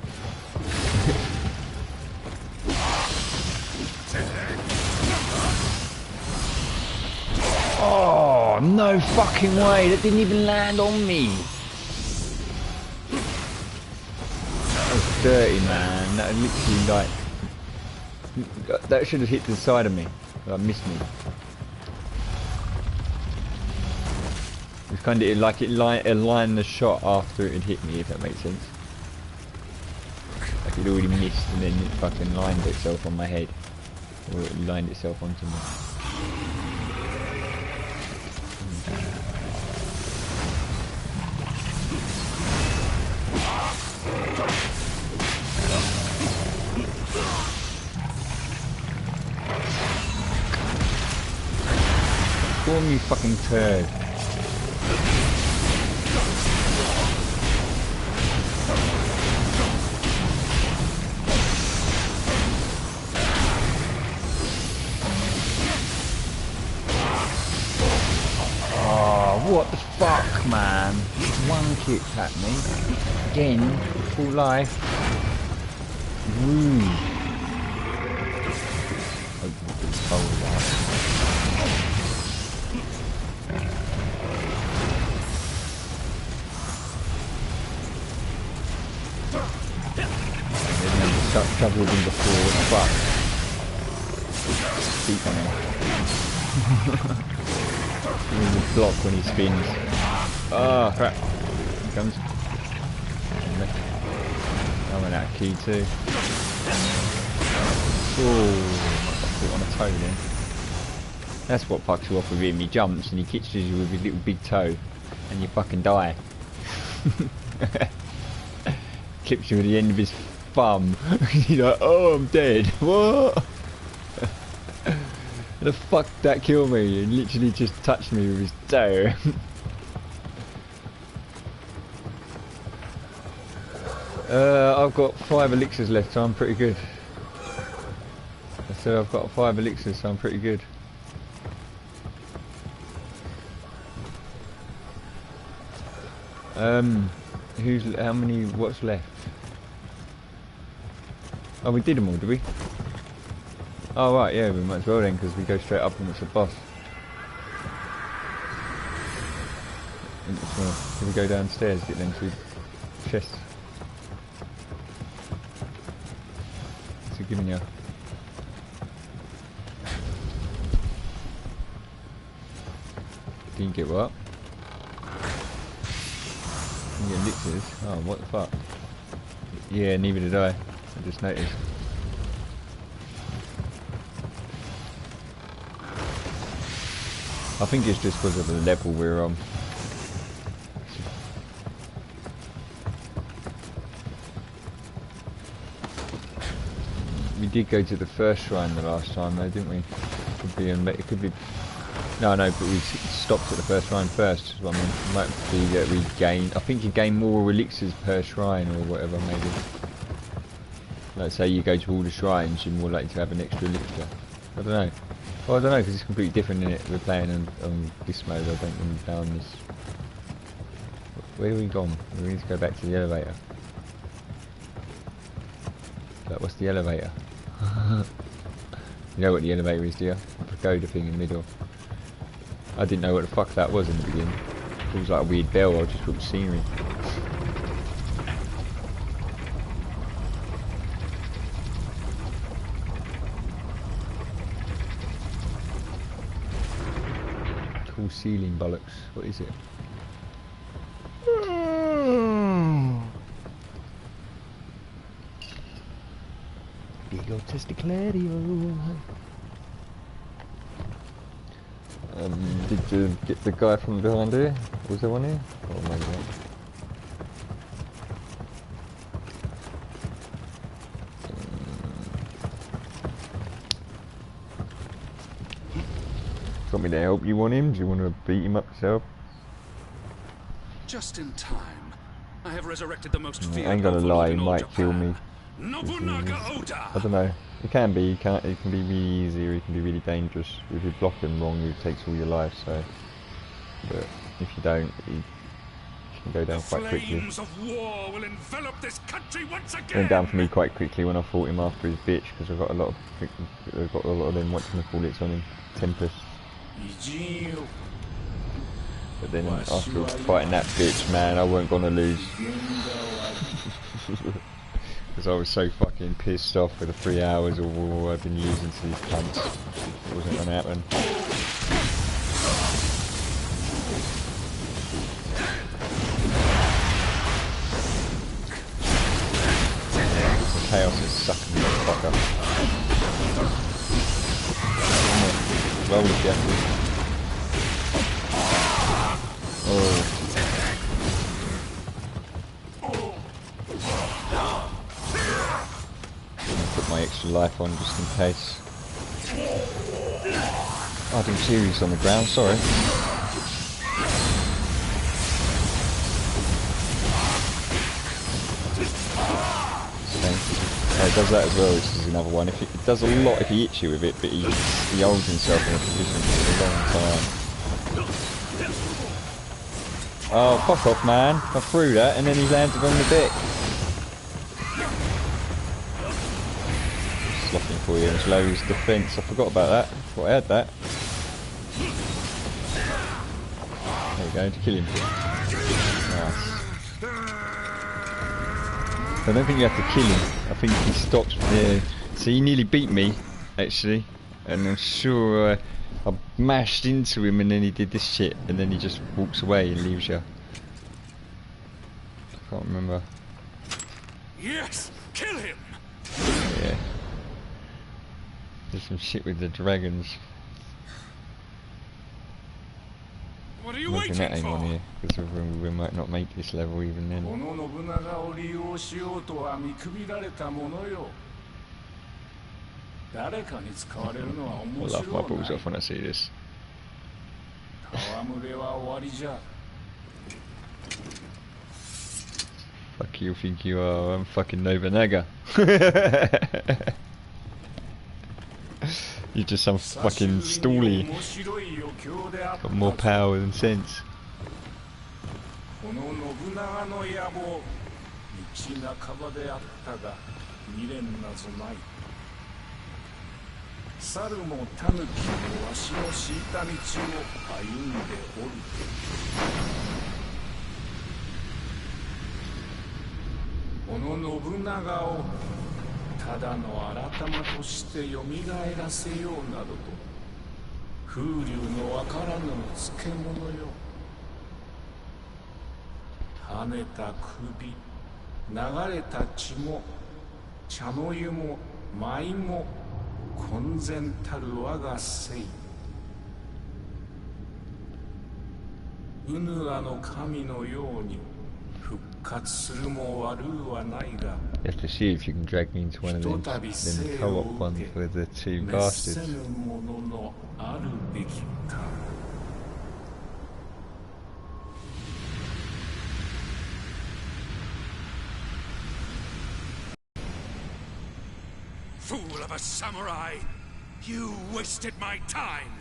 Oh, no fucking way, that didn't even land on me. That was dirty, man. That literally like... That should have hit the side of me. That missed me. It was kind of like it aligned the shot after it had hit me, if that makes sense. Like it already missed and then it fucking lined itself on my head. Or it lined itself onto me. on, you fucking turd. Oh, what the fuck, man? One kick at me. Again, full life. Woo. Open this hole out. Trouble with him before, fuck. Beat him. He's a block when he spins. Oh crap. Here he comes. I went out of key too. Oh, I put on a toe then. That's what fucks you off with him. He jumps and he catches you with his little big toe and you fucking die. Clips you at the end of his thumb. You're like, oh, I'm dead. What? The fuck did that kill me? He literally just touched me with his toe. I've got 5 elixirs left, so I'm pretty good. I said I've got 5 elixirs, so I'm pretty good. How many, what's left? Oh, we did them all, did we? Oh right, yeah, we might as well then, because we go straight up and it's a boss. Can we go downstairs, get them 2 chests? What's it giving you? Didn't get what? You get elixirs? Oh, what the fuck? Yeah, neither did I just noticed. I think it's just because of the level we're on. We did go to the first shrine the last time though, didn't we? It could be... No, but we stopped at the first shrine first. So I mean, it might be that we gain... I think you gain more elixirs per shrine or whatever, maybe. Like say you go to all the shrines, you're more likely to have an extra elixir. I don't know. Well, I don't know, because it's completely different in it. We're playing on this mode, I don't think down this... Where have we gone? We need to go back to the elevator. But what's the elevator? You know what the elevator is, do you? The pagoda thing in the middle. I didn't know what the fuck that was in the beginning. It was like a weird bell, I just thought scenery. Cool ceiling bollocks. What is it? Big old testiculario. Did you get the guy from behind here? Was there one here? Oh, maybe not. Want me to help you on him? Do you want to beat him up yourself? Just in time. I have resurrected the most feared I ain't gonna lie, he might kill me. Nobunaga Oda. I don't know. It can be. It can be really easy, or it can be really dangerous. If you block him wrong, it takes all your life. So, but if you don't, he can go down quite quickly. Flames of war will envelop this country once again. Went down for me quite quickly when I fought him after his bitch, because I've got a lot of them. What can I call it? On him, Tempest. But then after fighting that bitch, man, I weren't gonna lose. Because I was so fucking pissed off for the 3 hours of war I've been losing to these cunts. It wasn't gonna happen. The chaos is sucking me the fuck up. Roll it, Jeffrey. Oh. Put my extra life on just in case. I didn't see he's on the ground, sorry. It does that as well, which is another one. If it does a lot if he hits you with it, but he holds himself in a position for a long time. Oh, fuck off, man. I threw that and then he landed on the deck. Slopping for you and slow his defence. I forgot about that. I thought I had that. There you go, to kill him. Nice. I don't think you have to kill him. I think he stops there. So he nearly beat me, actually. And I'm sure I mashed into him and then he did this shit. And then he just walks away and leaves you. I can't remember. Yes, kill him. Yeah. There's some shit with the dragons. What are you I'm waiting that aim for? on here, because we might not make this level even then. I laugh my balls off when I see this. Fuck you think you are, I'm fucking Nobunaga. You're just some fucking stoolie. Got more power than sense. You have to see if you can drag me into one of them co-op ones with the two bastards. Fool of a samurai! You wasted my time!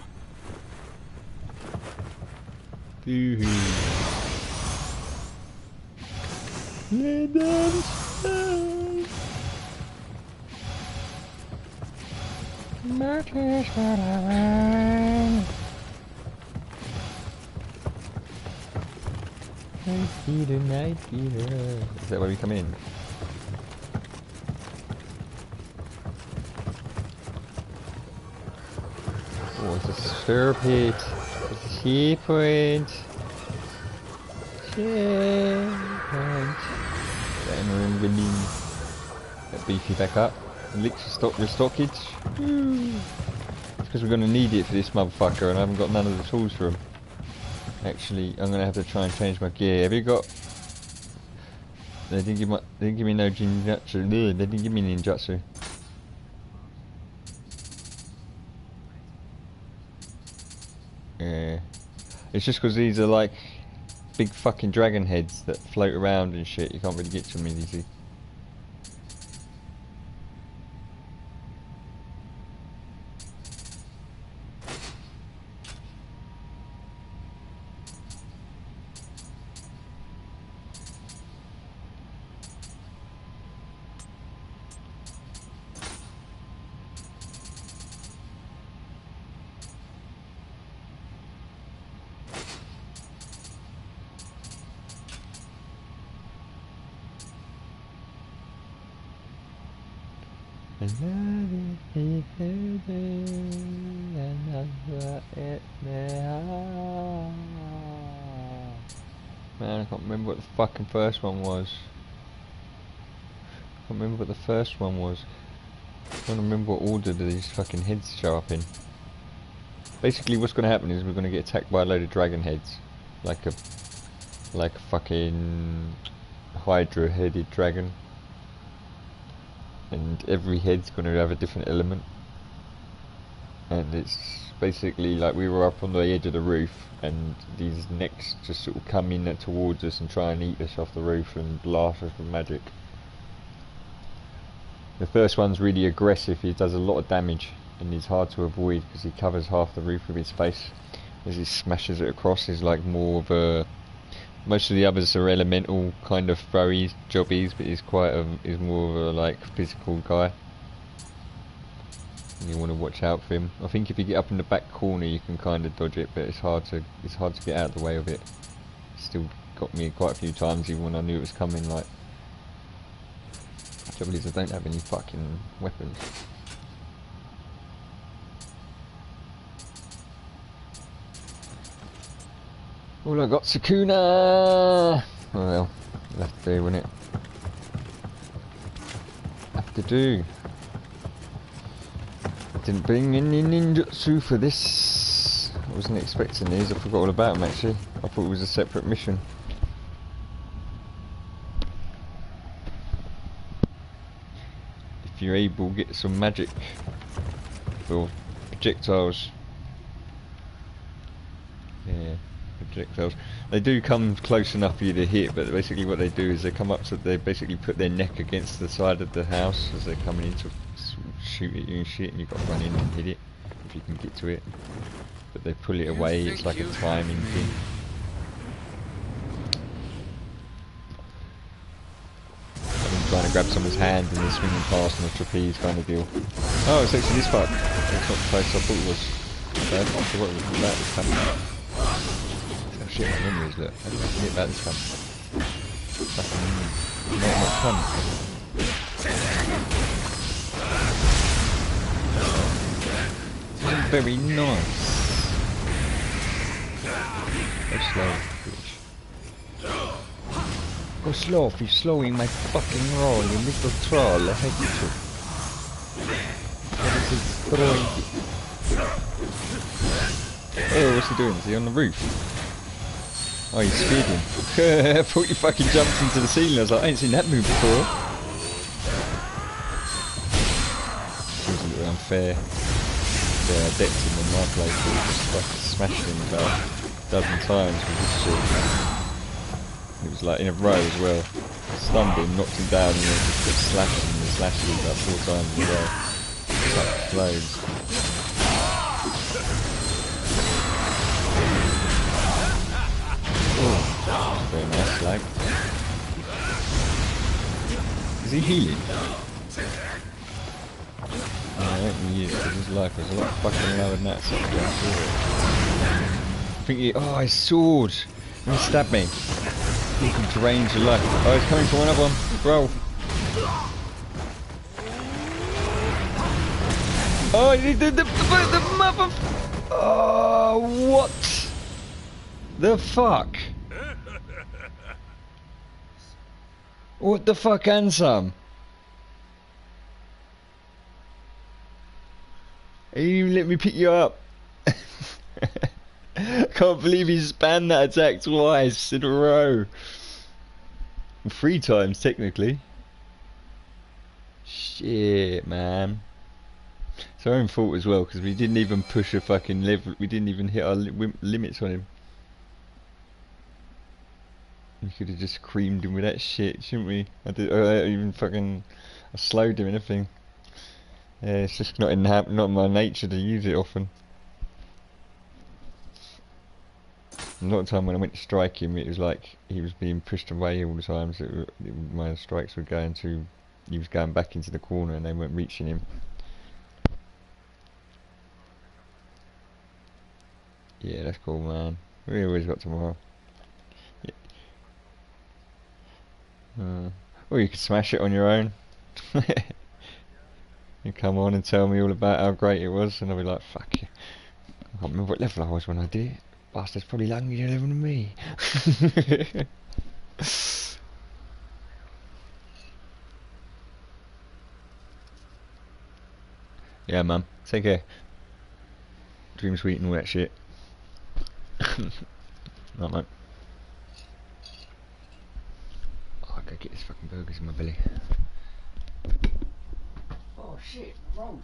Let them Night Eater. Is that where we come in? Oh, it's a serpent. It's a sea point. Then we're winning. Get beefy back up. Elixir stock restockage. It's because we're going to need it for this motherfucker and I haven't got none of the tools for him. Actually, I'm going to have to try and change my gear. Have you got... They didn't give me no ninjutsu. They didn't give me ninjutsu. Yeah. It's just because these are like big fucking dragon heads that float around and shit. You can't really get to them easy. Man, I can't remember what the fucking first one was. I can't remember what the first one was. I can't remember what order these fucking heads show up in. Basically what's going to happen is we're going to get attacked by a load of dragon heads. Like a fucking Hydra headed dragon. And every head's going to have a different element. and it's basically like we were up on the edge of the roof, and these necks just sort of come in towards us and try and eat us off the roof and blast us with magic. The first one's really aggressive, he does a lot of damage, and he's hard to avoid because he covers half the roof with his face. As he smashes it across, he's like more of a... Most of the others are elemental kind of throwy jobbies, but he's more of a like physical guy. And you want to watch out for him. I think if you get up in the back corner you can kind of dodge it, but it's hard to get out of the way of it. Still got me quite a few times even when I knew it was coming. Like, the trouble is I don't have any fucking weapons. All I got, Sakuna! Oh well, you'll have to do, won't it? Have to do. Didn't bring any ninjutsu for this. I wasn't expecting these, I forgot all about them actually. I thought it was a separate mission. If you're able, get some magic for projectiles. Yeah, projectiles. They do come close enough for you to hit, but basically what they do is they come up to, they basically put their neck against the side of the house as they're coming in to shoot at you and shit, and you've got to run in and hit it if you can get to it. But they pull it away, it's like a timing thing. I've been trying to grab someone's hand and they're swinging past on a trapeze kind of deal. Oh, it's actually this part. It's not the place I thought it was. I forgot that was coming. Oh shit, my memory is, look. I didn't forget about this one. Fucking not much fun. This isn't very nice. Go slow, bitch. Go slow if you're slowing my fucking roll, you little troll. I hate you too. What is he throwing? Oh, what's he doing? Is he on the roof? Oh, he's speeding. I thought you fucking jumped into the ceiling. I was like, I ain't seen that move before. Seems a little unfair. Yeah, I decked him in my place, but we just fucking smashed him about a dozen times with this shit. It was like in a row as well. Stunned him, knocked him down, and then just kept slashing and slashing him about 4 times in a row. Like loads. Oh, very nice slag. Is he healing? Oh, I don't think he is, because his life was a lot fucking lower than that, so I can't do it. I think he... Oh, his sword! He stabbed me. He can drain your life. Oh, he's coming for another one. Bro. Oh, he did the mother... Oh, what? The fuck? What the fuck, and some? You let me pick you up. Can't believe he spammed that attack twice in a row. 3 times technically. Shit, man. It's our own fault as well, because we didn't even push a fucking level. We didn't even hit our limits on him. We could have just creamed him with that shit, shouldn't we? I even fucking... I slowed him and everything. Yeah, it's just not in my nature to use it often. A lot of the time when I went to strike him, it was like he was being pushed away all the time, so my strikes were going to... He was going back into the corner and they weren't reaching him. Yeah, that's cool, man. We always got tomorrow. Yeah. Or you could smash it on your own. You come on and tell me all about how great it was, and I'll be like, fuck you. I can't remember what level I was when I did it. Bastard's probably longer level than me. Yeah, man. Take care. Dream sweet and all that shit. Right, mate. Oh, I gotta get this fucking burgers in my belly. Oh shit, rolls.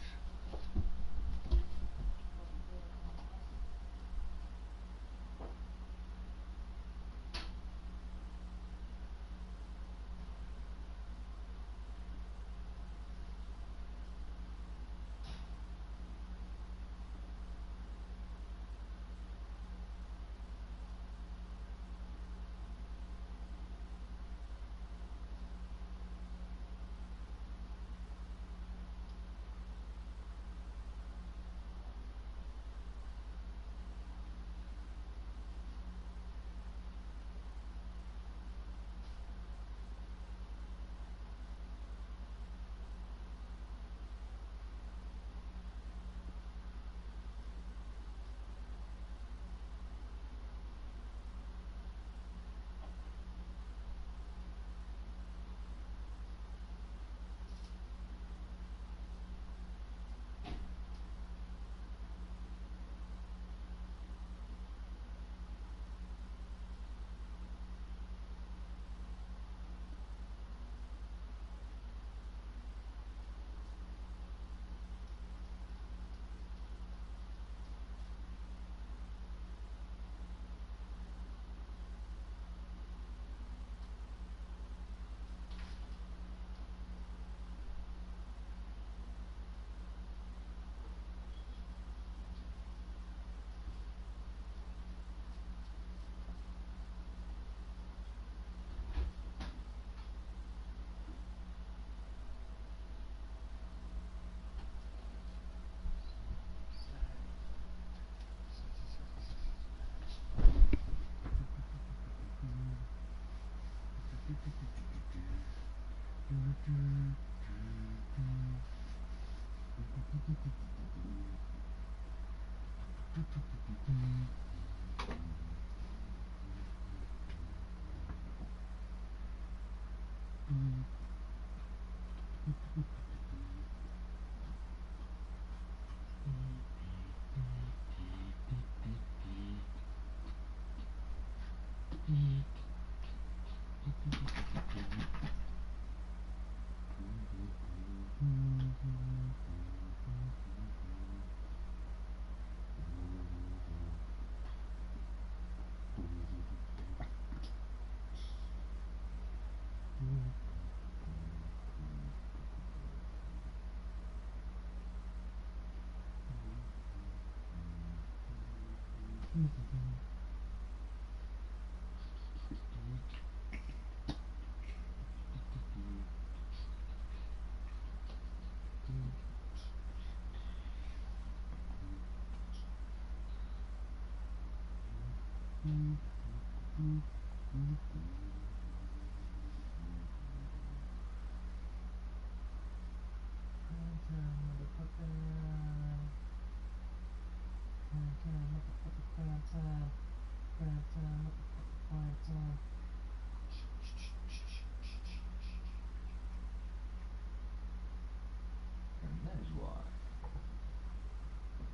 And that's why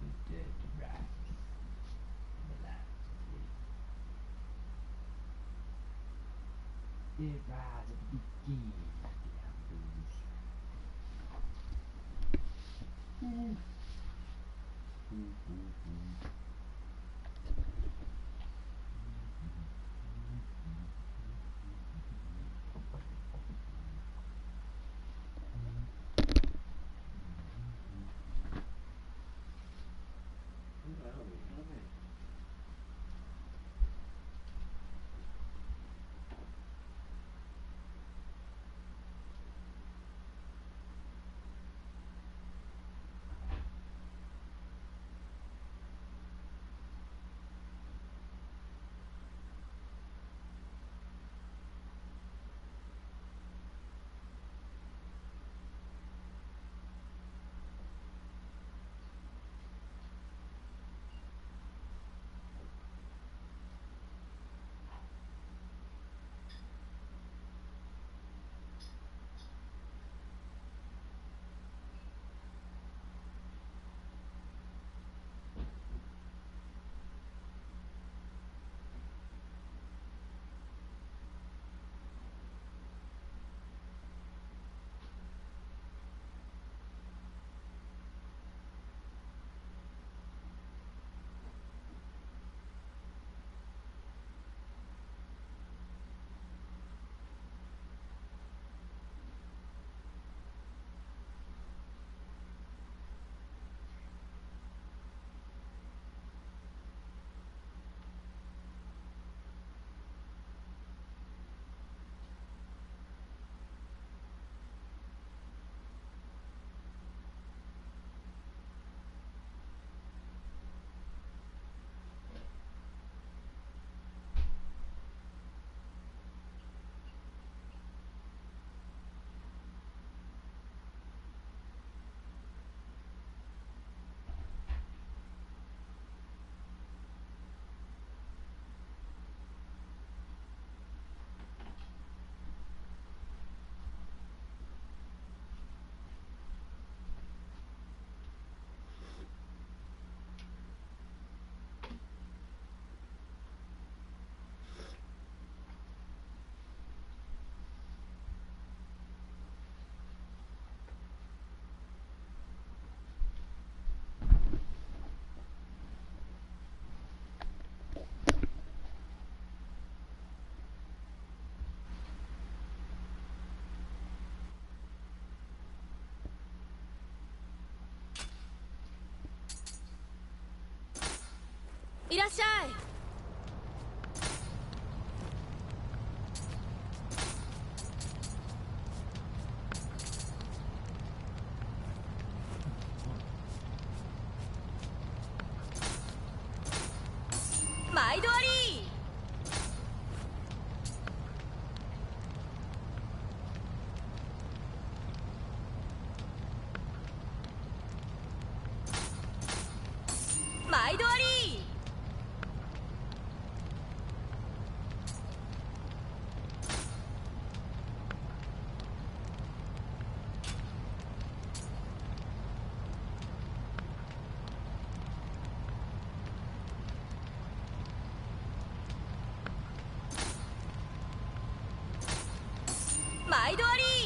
the dead rises and the light fades. Dead rise at the beginning of the outdoors.いらっしゃい。毎度あり。毎度あり。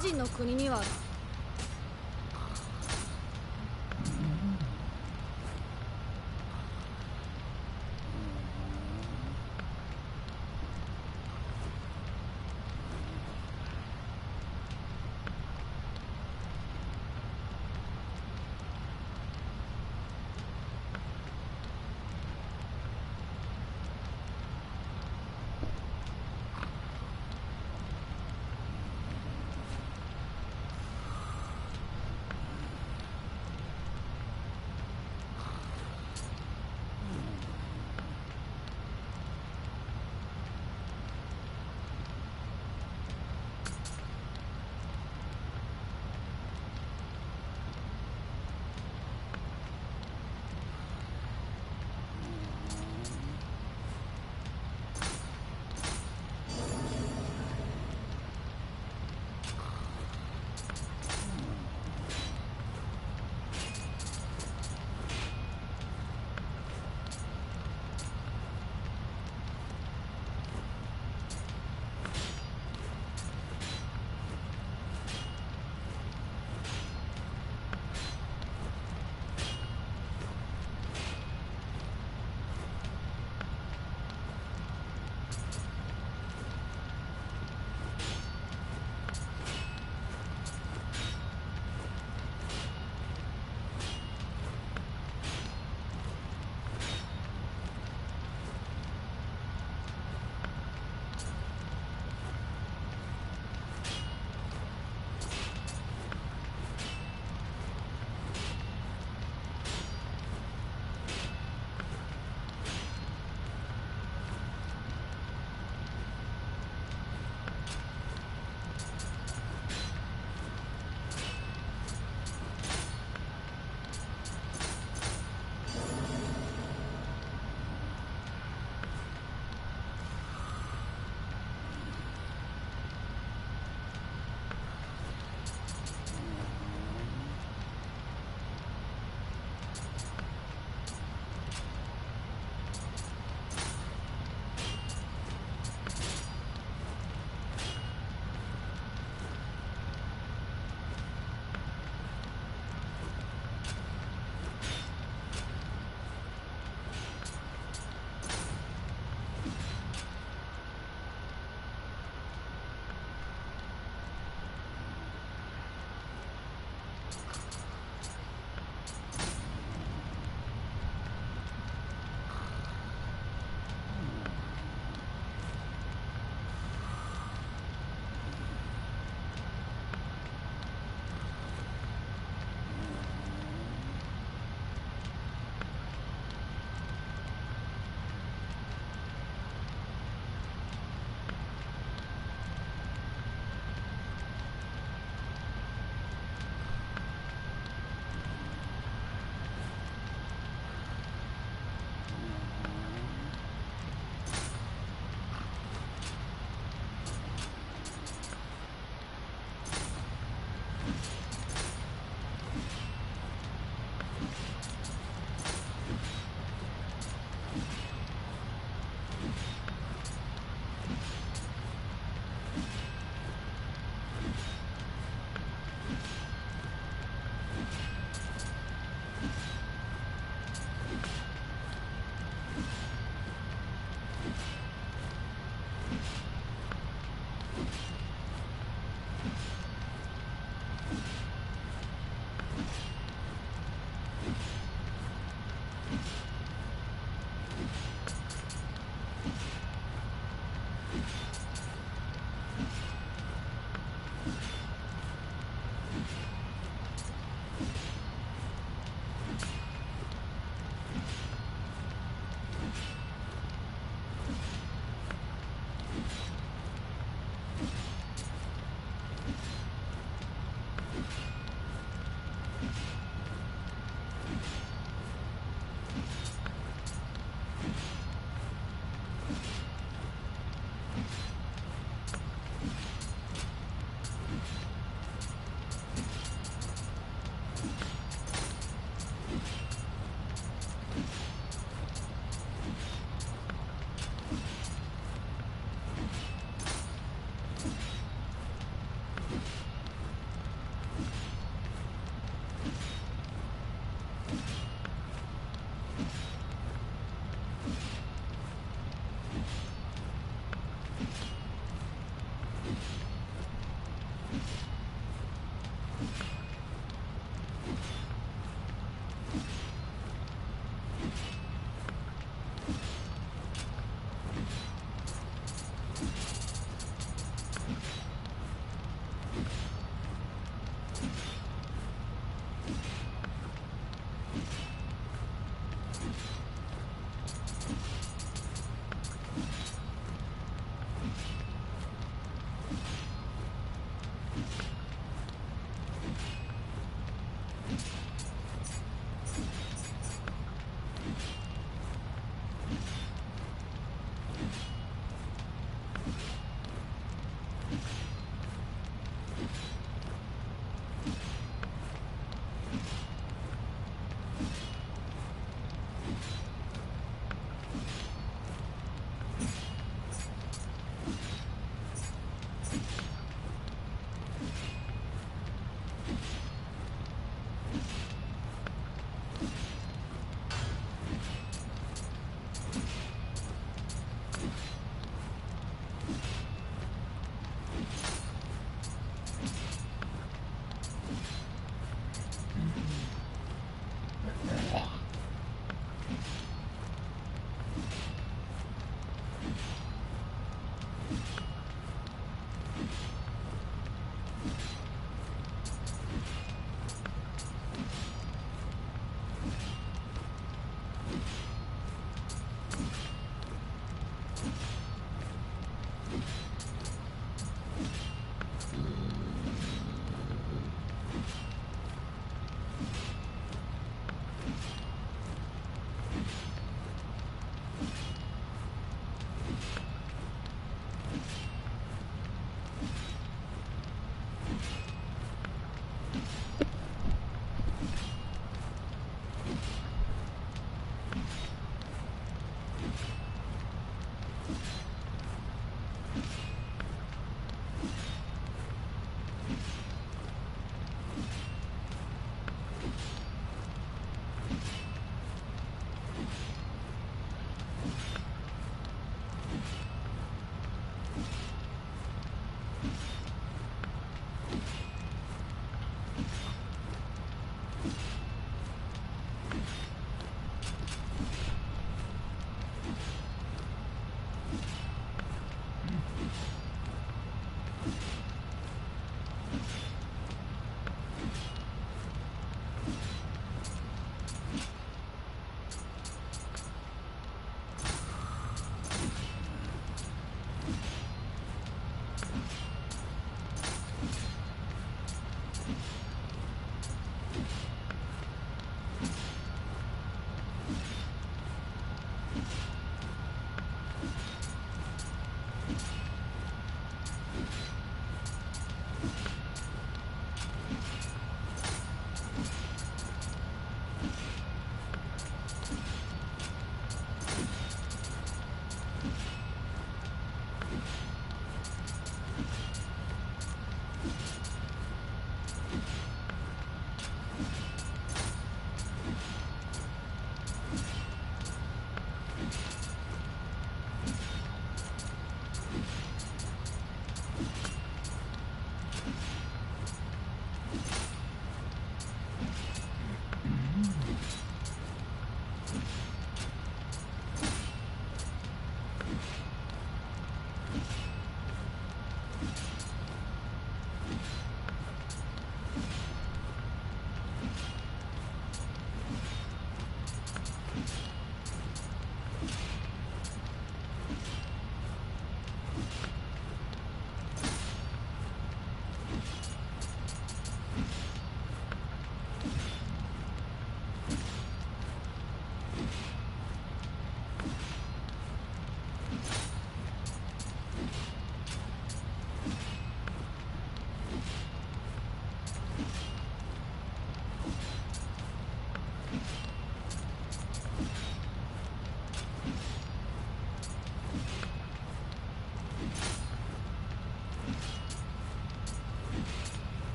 何人の国には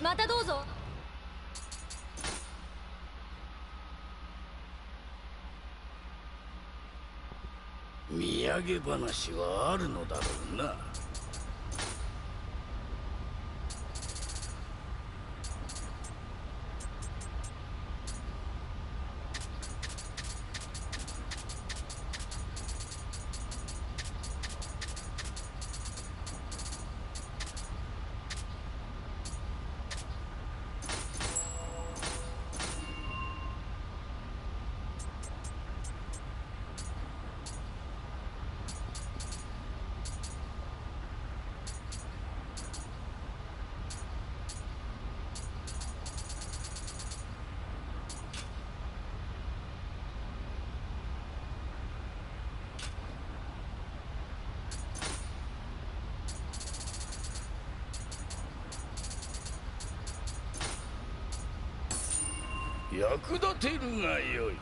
またどうぞ。土産話はあるのだろうな。役立てるがよい。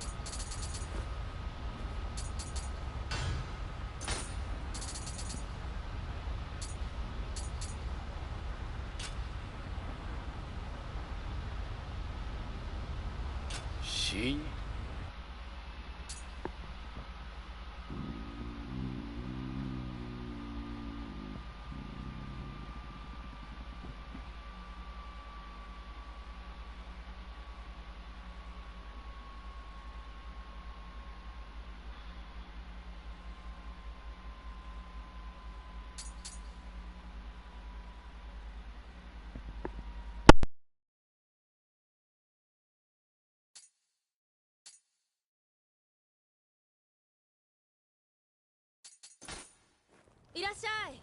しいらっしゃい。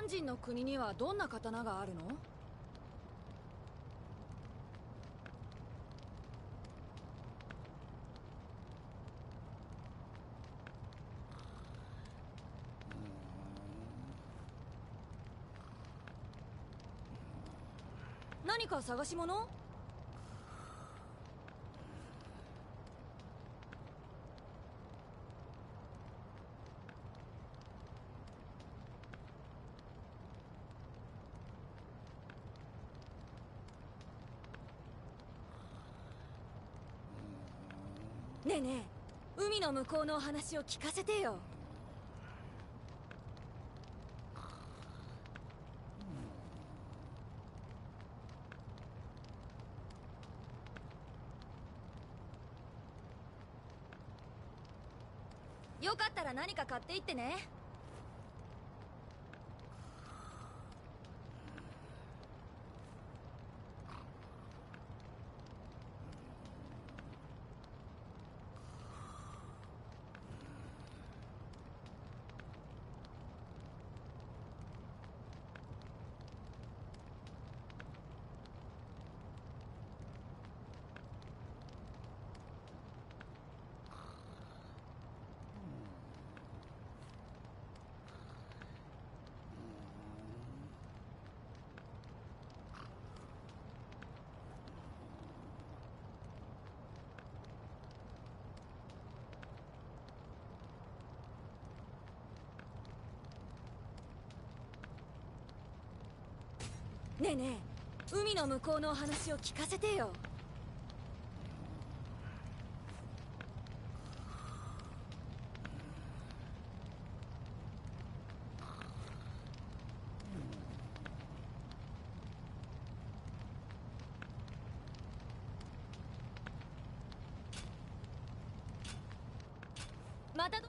ハン人の国にはどんな刀があるの？何か探し物？ねえねえ、海の向こうのお話を聞かせてよ。よかったら何か買っていってね。ねえねえ、海の向こうのお話を聞かせてよ。また